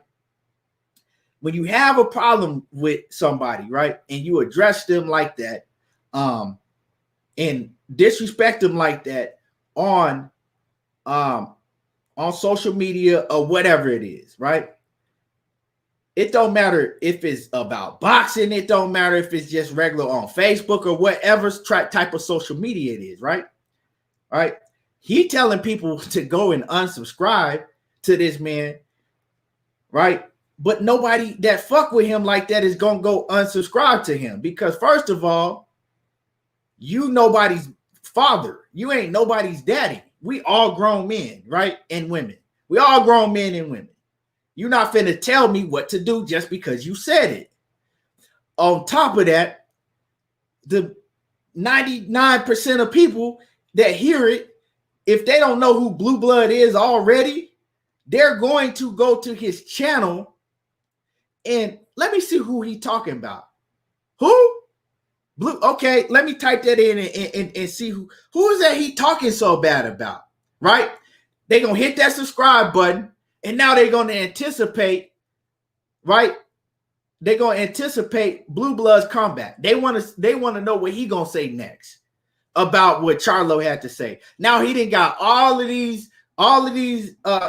When you have a problem with somebody, right, and you address them like that, and disrespect them like that on social media or whatever it is, right? It don't matter if it's about boxing. It don't matter if it's just regular on Facebook or whatever type of social media it is, right? All right. He telling people to go and unsubscribe to this man, right? But nobody that fuck with him like that is going to go unsubscribe to him because, first of all, you nobody's father. You ain't nobody's daddy. We all grown men, right? And women. We all grown men and women. You're not finna tell me what to do just because you said it. On top of that, the 99% of people that hear it, if they don't know who Blue Blood is already, they're going to go to his channel and let me see who he talking about. Who? Blue. Okay, let me type that in and see who is that he talking so bad about, right? They're going to hit that subscribe button. And now they're going to anticipate, right? They're going to anticipate Blue Blood's comeback. They want to know what he going to say next about what Charlo had to say. Now he didn't got all of these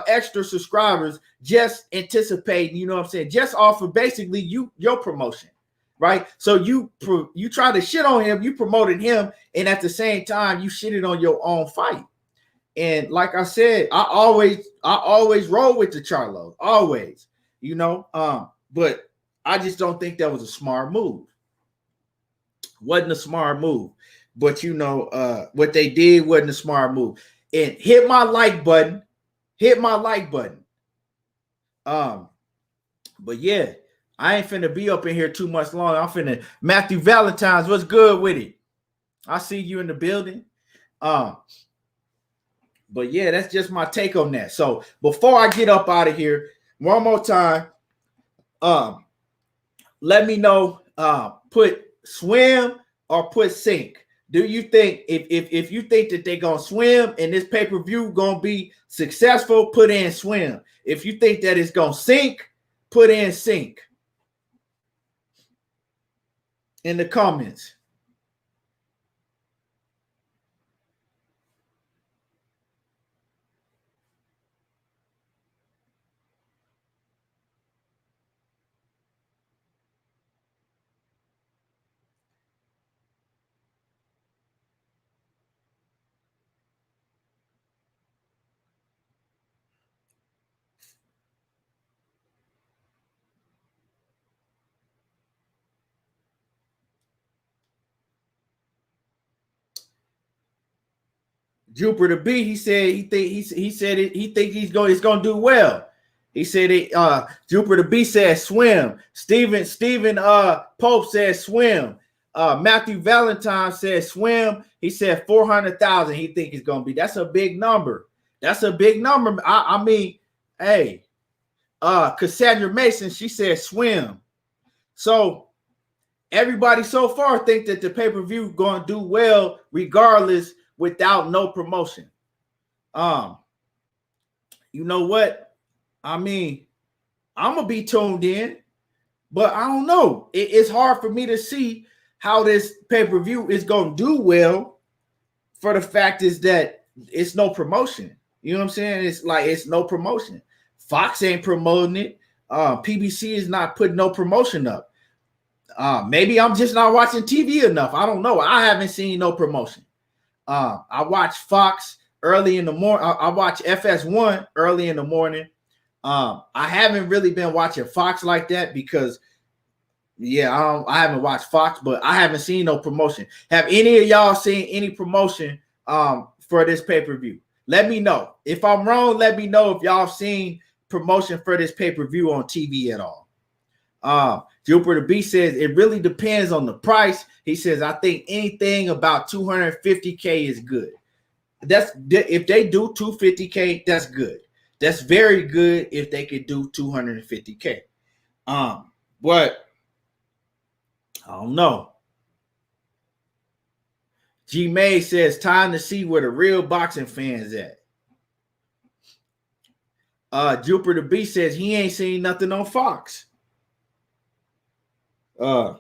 extra subscribers just anticipating, you know what I'm saying? Just off of basically your promotion, right? So you try to shit on him, you promoted him, and at the same time you shitted on your own fight. And like I said, I always roll with the Charlo, always, but I just don't think that was a smart move. Wasn't a smart move, but what they did wasn't a smart move. And hit my like button. But yeah, I ain't finna be up in here too much longer. I'm finna Matthew Valentine's. What's good with it? I see you in the building. But yeah, that's just my take on that. So before I get up out of here, one more time, let me know, put swim or put sink. Do you think if you think that they're gonna swim and this pay-per-view gonna be successful, put in swim. If you think that it's gonna sink, put in sink in the comments. Jupiter B, he said it's gonna do well. He said Jupiter B said swim. Stephen Pope said swim. Matthew Valentine said swim. He said 400,000. He think it's gonna be. That's a big number. That's a big number. I mean, hey, Cassandra Mason, she said swim. So everybody so far think that the pay-per-view going to do well regardless without no promotion. You know what? I mean, I'm going to be tuned in, but I don't know. It's hard for me to see how this pay-per-view is going to do well for the fact is that it's no promotion. You know what I'm saying? It's like it's no promotion. Fox ain't promoting it. PBC is not putting no promotion up. Maybe I'm just not watching TV enough. I don't know. I haven't seen no promotion. I watch Fox early in the morning. I watch FS1 early in the morning. I haven't really been watching Fox like that because, I haven't watched Fox, but I haven't seen no promotion. Have any of y'all seen any promotion for this pay-per-view? Let me know. If I'm wrong, let me know if y'all seen promotion for this pay-per-view on TV at all. Jupiter B says it really depends on the price. He says, I think anything about 250K is good. If they do 250K, that's good. That's very good if they could do 250K. But I don't know. G May says time to see where the real boxing fans at. Jupiter B says he ain't seen nothing on Fox. Battle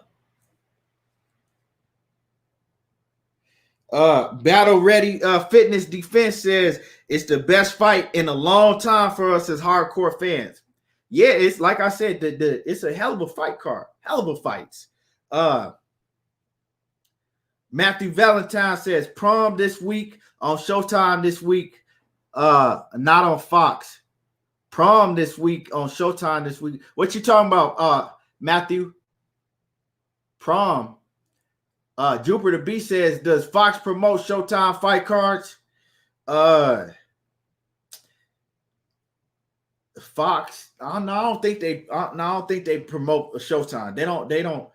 Ready Fitness Defense says it's the best fight in a long time for us as hardcore fans. Yeah, it's like I said, it's a hell of a fight card, hell of a fights. Matthew Valentine says prom this week on Showtime this week, not on Fox. Prom this week on Showtime this week. What you talking about, Matthew? Prom. Jupiter B says, does Fox promote Showtime fight cards? Fox. I don't think they promote Showtime. They don't.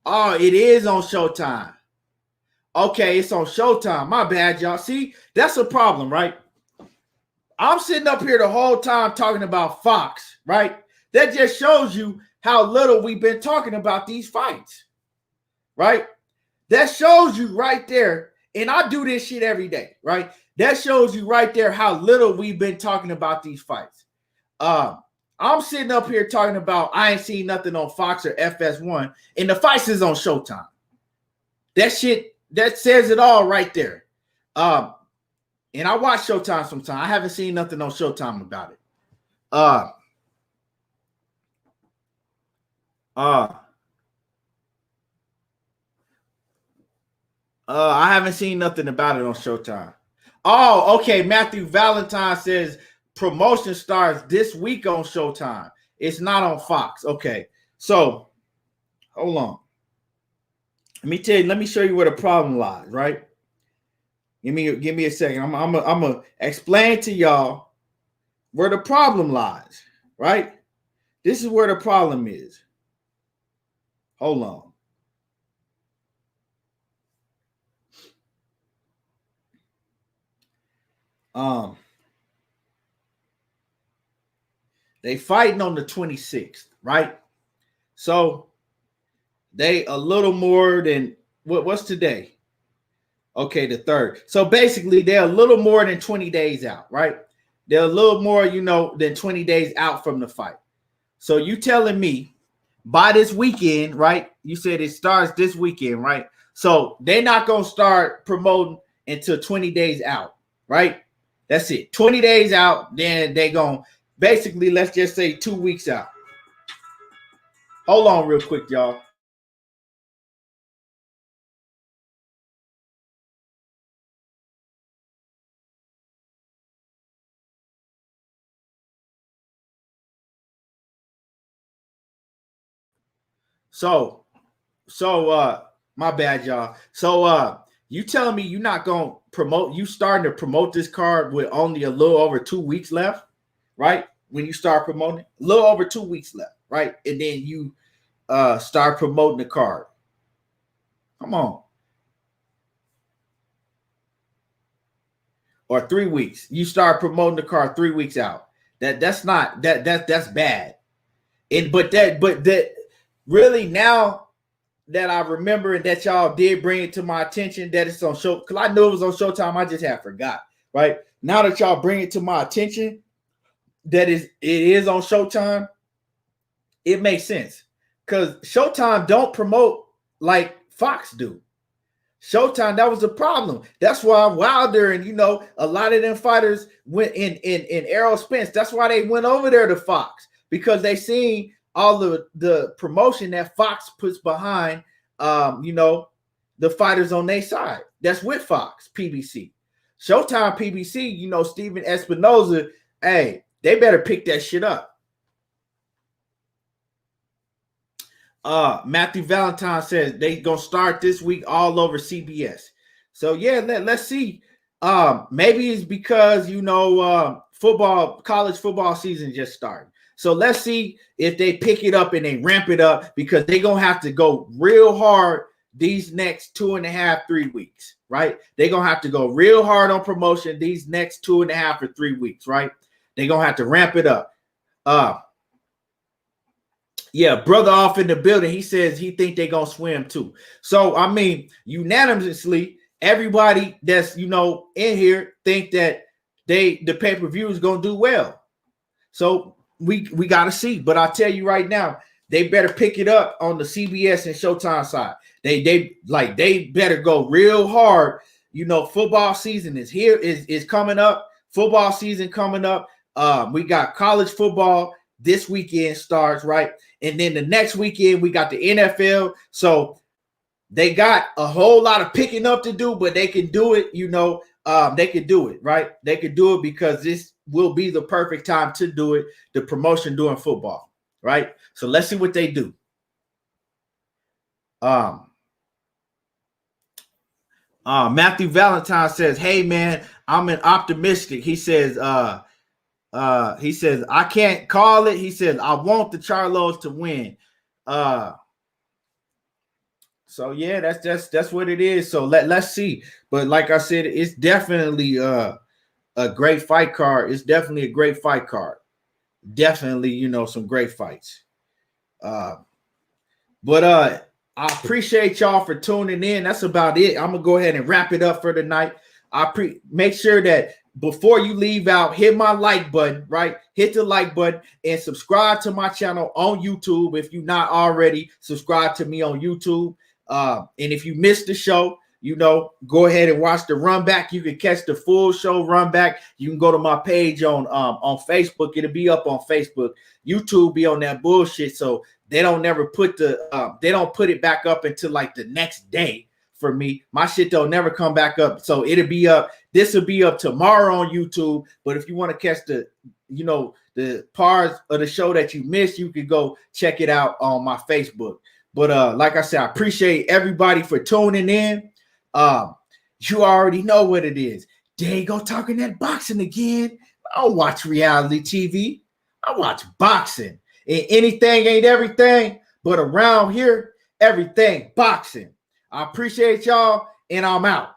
Oh, it is on Showtime. Okay, it's on Showtime. My bad, y'all. See, that's a problem, right? I'm sitting up here the whole time talking about Fox, right? That just shows you how little we've been talking about these fights, right? That shows you right there, and I do this shit every day, right? That shows you right there how little we've been talking about these fights. I'm sitting up here talking about I ain't seen nothing on Fox or FS1, and the fights is on Showtime. That shit, that says it all right there. And I watch Showtime sometimes. I haven't seen nothing on Showtime about it. I haven't seen nothing about it on Showtime. Oh, okay. Matthew Valentine says promotion starts this week on Showtime. It's not on Fox. Okay. So hold on. Let me show you where the problem lies, right? Give me a second. I'm gonna explain to y'all where the problem lies, right? This is where the problem is. Hold on. They fighting on the 26th, right? So they a little more than what's today? Okay, the 3rd. So basically, they're a little more than 20 days out, right? They're a little more, than 20 days out from the fight. So you telling me by this weekend, right? You said it starts this weekend, right? So they're not going to start promoting until 20 days out, right? That's it. 20 days out, then they're going to basically, let's just say 2 weeks out. Hold on real quick, y'all. So my bad, y'all. So you telling me you're not gonna promote, you starting to promote this card with only a little over 2 weeks left, right? When you start promoting, a little over 2 weeks left, right? And then you start promoting the card. Come on. Or 3 weeks. You start promoting the card 3 weeks out. That's bad. But really now that I remember and that y'all did bring it to my attention that it's on show, because I knew it was on Showtime, I just had forgot. Right now that y'all bring it to my attention that it is on Showtime, it makes sense because Showtime don't promote like Fox do. Showtime, that was the problem. That's why Wilder and a lot of them fighters went in Errol Spence. That's why they went over there to Fox, because they seen all the promotion that Fox puts behind the fighters on their side. That's with Fox, PBC. Showtime PBC, Steven Espinoza, hey, they better pick that shit up. Matthew Valentine says they gonna start this week all over CBS. So yeah, let's see. Maybe it's because college football season just started. So let's see if they pick it up and they ramp it up, because they're gonna have to go real hard these next 2.5, 3 weeks, right? They're gonna have to go real hard on promotion these next 2.5 or 3 weeks, right? They're gonna have to ramp it up. Yeah, brother off in the building. He says he think they're gonna swim too. So I mean, unanimously, everybody that's in here think that the pay-per-view is gonna do well. So we gotta see. But I tell you right now, they better pick it up on the CBS and Showtime side. They better go real hard. Football season is here, is coming up. Football season coming up. We got college football this weekend starts, right? And then the next weekend we got the NFL. So they got a whole lot of picking up to do, but they can do it, they can do it, right? They can do it because this will be the perfect time to do it, the promotion during football, right? So let's see what they do. Matthew Valentine says, hey man, I'm an optimistic. He says, I can't call it. He says, I want the Charlos to win. So yeah, that's what it is. So let's see. But like I said, it's definitely a great fight card. It's definitely a great fight card. Definitely, some great fights. But I appreciate y'all for tuning in. That's about it. I'm gonna go ahead and wrap it up for tonight. Make sure that before you leave out, hit my like button, right? Hit the like button and subscribe to my channel on YouTube. If you're not already, subscribe to me on YouTube. And if you missed the show, go ahead and watch the run back. You can catch the full show run back. You can go to my page on Facebook. It'll be up on Facebook. YouTube be on that bullshit. So they don't never put they don't put it back up until like the next day. For me, my shit don't never come back up. So it'll be up. This will be up tomorrow on YouTube. But if you want to catch the parts of the show that you missed, you can go check it out on my Facebook. But like I said, I appreciate everybody for tuning in. You already know what it is. There you go, talking that boxing again. I don't watch reality TV. I watch boxing. And anything ain't everything, but around here, everything boxing. I appreciate y'all, and I'm out.